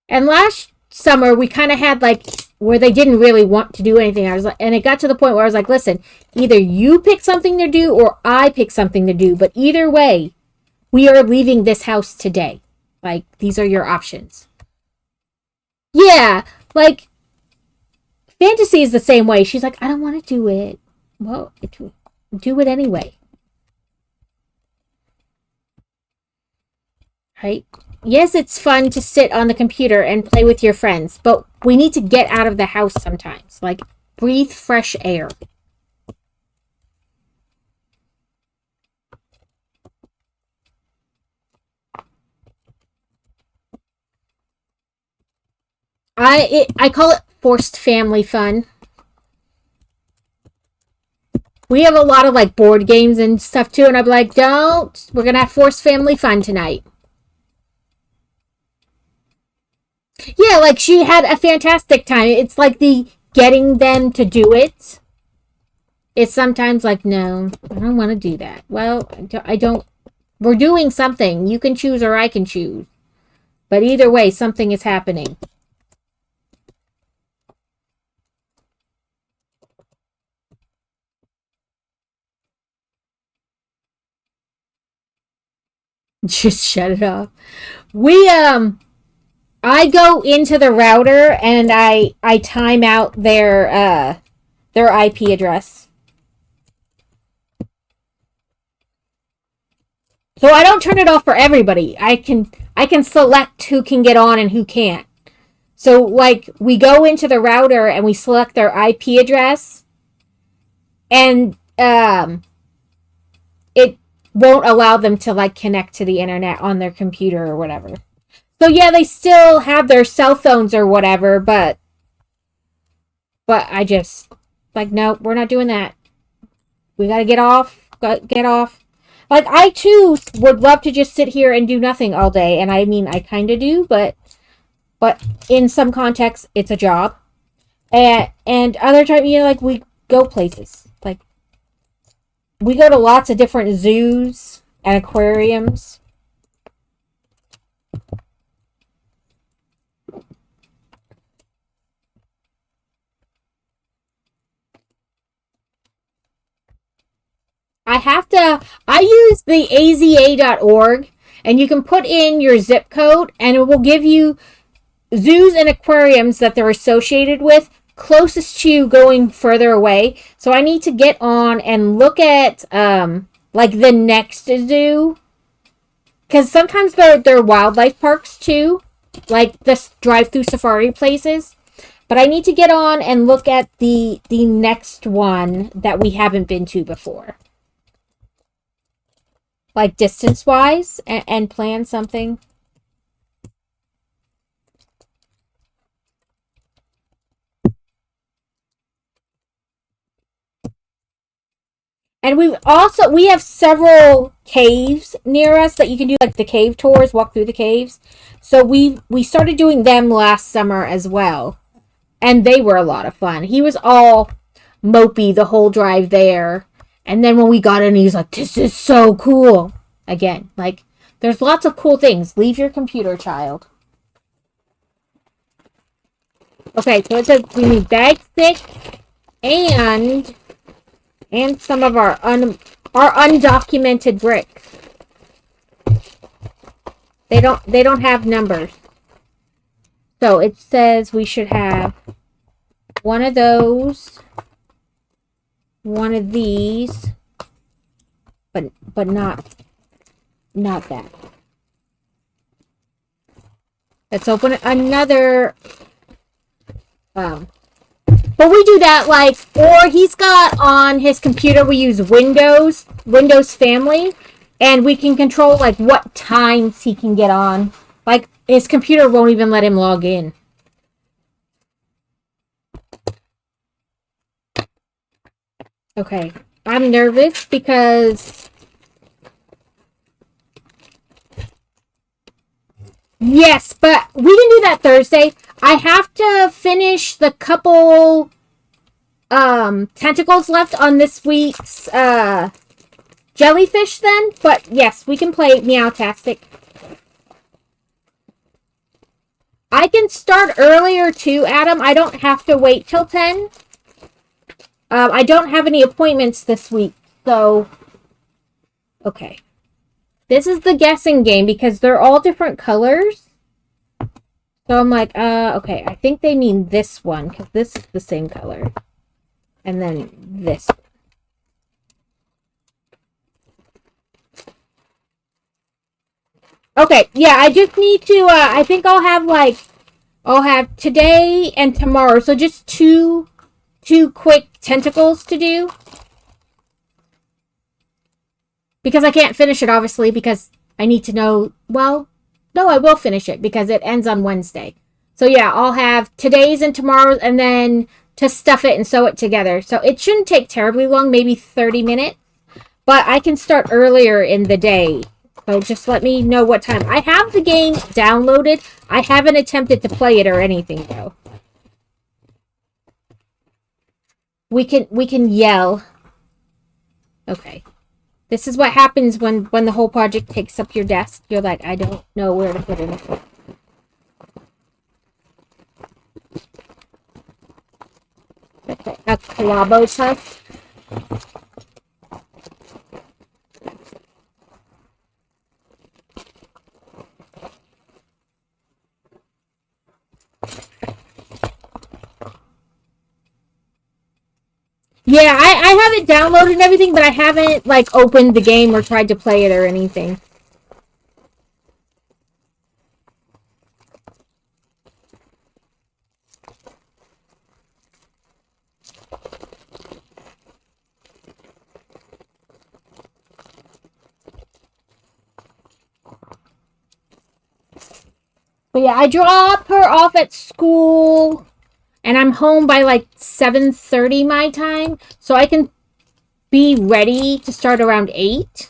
And last summer, we kind of had, like, where they didn't really want to do anything. I was like, and it got to the point where I was like, listen, either you pick something to do or I pick something to do. But either way, we are leaving this house today. Like, these are your options. Yeah, like, Fantasy is the same way. She's like, I don't want to do it. Well, do it anyway. Right? Yes, it's fun to sit on the computer and play with your friends, but we need to get out of the house sometimes. Like, breathe fresh air. I call it forced family fun. We have a lot of, like, board games and stuff too, and I'm like, we're gonna have forced family fun tonight. Yeah, like, she had a fantastic time. It's like the getting them to do it. It's sometimes like, no, I don't want to do that. Well, I don't. We're doing something. You can choose or I can choose. But either way, something is happening. Just shut it off. I go into the router and I time out their IP address. So I don't turn it off for everybody. I can select who can get on and who can't. So, like, we go into the router and we select their IP address, and it won't allow them to, like, connect to the internet on their computer or whatever. So yeah, they still have their cell phones or whatever, but I just, like, no, we're not doing that. We gotta get off. Get off. Like, I too would love to just sit here and do nothing all day, and I mean, I kind of do, but in some contexts, it's a job. And other times, like, we go places. Like, we go to lots of different zoos and aquariums. I use the AZA.org, and you can put in your zip code, and it will give you zoos and aquariums that they're associated with closest to you going further away. So I need to get on and look at, like, the next zoo. Because sometimes they're wildlife parks, too. Like, the drive-through safari places. But I need to get on and look at the next one that we haven't been to before. Like, distance-wise, and plan something. And we have several caves near us that you can do, like, the cave tours, walk through the caves. So we started doing them last summer as well. And they were a lot of fun. He was all mopey the whole drive there. And then when we got in, he was like, this is so cool. Again, like, there's lots of cool things. Leave your computer, child. Okay, so it says we need bag stick and some of our undocumented bricks. They don't have numbers. So it says we should have one of those, one of these, but not that. Let's open another. But we do that, like, or he's got on his computer, we use Windows Family. And we can control, like, what times he can get on. Like, his computer won't even let him log in. Okay. I'm nervous because... Yes, but we can do that Thursday. I have to finish the couple tentacles left on this week's jellyfish then. But yes, we can play Meowtastic. I can start earlier too, Adam. I don't have to wait till 10. I don't have any appointments this week, so... Okay. This is the guessing game because they're all different colors. So I'm like, okay, I think they mean this one because this is the same color. And then this one. Okay, yeah, I just need to, I think I'll have today and tomorrow. So just two quick tentacles to do. Because I can't finish it, obviously, because I need to know, well, no, I will finish it because it ends on Wednesday. So yeah, I'll have today's and tomorrow's and then to stuff it and sew it together. So it shouldn't take terribly long, maybe 30 minutes. But I can start earlier in the day. So just let me know what time. I have the game downloaded. I haven't attempted to play it or anything, though. We can yell. Okay. This is what happens when the whole project takes up your desk. You're like, I don't know where to put it. Okay, a Calabo tusk. Yeah, I have it downloaded and everything, but I haven't, like, opened the game or tried to play it or anything. But yeah, I drop her off at school, and I'm home by, like, 7:30 my time, so I can be ready to start around 8.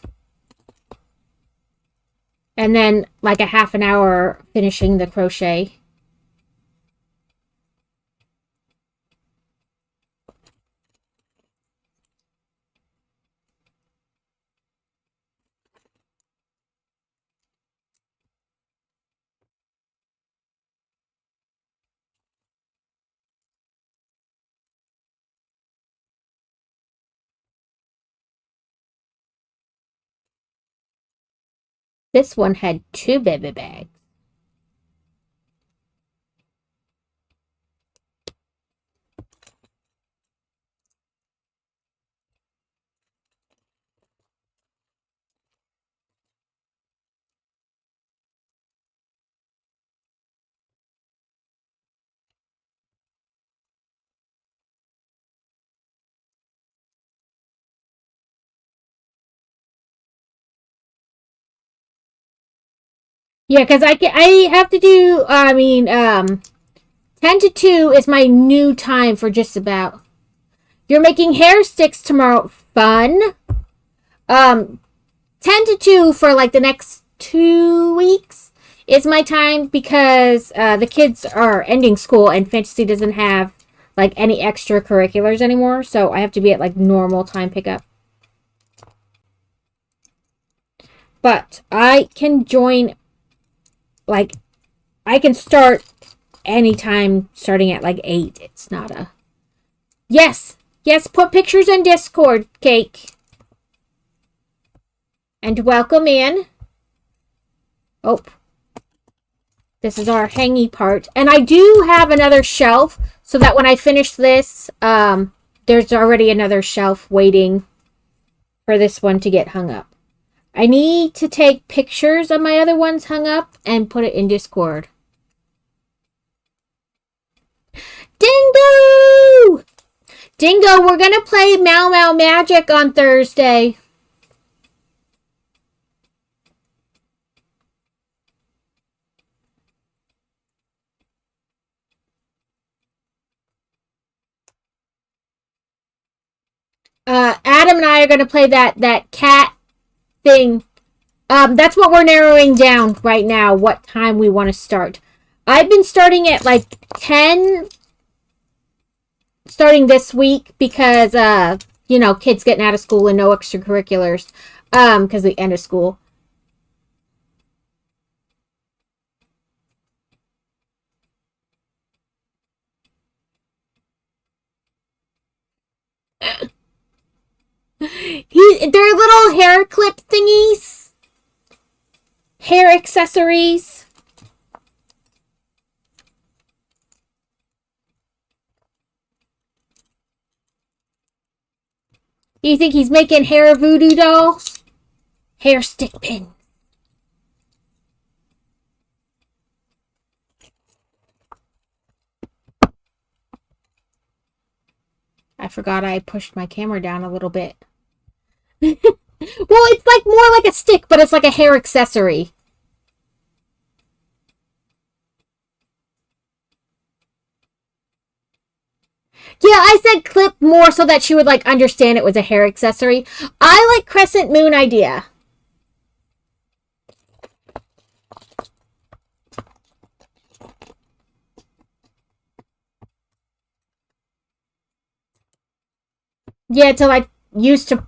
And then, like, a half an hour finishing the crochet. This one had 2 baby bags. Yeah, because I have to do, 10 to 2 is my new time for just about. You're making hair sticks tomorrow. Fun. 10 to 2 for, like, the next 2 weeks is my time because the kids are ending school and Fantasy doesn't have, like, any extracurriculars anymore. So I have to be at, like, normal time pickup. But I can join, like, I can start anytime starting at, like, 8. It's not a... Yes! Yes, put pictures in Discord, Cake. And welcome in. Oh. This is our hangy part. And I do have another shelf, so that when I finish this, there's already another shelf waiting for this one to get hung up. I need to take pictures of my other ones hung up and put it in Discord. Dingo! Dingo, we're going to play Meow Meow Magic on Thursday. Adam and I are going to play that cat thing. That's what we're narrowing down right now, what time we want to start. I've been starting at like 10, starting this week because, you know, kids getting out of school and no extracurriculars, because the end of school. They're little hair clip thingies. Hair accessories. Do you think he's making hair voodoo dolls? Hair stick pin. I forgot I pushed my camera down a little bit. Well, it's like more like a stick, but it's like a hair accessory. Yeah, I said clip more so that she would like understand it was a hair accessory. I like crescent moon idea. Yeah, to like use to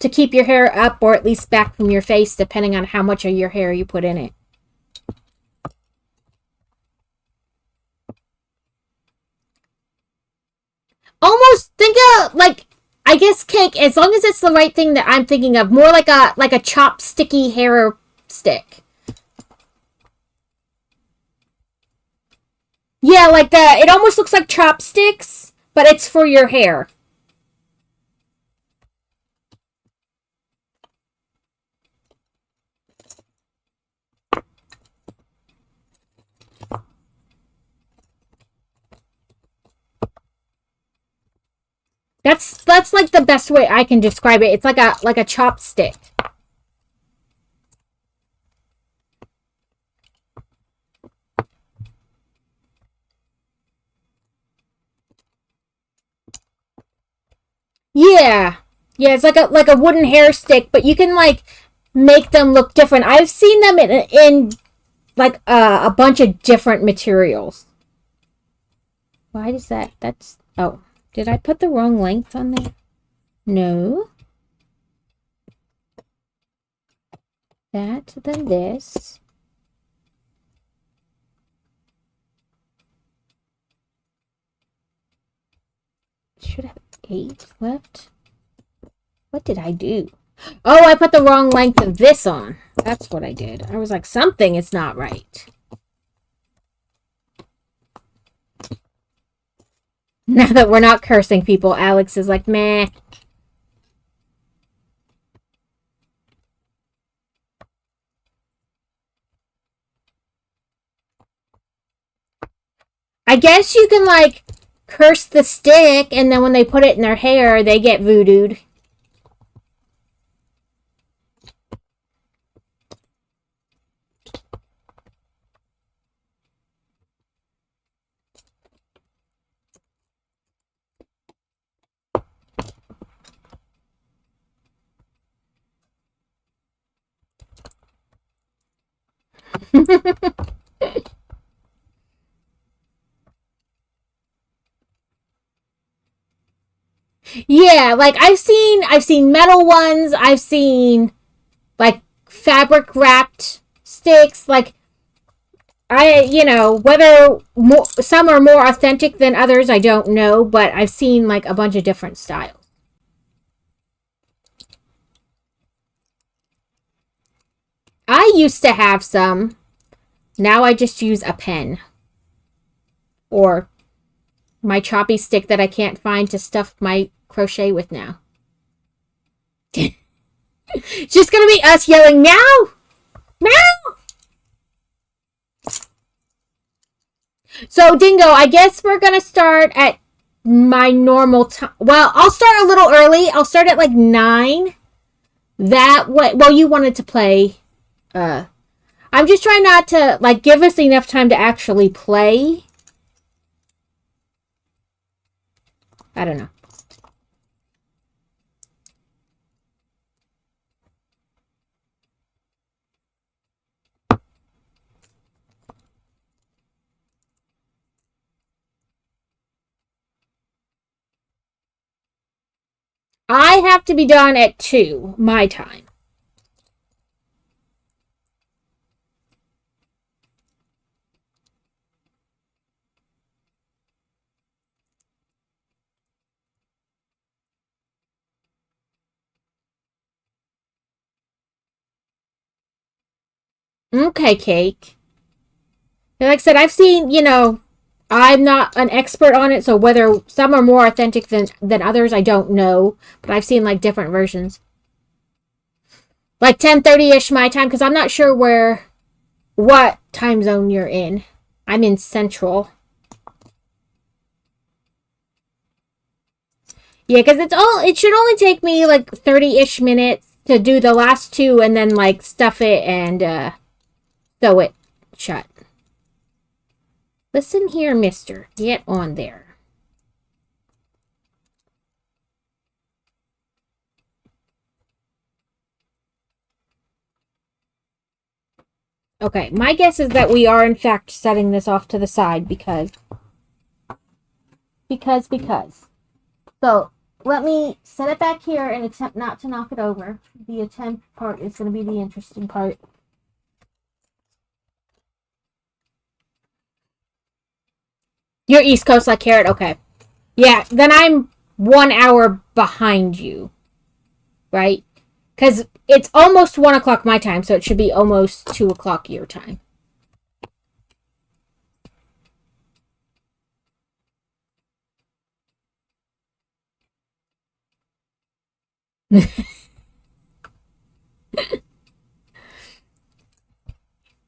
keep your hair up or at least back from your face, depending on how much of your hair you put in it. Almost think of like, I guess cake, as long as it's the right thing that I'm thinking of, more like a chopsticky hair stick. Yeah, like it almost looks like chopsticks, but it's for your hair. That's like the best way I can describe it. It's like a chopstick. Yeah. Yeah, it's like a wooden hair stick, but you can like make them look different. I've seen them in like a bunch of different materials. Why does that's oh, did I put the wrong length on there? No. That, then this. Should have 8 left. What did I do? Oh, I put the wrong length of this on. That's what I did. I was like, something is not right. Now that we're not cursing people, Alex is like, meh. I guess you can, like, curse the stick, and then when they put it in their hair, they get voodooed. Yeah, like I've seen metal ones, I've seen like fabric wrapped sticks, like you know, whether some are more authentic than others, I don't know, but I've seen like a bunch of different styles. I used to have some. Now I just use a pen. Or my choppy stick that I can't find to stuff my crochet with now. It's just gonna be us yelling, meow! Meow! So, Dingo, I guess we're gonna start at my normal time. Well, I'll start a little early. I'll start at like 9. That way, well, you wanted to play. I'm just trying not to, like, give us enough time to actually play. I don't know. I have to be done at 2, my time. Okay, Cake. And like I said, I've seen, I'm not an expert on it, so whether some are more authentic than others, I don't know. But I've seen like different versions. Like 10:30ish my time, because I'm not sure what time zone you're in. I'm in Central. Yeah, because it should only take me like 30-ish minutes to do the last 2 and then like stuff it and sew it shut. Listen here, mister. Get on there. Okay, my guess is that we are in fact setting this off to the side because. So, let me set it back here and attempt not to knock it over. The attempt part is going to be the interesting part. You're East Coast like Carrot? Okay. Yeah, then I'm 1 hour behind you. Right? Because it's almost 1 o'clock my time, so it should be almost 2 o'clock your time.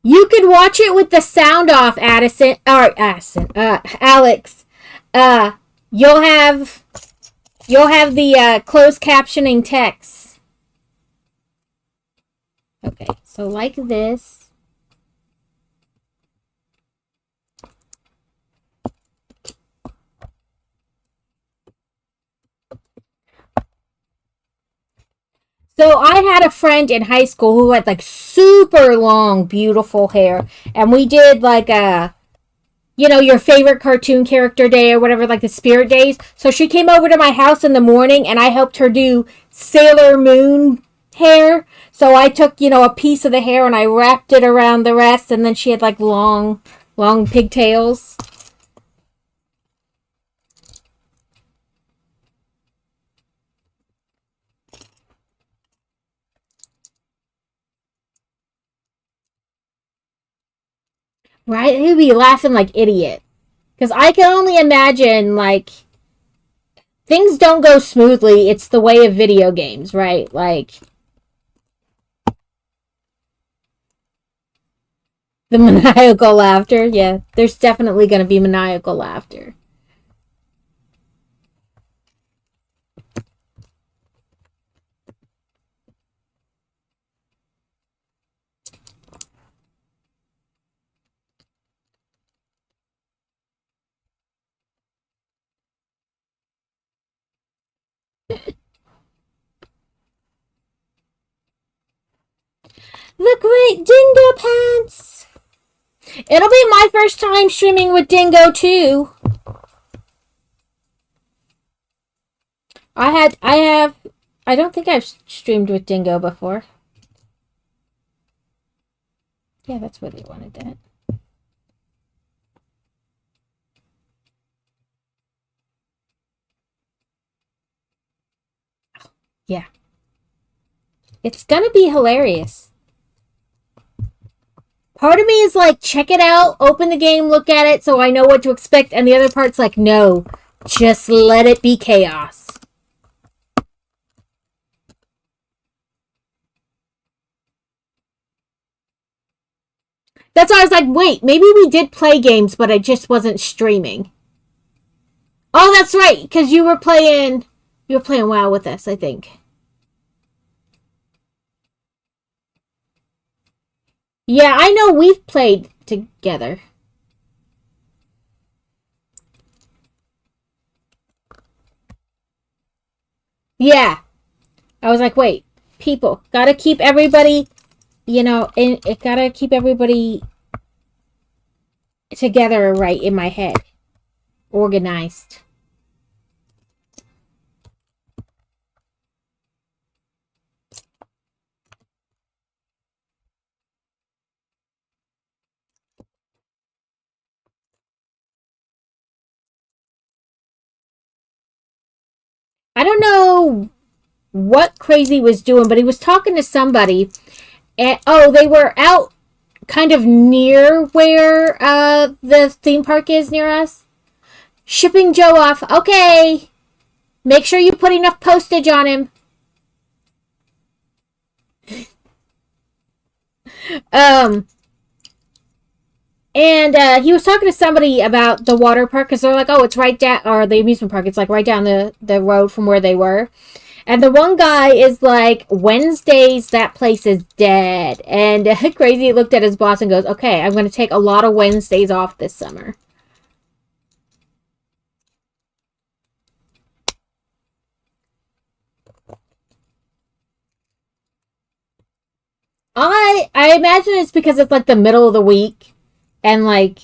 You could watch it with the sound off, Alex. Uh, you'll have the closed captioning text. Okay, so like this. So I had a friend in high school who had like super long, beautiful hair, and we did like your favorite cartoon character day or whatever, like the spirit days. So she came over to my house in the morning and I helped her do Sailor Moon hair. So I took, a piece of the hair and I wrapped it around the rest, and then she had like long, long pigtails. Right? He'd be laughing like idiot. Because I can only imagine, like, things don't go smoothly. It's the way of video games, right? Like, the maniacal laughter. Yeah, there's definitely going to be maniacal laughter. The Great Dingo Pants! It'll be my first time streaming with Dingo, too. I don't think I've streamed with Dingo before. Yeah, that's where they wanted that. Yeah. It's gonna be hilarious. Part of me is like, check it out, open the game, look at it so I know what to expect, and the other part's like, no, just let it be chaos. That's why I was like, wait, maybe we did play games, but I just wasn't streaming. Oh, that's right, because you were playing WoW with us, I think. Yeah, I know we've played together. Yeah. I was like, wait, people, gotta keep everybody, it gotta keep everybody together right in my head. Organized. I don't know what Crazy was doing, but he was talking to somebody. And they were out kind of near where the theme park is near us. Shipping Joe off. Okay. Make sure you put enough postage on him. Um, and he was talking to somebody about the water park because they're like, oh, it's right down, or the amusement park. It's like right down the road from where they were. And the one guy is like, Wednesdays, that place is dead. And Crazy looked at his boss and goes, okay, I'm going to take a lot of Wednesdays off this summer. I imagine it's because it's like the middle of the week and like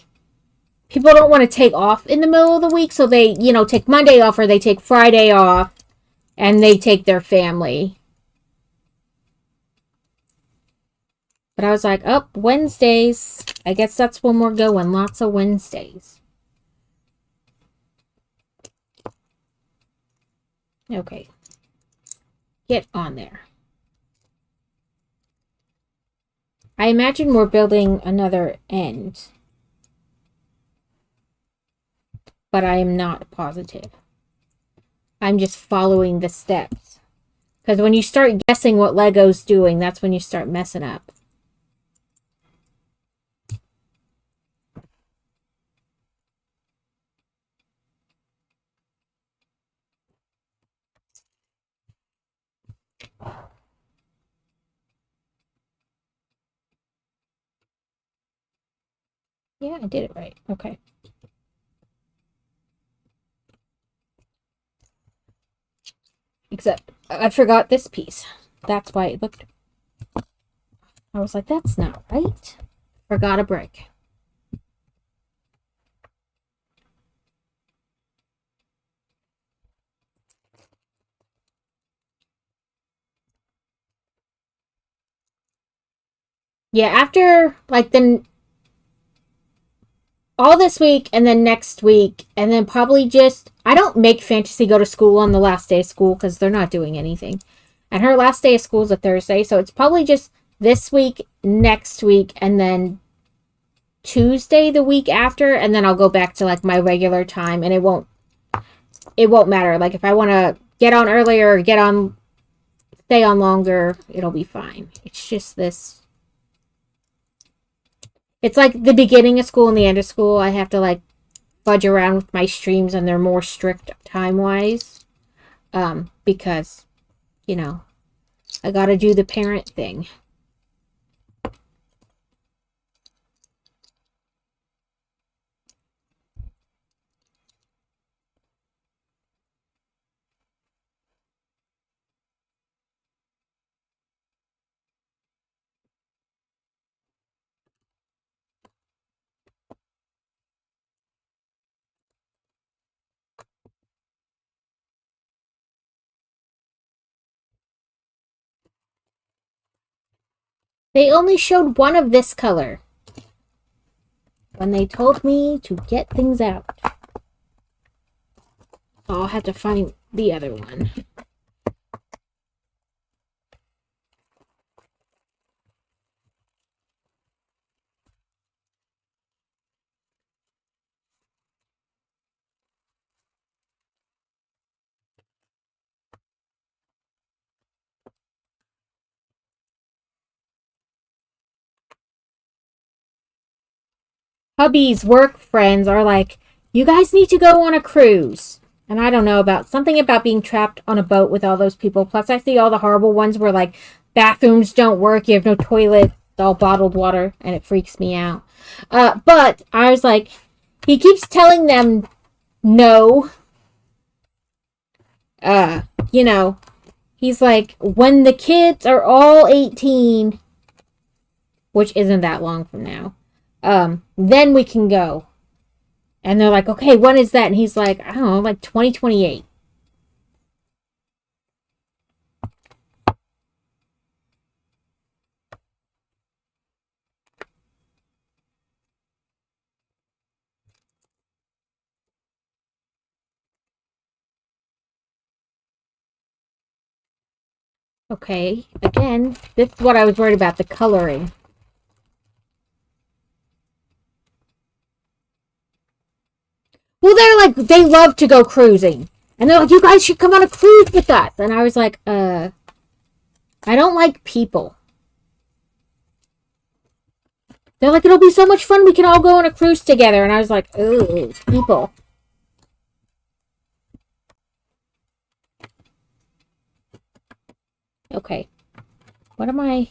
people don't want to take off in the middle of the week, so they, take Monday off or they take Friday off and they take their family. But I was like, oh, Wednesdays. I guess that's when we're going. Lots of Wednesdays. Okay. Get on there. I imagine we're building another end. But I am not positive. I'm just following the steps. Because when you start guessing what Lego's doing, that's when you start messing up. Yeah, I did it right. Okay. Except I forgot this piece. That's why it looked... I was like, that's not right. Forgot a brick. Yeah, after, like, all this week and then next week, and then probably just... I don't make Fantasy go to school on the last day of school because they're not doing anything. And her last day of school is a Thursday, so it's probably just this week, next week, and then Tuesday the week after, and then I'll go back to like my regular time, and it won't matter. Like if I want to get on earlier or stay on longer, it'll be fine. It's just this. It's like the beginning of school and the end of school. I have to like fudge around with my streams, and they're more strict time wise. Because, I gotta do the parent thing. They only showed one of this color when they told me to get things out. I'll have to find the other one. Hubby's work friends are like, you guys need to go on a cruise. And I don't know about something about being trapped on a boat with all those people. Plus, I see all the horrible ones where like bathrooms don't work, you have no toilet, it's all bottled water, and it freaks me out. But I was like, he keeps telling them no. Uh, you know, he's like, when the kids are all 18, which isn't that long from now, then we can go. And they're like, okay, when is that? And he's like, I don't know, like 2028. Okay, again, this is what I was worried about, the coloring. Well, they're like, they love to go cruising. And they're like, you guys should come on a cruise with us. And I was like, I don't like people. They're like, it'll be so much fun. We can all go on a cruise together. And I was like, ooh, people. Okay. What am I?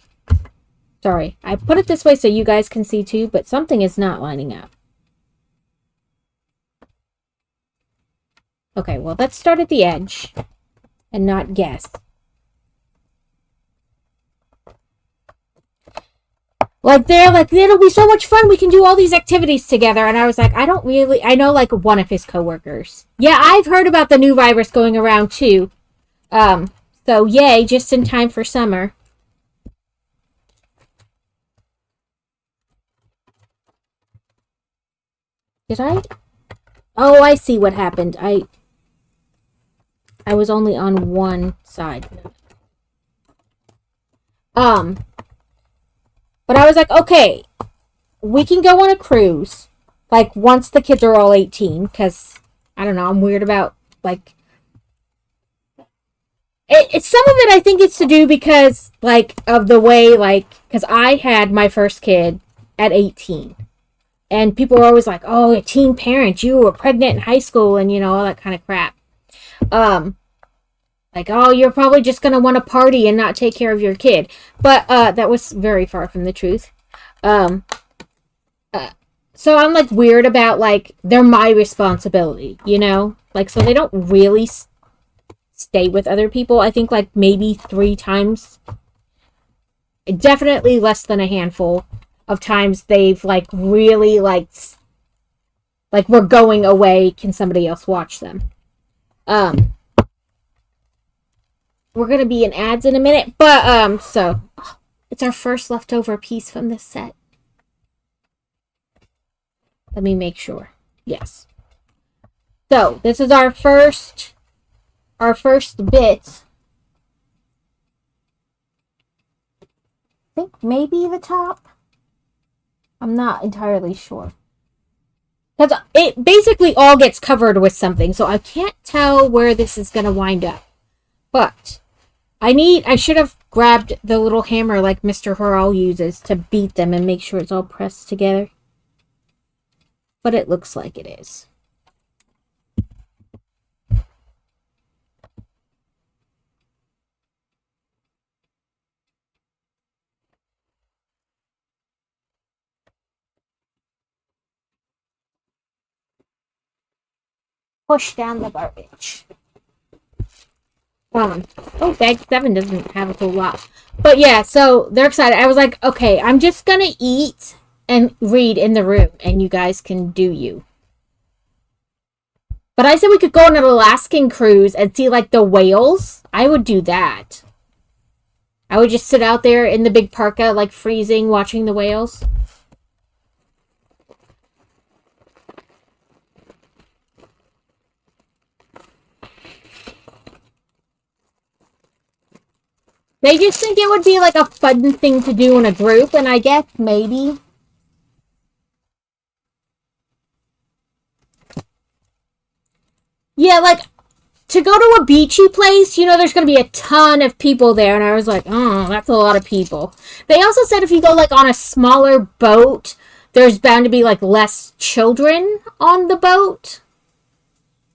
Sorry. I put it this way so you guys can see too, but something is not lining up. Okay, well, let's start at the edge and not guess. Like, they're like, it'll be so much fun. We can do all these activities together. And I was like, I know like one of his coworkers. Yeah, I've heard about the new virus going around too. So yay, just in time for summer. Did I? Oh, I see what happened. I was only on one side. But I was like, okay, we can go on a cruise. Like, once the kids are all 18, because, I don't know, I'm weird about, like, it's some of it I think it's to do because, like, of the way, like, because I had my first kid at 18. And people were always like, oh, a teen parent, you were pregnant in high school, and, you know, all that kind of crap. Like, oh, you're probably just going to want to party and not take care of your kid. But that was very far from the truth. Um, so I'm, like, weird about, like, they're my responsibility, you know? Like, so they don't really stay with other people. I think, like, maybe 3 times. Definitely less than a handful of times they've, like, really, like, we're going away. Can somebody else watch them? We're gonna be in ads in a minute, but so it's our first leftover piece from this set. Let me make sure. Yes. So this is our first bit. I think maybe the top. I'm not entirely sure. Because it basically all gets covered with something, so I can't tell where this is gonna wind up. But I should have grabbed the little hammer like Mr. Hurl uses to beat them and make sure it's all pressed together. But it looks like it is. Push down the garbage. Oh, bag 7 doesn't have a whole lot. But yeah, so they're excited. I was like, okay, I'm just gonna eat and read in the room, and you guys can do you. But I said we could go on an Alaskan cruise and see, like, the whales. I would do that. I would just sit out there in the big parka, like, freezing, watching the whales. They just think it would be, like, a fun thing to do in a group, and I guess maybe. Yeah, like, to go to a beachy place, you know, there's going to be a ton of people there. And I was like, oh, that's a lot of people. They also said if you go, like, on a smaller boat, there's bound to be, like, less children on the boat.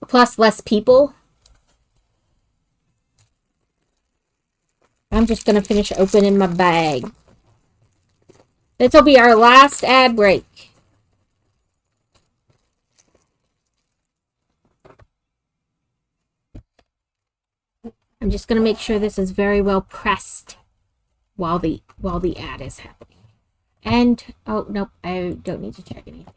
Plus less people. I'm just going to finish opening my bag. This will be our last ad break. I'm just going to make sure this is very well pressed while the ad is happening. And, oh, nope, I don't need to check anything.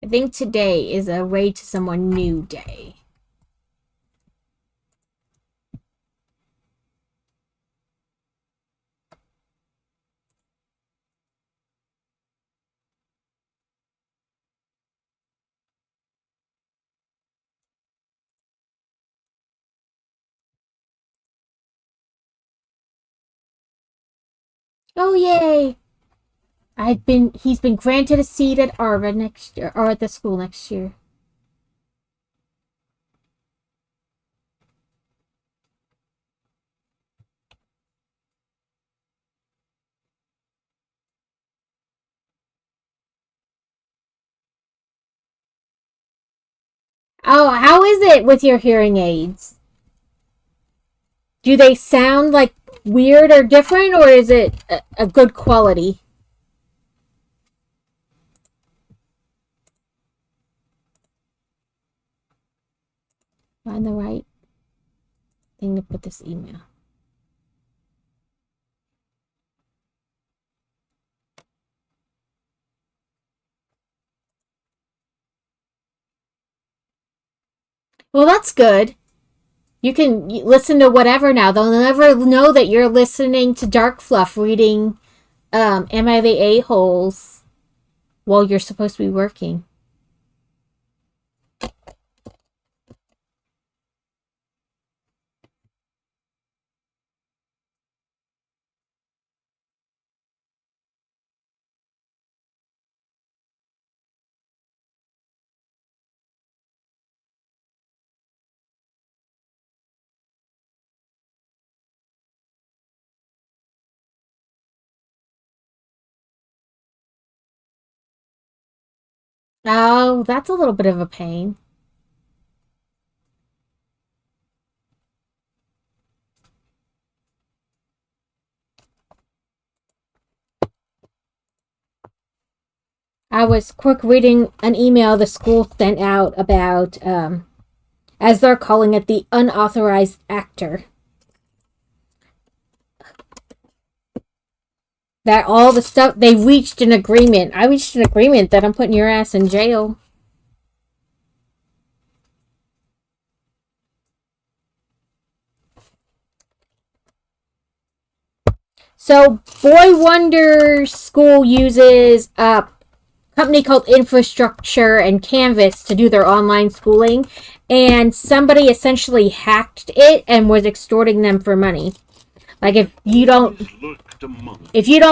I think today is a Raid to Someone New day. Oh, yay! He's been granted a seat at Arva next year, or at the school next year. Oh, how is it with your hearing aids? Do they sound like weird or different, or is it a good quality? Find the right thing to put this email. Well, that's good. You can listen to whatever now. They'll never know that you're listening to Dark Fluff reading Am I the A-Holes while you're supposed to be working. Oh, that's a little bit of a pain. I was quick reading an email the school sent out about, as they're calling it, the unauthorized actor. That all the stuff, they reached an agreement. I reached an agreement that I'm putting your ass in jail. So, Boy Wonder School uses a company called Infrastructure and Canvas to do their online schooling, and somebody essentially hacked it and was extorting them for money. Like, if you don't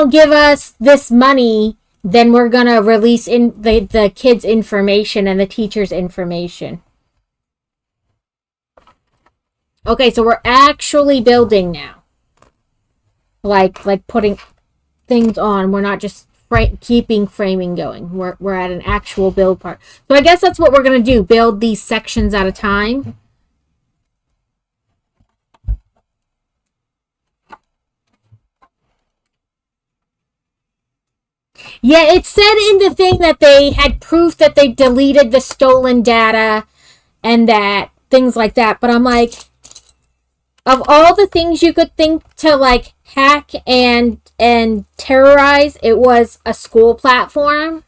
give us this money, then we're gonna release in the kids' information and the teachers' information. Okay, so we're actually building now. Like putting things on. We're not just keeping framing going. We're at an actual build part. So I guess that's what we're gonna do. Build these sections at a time. Yeah, it said in the thing that they had proof that they deleted the stolen data and that things like that. But I'm like, of all the things you could think to like hack and terrorize, it was a school platform.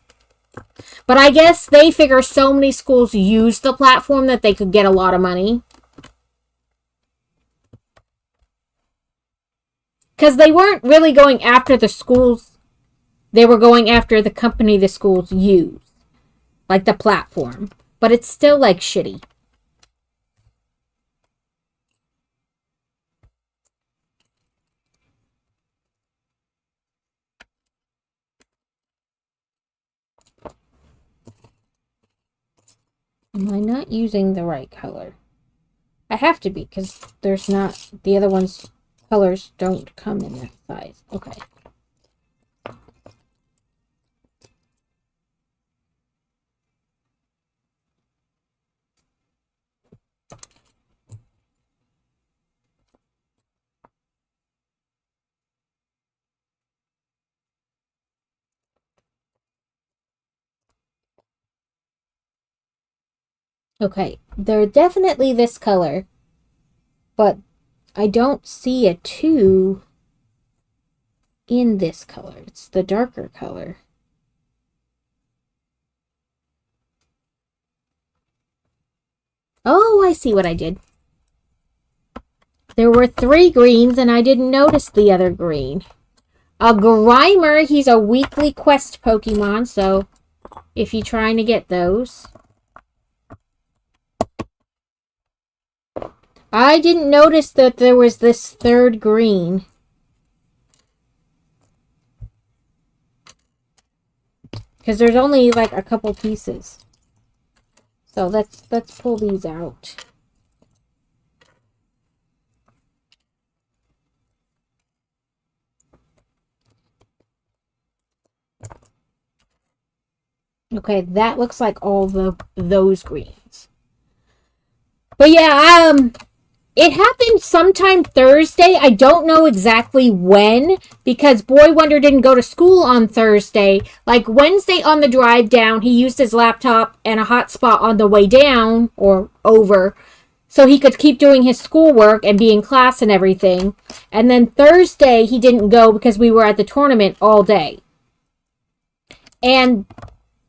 But I guess they figure so many schools use the platform that they could get a lot of money. Because they weren't really going after the schools. They were going after the company the schools use. Like the platform. But it's still like shitty. Am I not using the right color? I have to be, because there's not... The other ones' colors don't come in that size. Okay. Okay, they're definitely this color, but I don't see a 2 in this color. It's the darker color. Oh, I see what I did. There were 3 greens and I didn't notice the other green. A Grimer, he's a weekly quest Pokemon, so if you're trying to get those. I didn't notice that there was this 3rd green. Because there's only like a couple pieces. So let's pull these out. Okay, that looks like all those greens. But yeah, it happened sometime Thursday. I don't know exactly when, because Boy Wonder didn't go to school on Thursday. Like Wednesday on the drive down, he used his laptop and a hotspot on the way down or over, so he could keep doing his schoolwork and be in class and everything. And then Thursday, he didn't go because we were at the tournament all day. And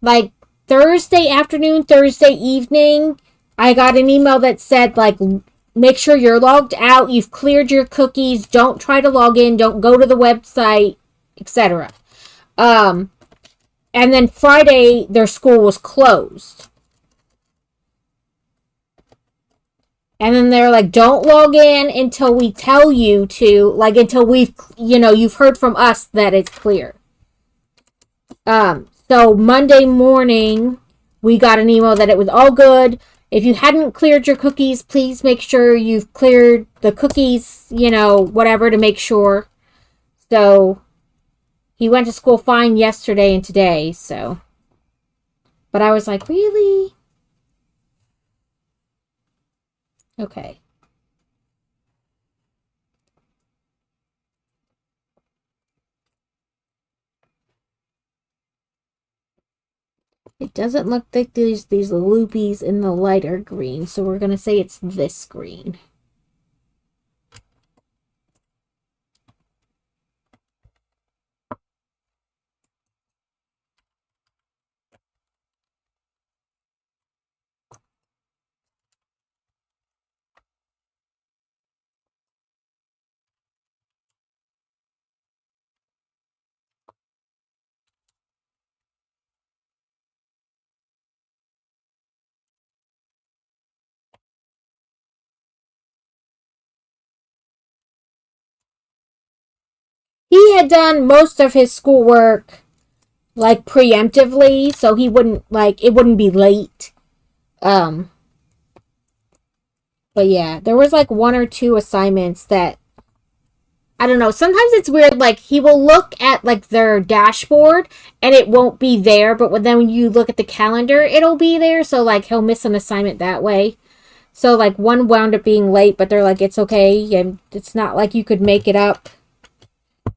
like Thursday afternoon, Thursday evening, I got an email that said, like, make sure you're logged out, you've cleared your cookies, don't try to log in, don't go to the website, etc. And then Friday, their school was closed. And then they're like, don't log in until we tell you to, like, until you've heard from us that it's clear. So Monday morning, we got an email that it was all good. If you hadn't cleared your cookies, please make sure you've cleared the cookies, whatever, to make sure. So he went to school fine yesterday and today, so. But I was like, really? Okay. It doesn't look like there's these loopies in the lighter green, so we're going to say it's this green. He had done most of his schoolwork, like, preemptively, so he wouldn't, it wouldn't be late. But yeah, there was, 1 or 2 assignments that, I don't know, sometimes it's weird, he will look at, their dashboard, and it won't be there, but then when you look at the calendar, it'll be there, so, he'll miss an assignment that way. So, one wound up being late, but they're like, it's okay, and it's not like you could make it up.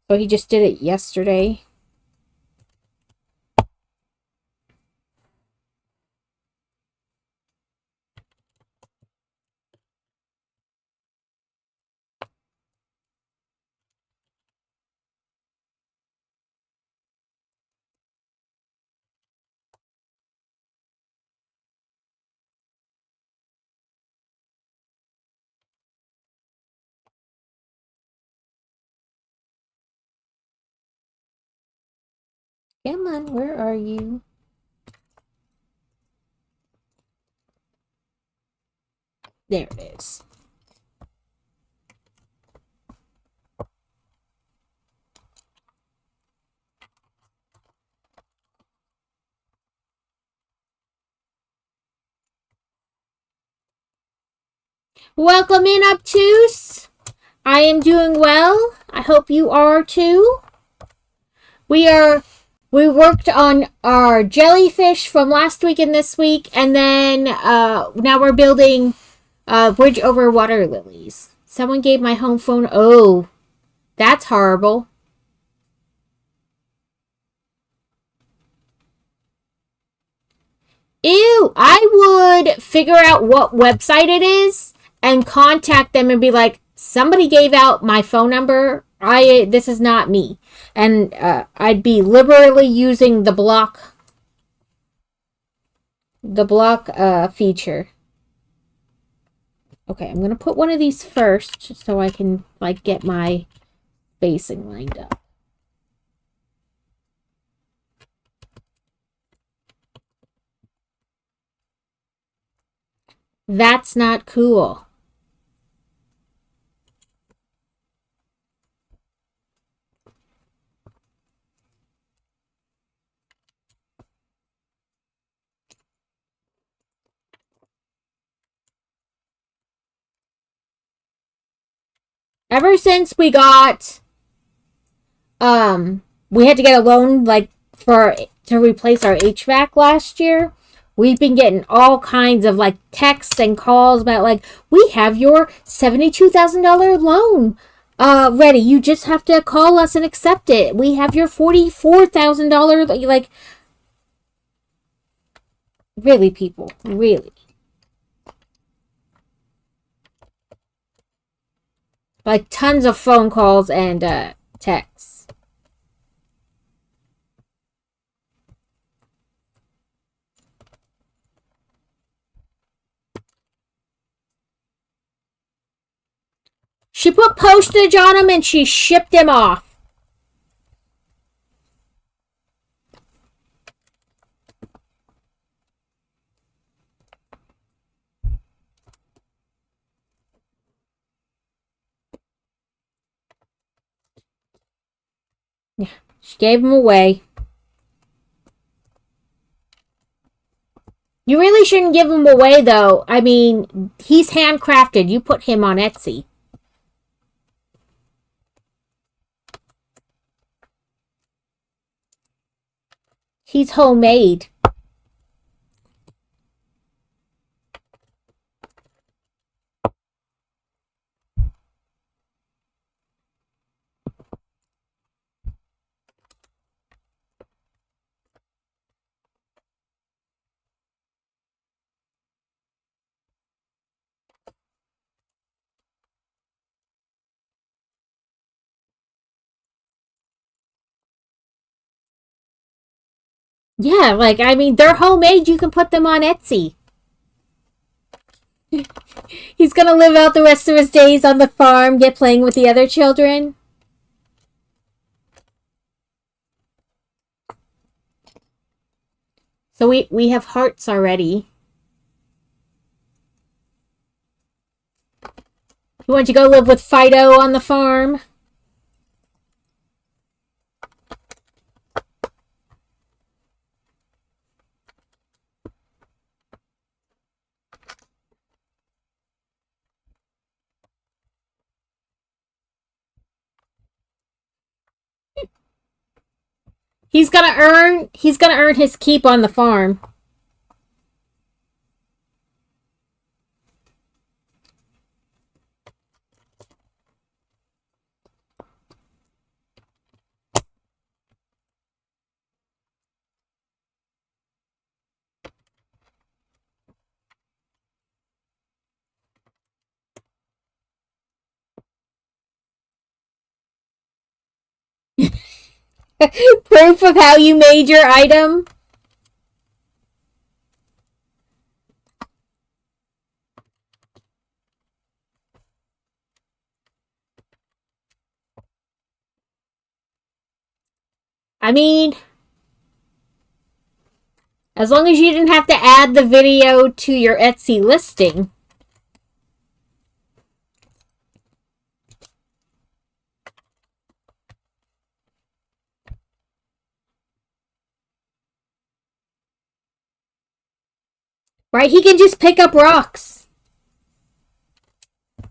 So he just did it yesterday. Come on, where are you? There it is. Welcome in, Obtuse. I am doing well. I hope you are too. We worked on our jellyfish from last week and this week, and then now we're building bridge over water lilies. Someone gave my home phone. Oh, that's horrible. Ew, I would figure out what website it is and contact them and be like, somebody gave out my phone number. This is not me. And I'd be liberally using the block feature. Okay, I'm going to put one of these first so I can, like, get my spacing lined up. That's not cool. Ever since we got, we had to get a loan, like, to replace our HVAC last year, we've been getting all kinds of, like, texts and calls about, like, we have your $72,000 loan ready. You just have to call us and accept it. We have your $44,000, like, really, people, really. Like, tons of phone calls and texts. She put postage on him and she shipped him off. Yeah, she gave him away. You really shouldn't give him away, though. I mean, he's handcrafted. You put him on Etsy. He's homemade. Yeah, like, I mean, they're homemade. You can put them on Etsy. He's gonna live out the rest of his days on the farm, get playing with the other children. So we have hearts already. You want to go live with Fido on the farm? He's gonna earn his keep on the farm. Proof of how you made your item. I mean, as long as you didn't have to add the video to your Etsy listing. Right? He can just pick up rocks.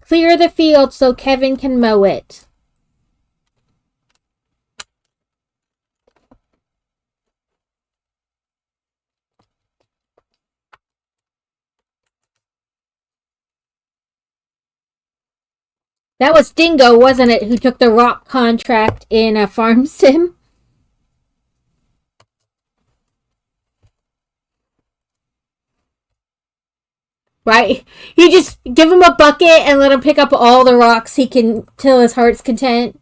Clear the field so Kevin can mow it. That was Dingo, wasn't it, who took the rock contract in a farm sim? Right? You just give him a bucket and let him pick up all the rocks he can till his heart's content.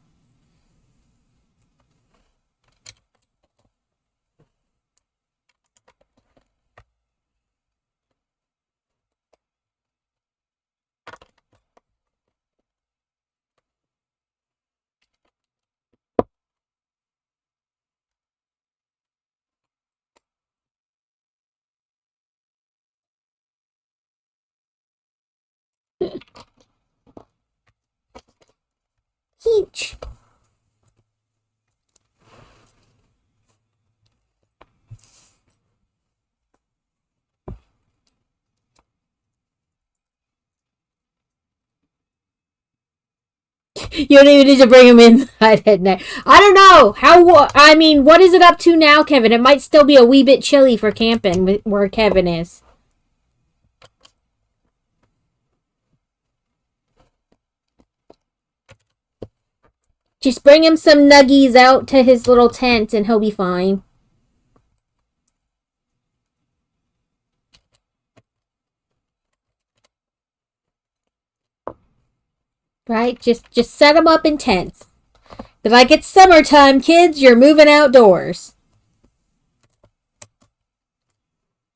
You don't even need to bring him inside at night. I don't know. I mean, what is it up to now, Kevin? It might still be a wee bit chilly for camping where Kevin is. Just bring him some nuggies out to his little tent and he'll be fine. Right? Just set him up in tents. But like it's summertime, kids, you're moving outdoors.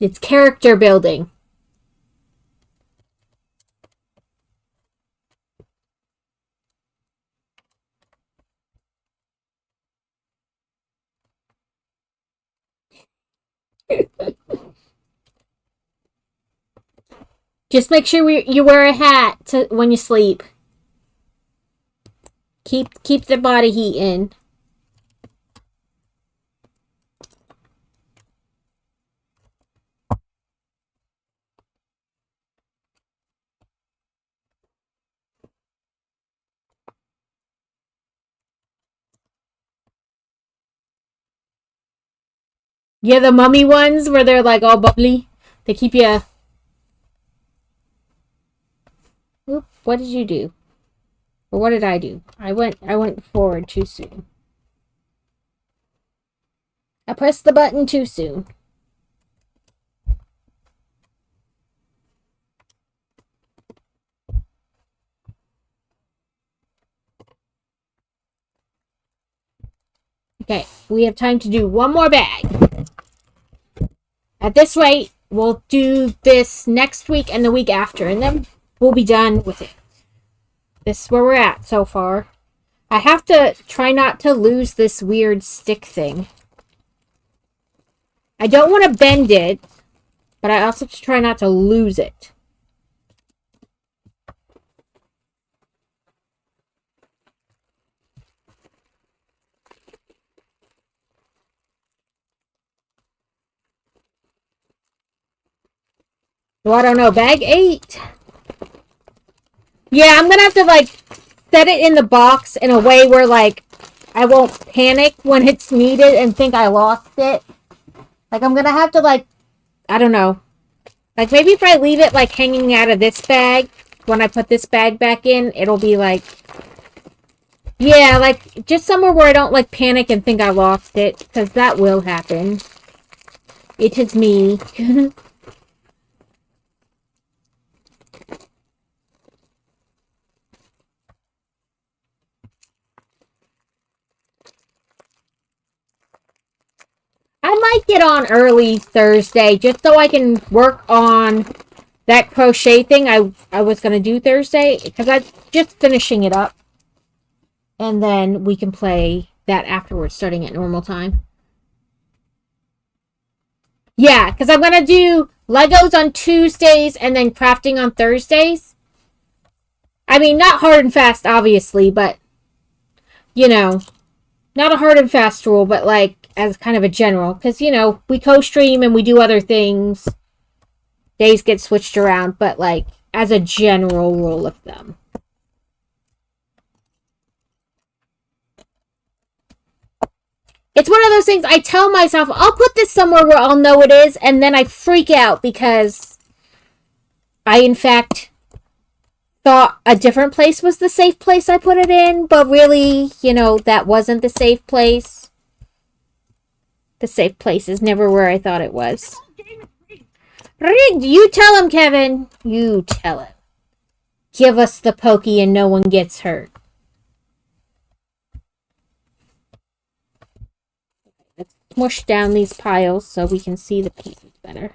It's character building. Just make sure you wear a hat when you sleep. Keep the body heat in. Yeah, the mummy ones where they're like all bubbly. They keep you. Oop, what did you do? Or what did I do? I went forward too soon. I pressed the button too soon. Okay, we have time to do one more bag. At this rate, we'll do this next week and the week after, and then we'll be done with it. This is where we're at so far. I have to try not to lose this weird stick thing. I don't want to bend it, but I also have to try not to lose it. Well, I don't know. Bag 8. Yeah, I'm going to have to, like, set it in the box in a way where, like, I won't panic when it's needed and think I lost it. Like, I'm going to have to, like, I don't know. Like, maybe if I leave it, like, hanging out of this bag, when I put this bag back in, it'll be, like, yeah, like, just somewhere where I don't, like, panic and think I lost it, because that will happen. It is me. I might get on early Thursday just so I can work on that crochet thing I was going to do Thursday because I'm just finishing it up. And then we can play that afterwards starting at normal time. Yeah, because I'm going to do Legos on Tuesdays and then crafting on Thursdays. I mean, not hard and fast, obviously, but, you know, not a hard and fast rule, but like as kind of a general. Because, you know, we co-stream and we do other things. Days get switched around, but like as a general rule of thumb. It's one of those things I tell myself, I'll put this somewhere where I'll know it is, and then I freak out because I, in fact, thought a different place was the safe place I put it in, but really, you know, that wasn't the safe place. The safe place is never where I thought it was. Rigged! You tell him, Kevin. You tell him. Give us the pokey and no one gets hurt. Let's smush down these piles so we can see the pieces better.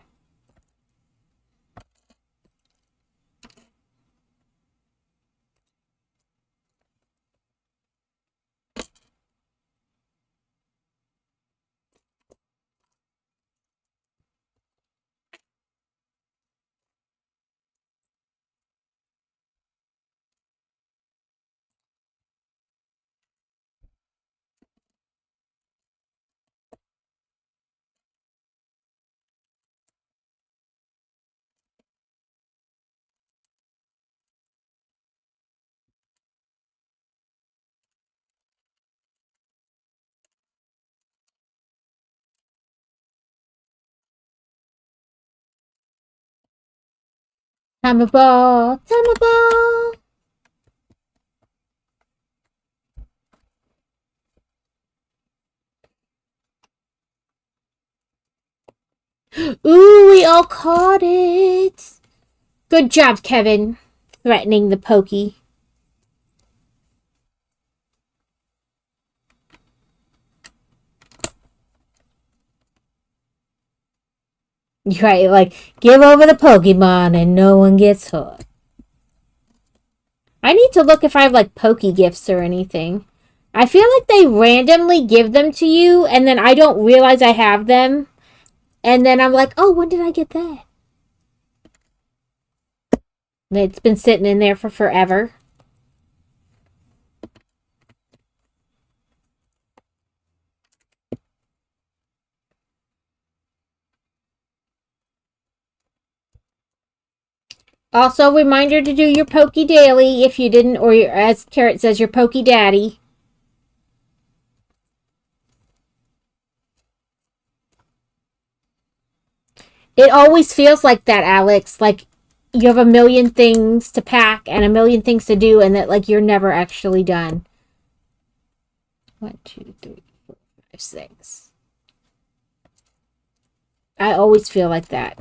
Time of ball. Time of ball. Ooh, we all caught it. Good job, Kevin. Threatening the pokey. Right, like, give over the Pokemon and no one gets hurt. I need to look if I have, like, Poke gifts or anything. I feel like they randomly give them to you, and then I don't realize I have them. And then I'm like, oh, when did I get that? It's been sitting in there for forever. Also, reminder to do your Poke Daily if you didn't, or your, as Carrot says, your Poke Daddy. It always feels like that, Alex. Like you have a million things to pack and a million things to do, and that like you're never actually done. 1, 2, 3, 4, 5, 6. I always feel like that.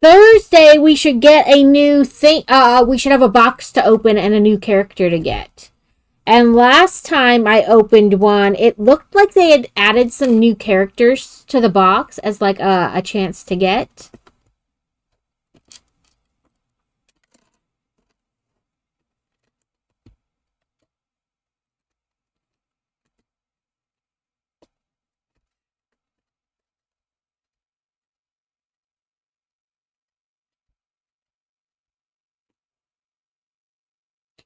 Thursday, we should get a new thing. We should have a box to open and a new character to get. And last time I opened one, it looked like they had added some new characters to the box as like a chance to get.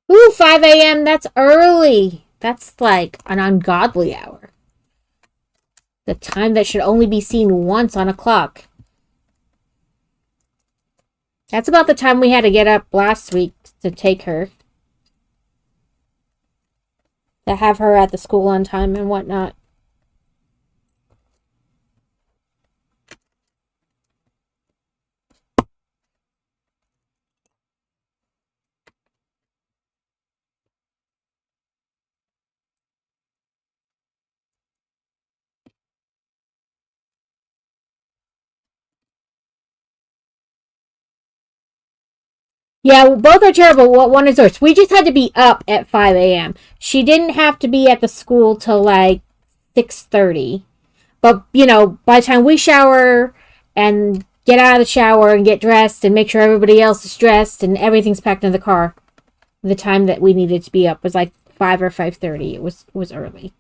Ooh, 5 a.m. That's early. That's like an ungodly hour. The time that should only be seen once on a clock. That's about the time we had to get up last week to take her. To have her at the school on time and whatnot. Yeah, both are terrible. One is worse. We just had to be up at 5 a.m. She didn't have to be at the school till like 6:30. But, you know, by the time we shower and get out of the shower and get dressed and make sure everybody else is dressed and everything's packed in the car, the time that we needed to be up was like 5 or 5:30. It was early.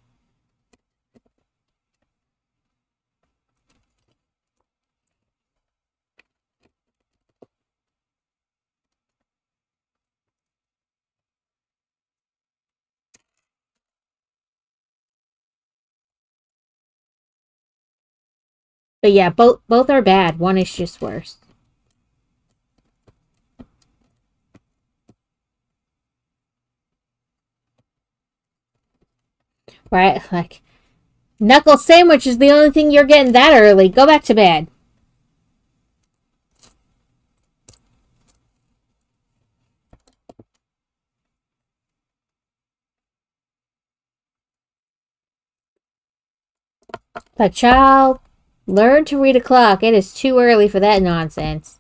But yeah, both are bad. One is just worse. Right? Like knuckle sandwich is the only thing you're getting that early. Go back to bed. Like, child, learn to read a clock. It is too early for that nonsense.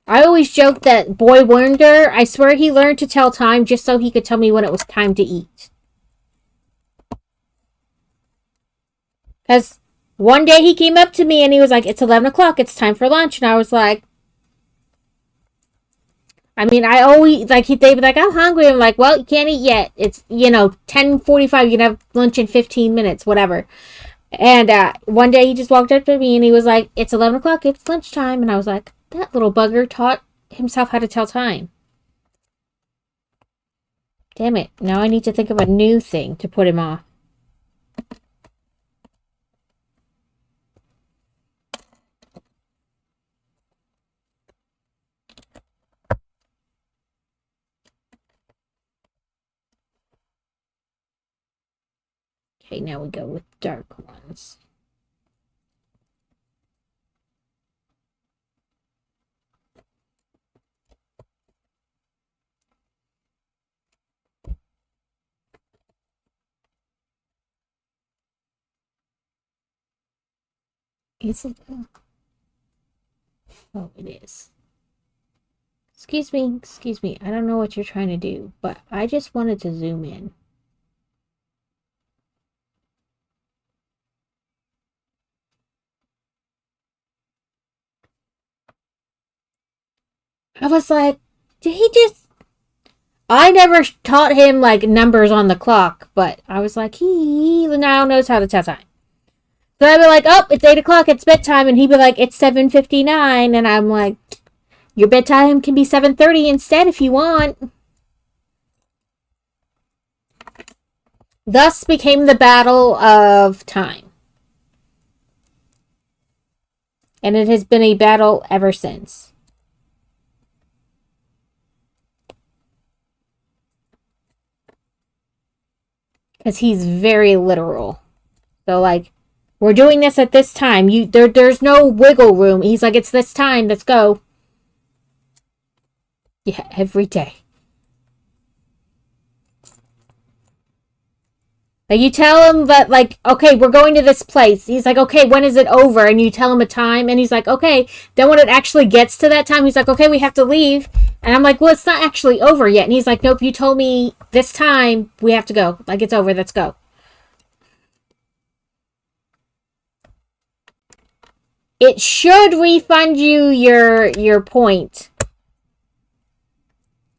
I always joke that Boy Wonder, I swear he learned to tell time just so he could tell me when it was time to eat. Because one day he came up to me and he was like, it's 11 o'clock, it's time for lunch. And I was like, I mean, I always, like, they'd be like, I'm hungry. I'm like, well, you can't eat yet. It's, 10:45, you can have lunch in 15 minutes, whatever. And one day he just walked up to me and he was like, it's 11 o'clock, it's lunchtime. And I was like, that little bugger taught himself how to tell time. Damn it. Now I need to think of a new thing to put him off. Okay, now we go with dark ones. Is it? Oh, it is. Excuse me, excuse me. I don't know what you're trying to do, but I just wanted to zoom in. I was like, did he just... I never taught him, like, numbers on the clock, but I was like, he now knows how to tell time. So I'd be like, oh, it's 8 o'clock, it's bedtime, and he'd be like, it's 7:59, and I'm like, your bedtime can be 7:30 instead if you want. Thus became the battle of time. And it has been a battle ever since. Because he's very literal. So, like, we're doing this at this time. There's no wiggle room. He's like, it's this time, let's go. Yeah, every day. Like, you tell him that, like, okay, we're going to this place. He's like, okay, when is it over? And you tell him a time, and he's like, okay. Then when it actually gets to that time, he's like, okay, we have to leave. And I'm like, well, it's not actually over yet. And he's like, nope, you told me this time, we have to go. Like, it's over, let's go. It should refund you your point.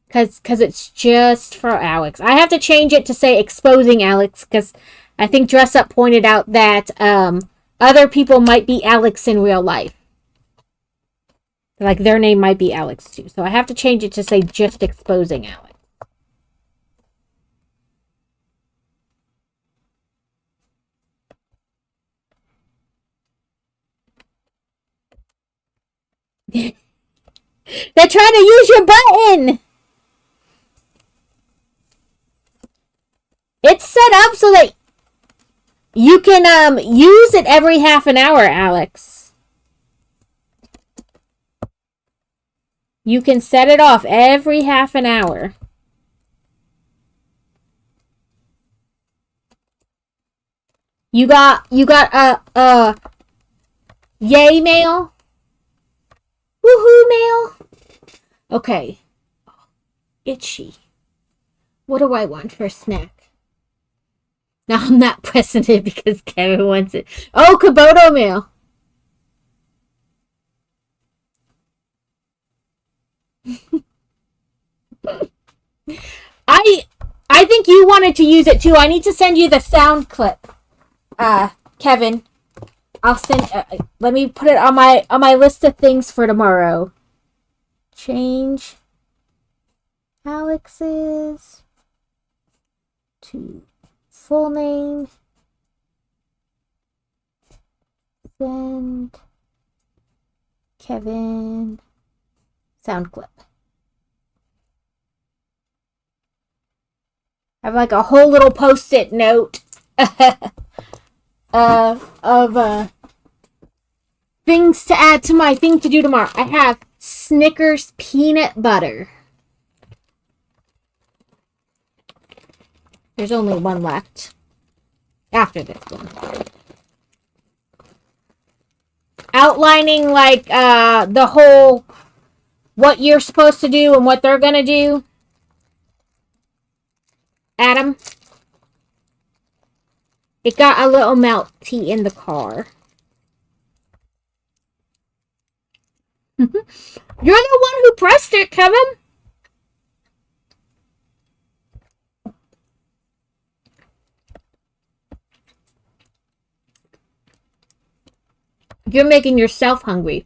Because it's just for Alex. I have to change it to say exposing Alex, because I think Dress Up pointed out that other people might be Alex in real life. Like, their name might be Alex, too. So I have to change it to say just exposing Alex. They're trying to use your button! It's set up so that you can use it every half an hour, Alex. You can set it off every half an hour. You got a yay mail? Woohoo mail? Okay. Itchy. What do I want for a snack? Now I'm not pressing it because Kevin wants it. Oh, Komodo mail. I think you wanted to use it too. I need to send you the sound clip. Kevin. I'll send let me put it on my list of things for tomorrow. Change Alex's to full name. Send Kevin sound clip. I have like a whole little post-it note of things to add to my thing to do tomorrow. I have Snickers peanut butter. There's only one left after this one. Outlining like the whole what you're supposed to do and what they're gonna do. Adam, it got a little melty in the car. You're the one who pressed it, Kevin. You're making yourself hungry.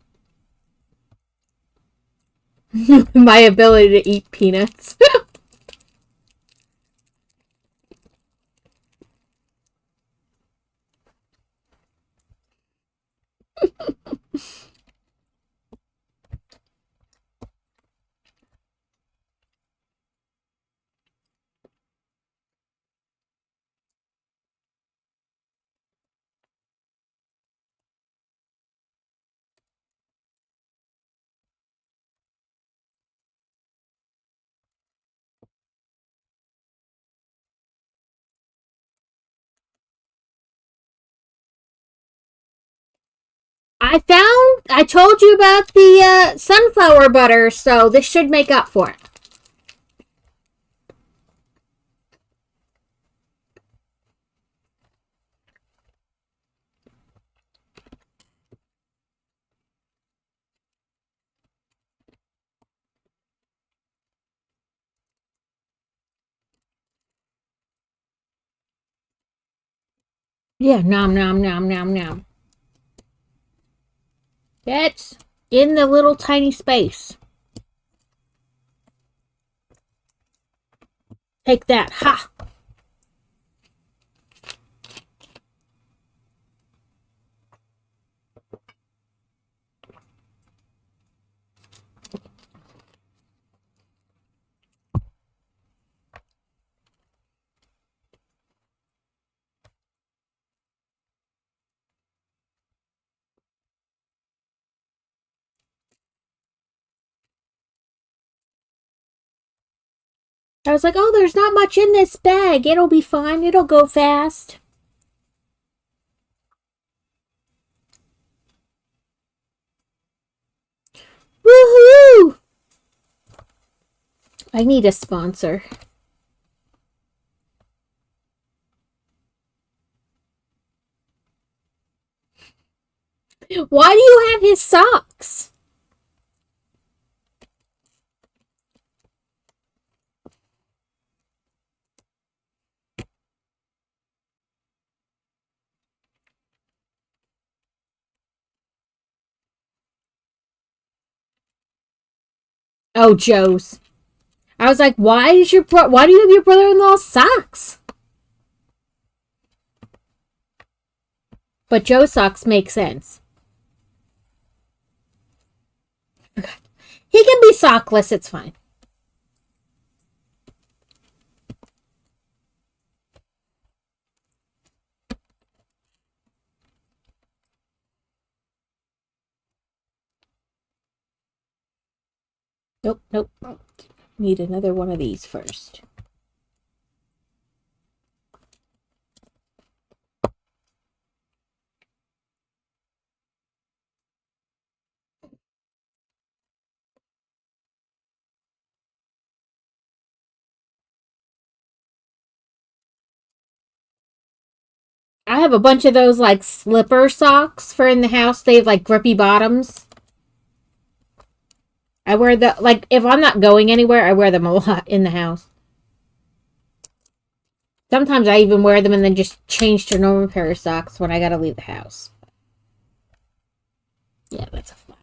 My ability to eat peanuts. I told you about the sunflower butter, so this should make up for it. Yeah, nom nom nom nom nom. That's in the little tiny space. Take that. Ha! I was like, oh, there's not much in this bag. It'll be fine. It'll go fast. Woohoo! I need a sponsor. Why do you have his socks? Oh, Joe's. I was like, why do you have your brother-in-law's socks? But Joe's socks make sense. He can be sockless, it's fine. Nope, nope. Need another one of these first. I have a bunch of those like slipper socks for in the house. They have like grippy bottoms. I wear the, like, if I'm not going anywhere, I wear them a lot in the house. Sometimes I even wear them and then just change to a normal pair of socks when I gotta leave the house. Yeah, that's a flat.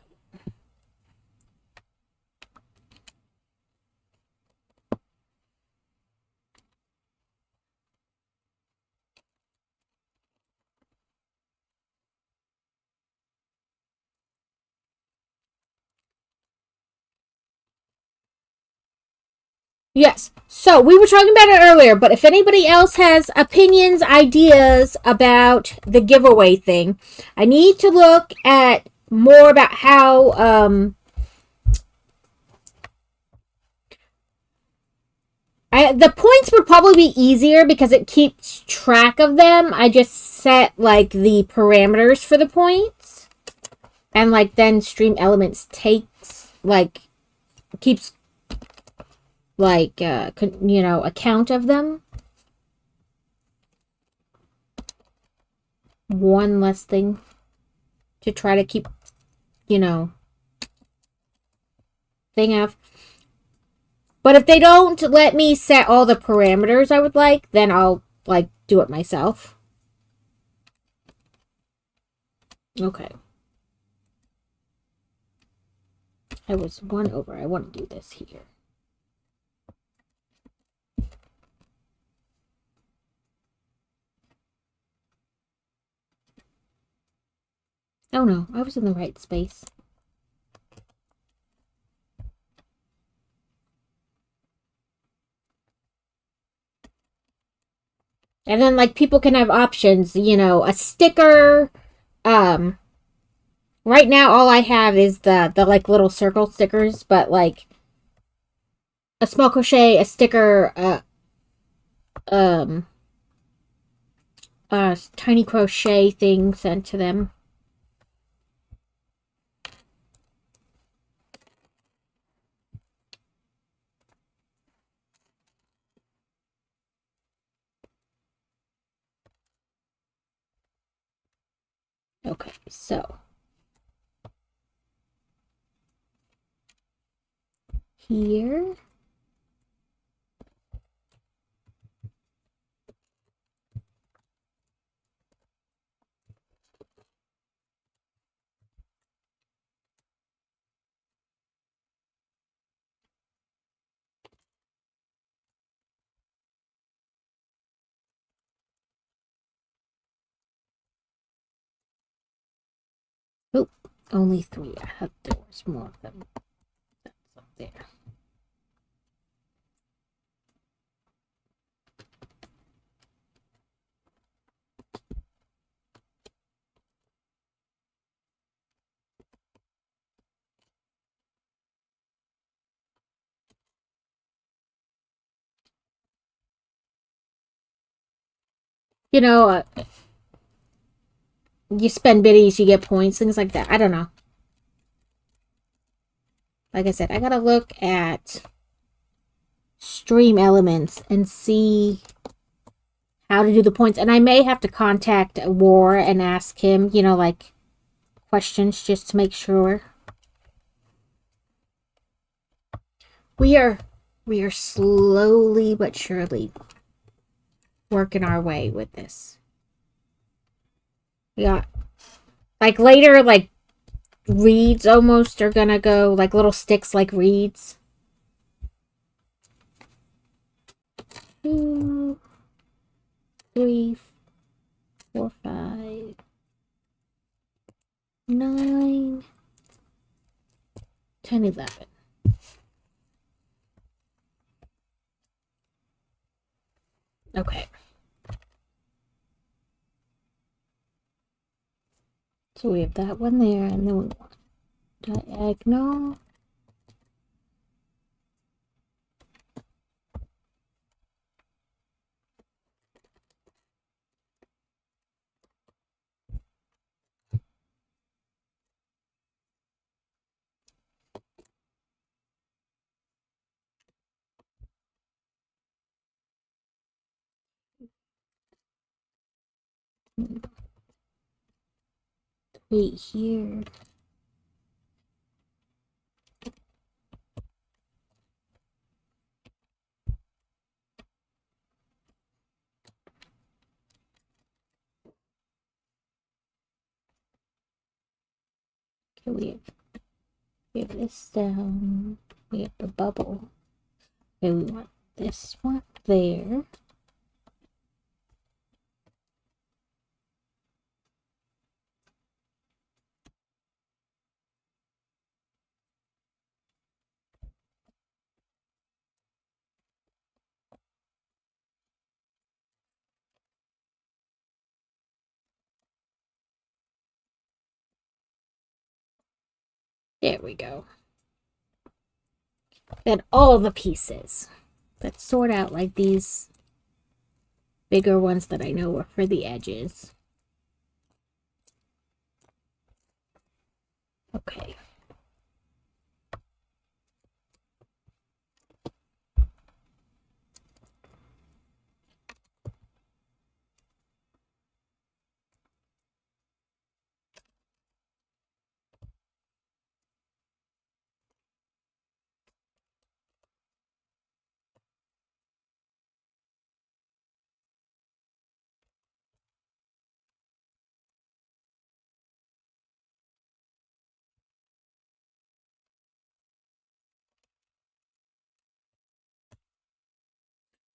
Yes. So we were talking about it earlier, but if anybody else has opinions, ideas about the giveaway thing, I need to look at more about how the points would probably be easier because it keeps track of them. I just set like the parameters for the points, and like then Stream Elements takes like keeps like account of them. One less thing to try to keep thing of. But if they don't let me set all the parameters I would like, then I'll like do it myself. Okay. I was one over. I want to do this here. Oh no, I was in the right space. And then like people can have options, a sticker. Right now all I have is the like little circle stickers, but like a small crochet, a sticker, tiny crochet thing sent to them. Okay, so here. Oh, only 3. I thought there was more of them. That's up there. You know, you spend biddies, you get points, things like that. I don't know. Like I said, I gotta look at stream elements and see how to do the points. And I may have to contact War and ask him, you know, like questions just to make sure. We are slowly but surely working our way with this. Yeah. Like later, like reeds almost are gonna go, like little sticks like reeds. 2, 3, 4, 5, 9, 10, 11. Okay. So we have that one there, and then we want diagonal. Wait here. Okay, we have this down. We have the bubble. Okay, we want this one there. There we go. Then all the pieces. Let's sort out like these bigger ones that I know are for the edges. Okay.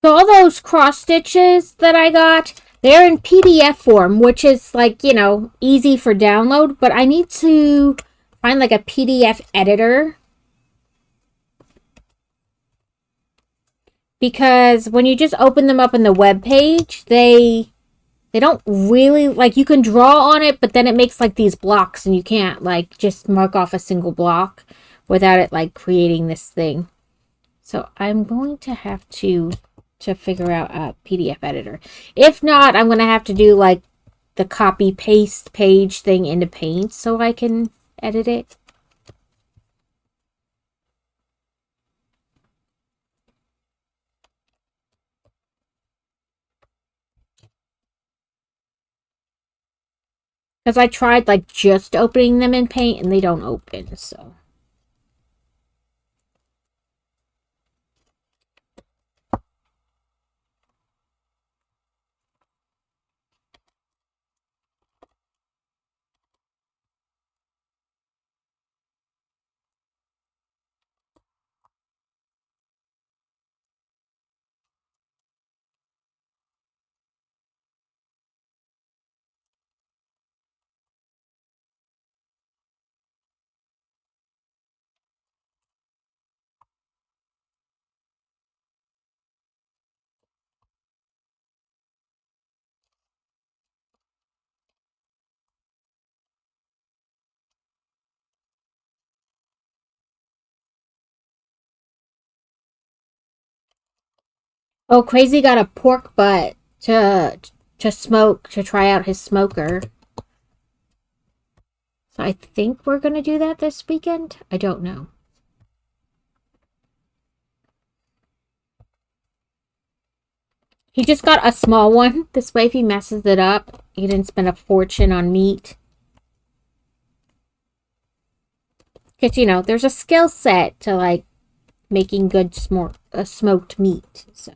So all those cross stitches that I got, they're in PDF form, which is like, you know, easy for download, but I need to find like a PDF editor. Because when you just open them up in the web page, they don't really, like, you can draw on it, but then it makes like these blocks and you can't like just mark off a single block without it like creating this thing. So I'm going to have to figure out a PDF editor. If not, I'm going to have to do like the copy paste page thing into Paint so I can edit it. Because I tried, like, just opening them in paint and they don't open, so. Oh, Crazy got a pork butt to smoke, to try out his smoker. So I think we're going to do that this weekend. I don't know. He just got a small one. This way, if he messes it up, he didn't spend a fortune on meat. Because, you know, there's a skill set to, like, making good smoked meat. So.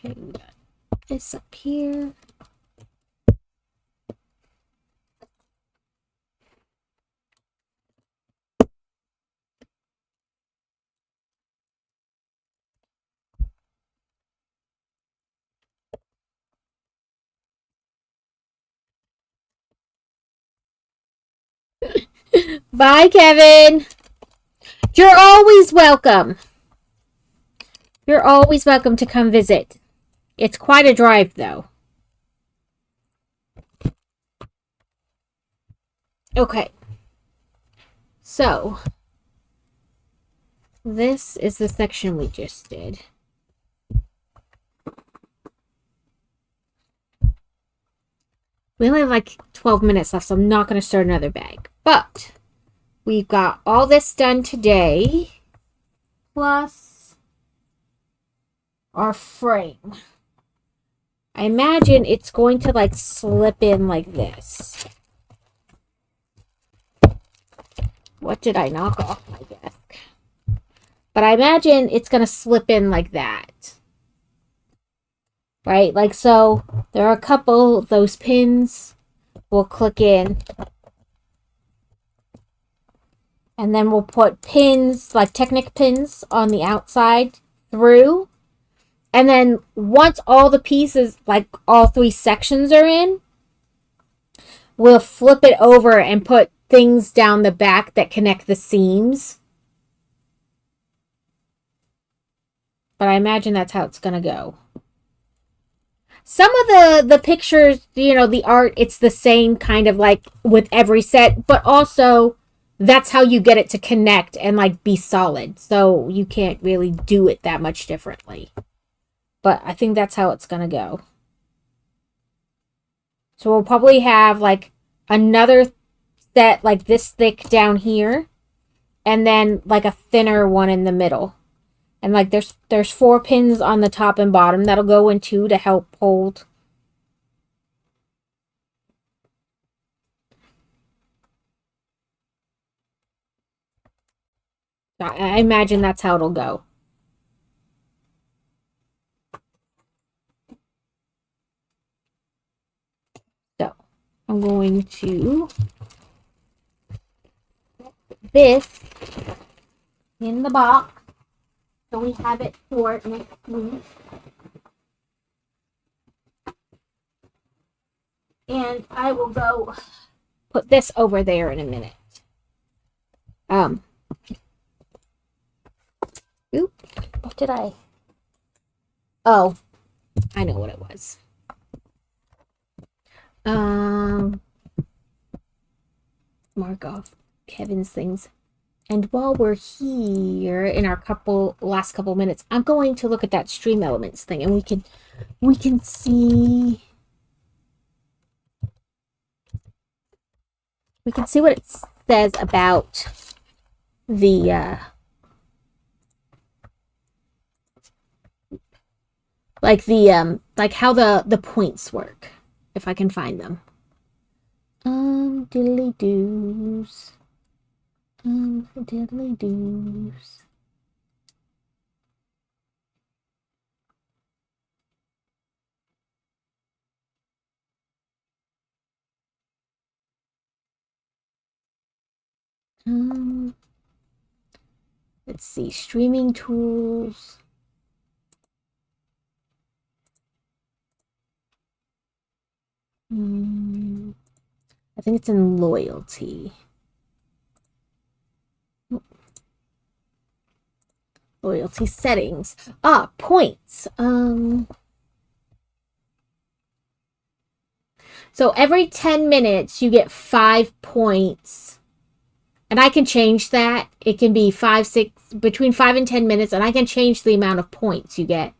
Okay, we got this up here. Bye, Kevin. You're always welcome. You're always welcome to come visit. It's quite a drive, though. Okay. So, this is the section we just did. We only have like 12 minutes left, so I'm not going to start another bag. But we've got all this done today, plus our frame. I imagine it's going to like slip in like this. What did I knock off my desk? But I imagine it's going to slip in like that. Right? Like so, there are a couple of those pins. We'll click in. And then we'll put pins, like Technic pins, on the outside through. And then once all the pieces, like all 3 sections are in, we'll flip it over and put things down the back that connect the seams. But I imagine that's how it's going to go. Some of the pictures, you know, the art, it's the same kind of like with every set, but also that's how you get it to connect and like be solid. So you can't really do it that much differently. But I think that's how it's going to go. So we'll probably have like another set like this thick down here. And then like a thinner one in the middle. And like there's 4 pins on the top and bottom that'll go into to help hold. I imagine that's how it'll go. So I'm going to put this in the box so we have it for next week. And I will go put this over there in a minute. Oop, what did I? Oh, I know what it was. Mark off Kevin's things. And while we're here in our last couple minutes, I'm going to look at that stream elements thing, and we can see what it says about the like how the points work, if I can find them. Diddly doos. Diddly doos. Let's see, streaming tools. I think it's in loyalty. Loyalty settings. Points. So every 10 minutes you get 5 points. And I can change that. It can be between 5 and 10 minutes, and I can change the amount of points you get.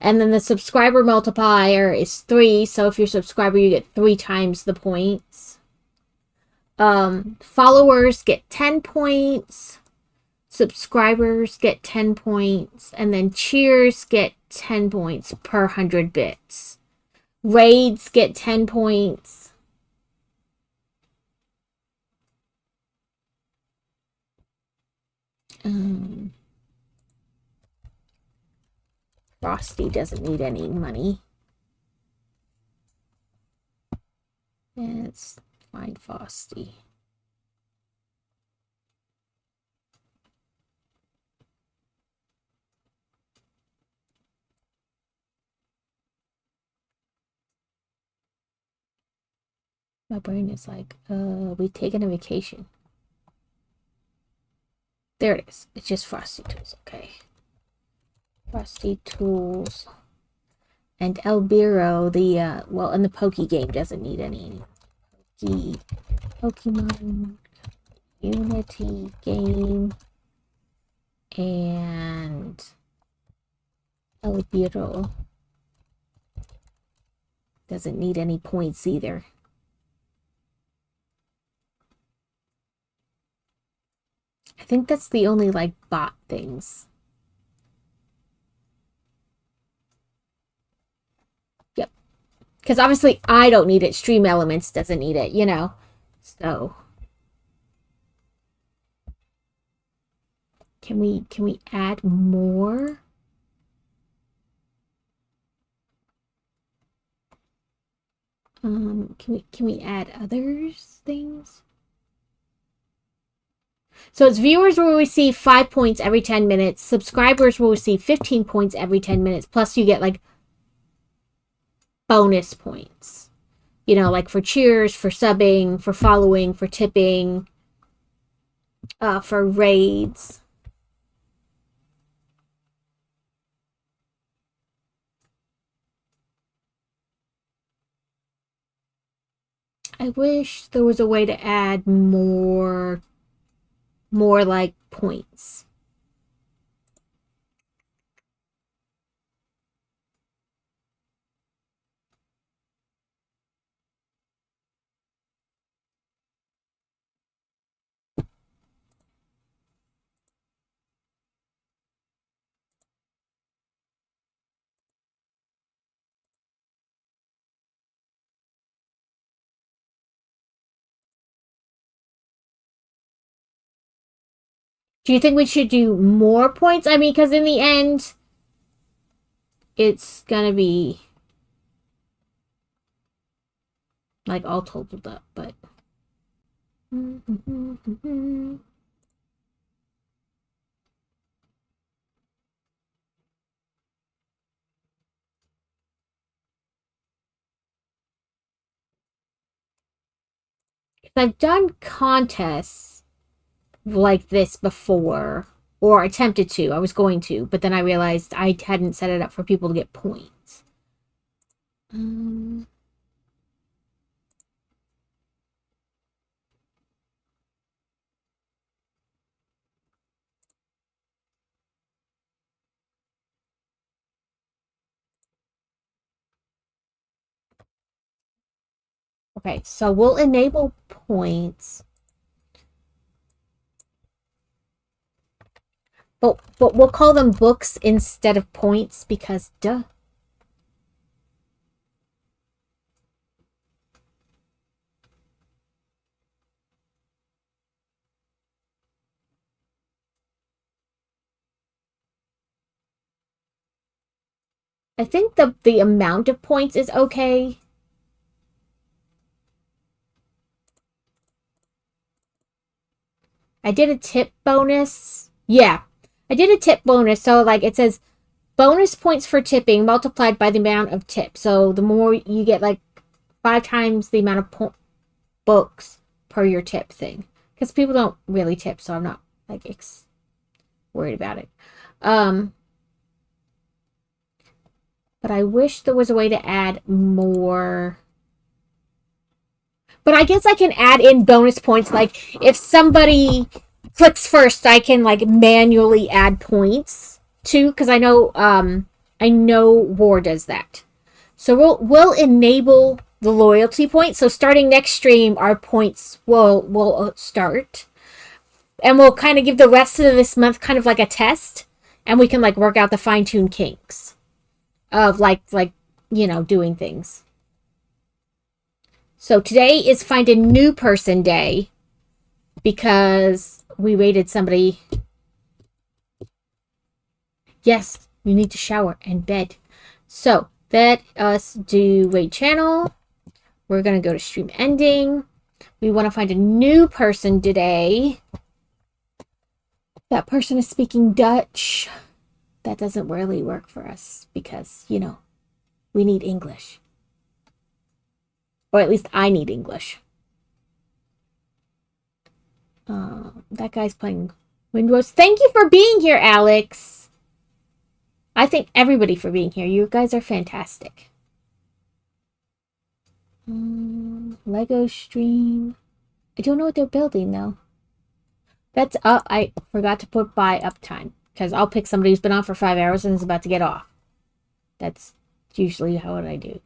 And then the subscriber multiplier is 3, so if you're a subscriber, you get 3 times the points. Followers get 10 points. Subscribers get 10 points. And then cheers get 10 points per 100 bits. Raids get 10 points. Frosty doesn't need any money. Let's find Frosty. My brain is like, we taking a vacation. There it is. It's just Frosty Tools, okay. Frosty Tools. And Elbiro, and the Poke game doesn't need any. Pokemon Unity game. And Elbiro doesn't need any points either. I think that's the only, like, bot things. Yep. Because obviously I don't need it. Stream Elements doesn't need it, you know. So. Can we add more? Can we add others things? So it's viewers will receive 5 points every 10 minutes. Subscribers will receive 15 points every 10 minutes. Plus you get like bonus points. You know, like for cheers, for subbing, for following, for tipping, for raids. I wish there was a way to add more like points. Do you think we should do more points? I mean, because in the end, it's gonna be like all totaled up, but. I've done contests like this before. Or attempted to. I was going to, but then I realized I hadn't set it up for people to get points. Okay, so we'll enable points. But we'll call them books instead of points because duh. I think the amount of points is okay. I did a tip bonus. Yeah. I did a tip bonus. So like it says bonus points for tipping multiplied by the amount of tips. So the more you get like 5 times the amount of books per your tip thing. Because people don't really tip, so I'm not like worried about it. But I wish there was a way to add more. But I guess I can add in bonus points. Like if somebody clicks first, I can like manually add points too, because I know War does that. So we'll enable the loyalty points. So starting next stream, our points will start, and we'll kind of give the rest of this month kind of like a test, and we can like work out the fine-tuned kinks of like doing things. So today is find a new person day because we rated somebody. Yes, you need to shower and bed. So let us do raid channel. We're going to go to stream ending. We want to find a new person today. That person is speaking Dutch. That doesn't really work for us because, we need English. Or at least I need English. That guy's playing Windrose. Thank you for being here, Alex. I thank everybody for being here. You guys are fantastic. Lego stream. I don't know what they're building, though. That's up. I forgot to put by uptime. Because I'll pick somebody who's been on for 5 hours and is about to get off. That's usually how I do.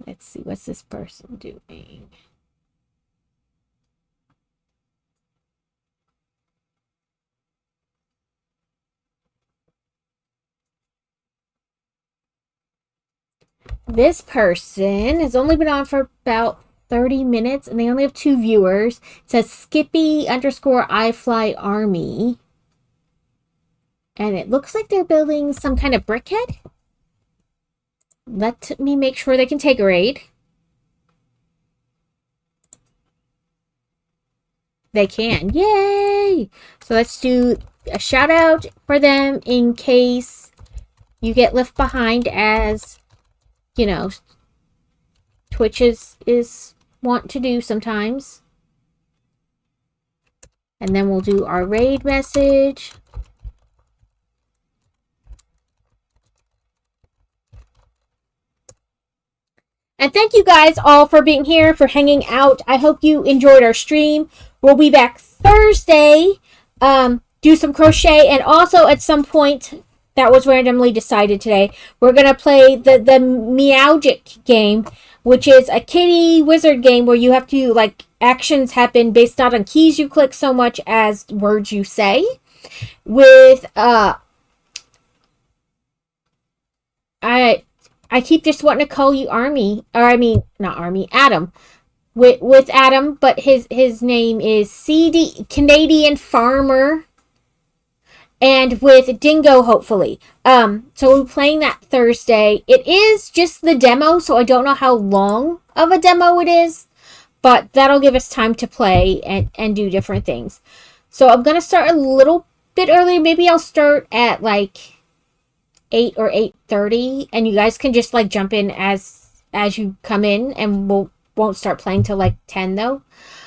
Let's see, what's this person doing? This person has only been on for about 30 minutes and they only have 2 viewers. It says Skippy_iFlyArmy. And it looks like they're building some kind of brickhead. Let me make sure they can take a raid. They can. Yay! So let's do a shout out for them in case you get left behind, as Twitch is want to do sometimes. And then we'll do our raid message. And thank you guys all for being here, for hanging out. I hope you enjoyed our stream. We'll be back Thursday. Do some crochet, and also at some point that was randomly decided today, we're gonna play the Meowgic game, which is a kitty wizard game where you have to like actions happen based not on keys you click so much as words you say. With I keep just wanting to call you Army, or I mean not Army, Adam. With Adam, but his name is CD Canadian Farmer. And with Dingo, hopefully. So we'll be playing that Thursday. It is just the demo, so I don't know how long of a demo it is. But that'll give us time to play and do different things. So I'm going to start a little bit earlier. Maybe I'll start at like 8 or 8:30. And you guys can just like jump in as you come in. And won't start playing till like 10 though.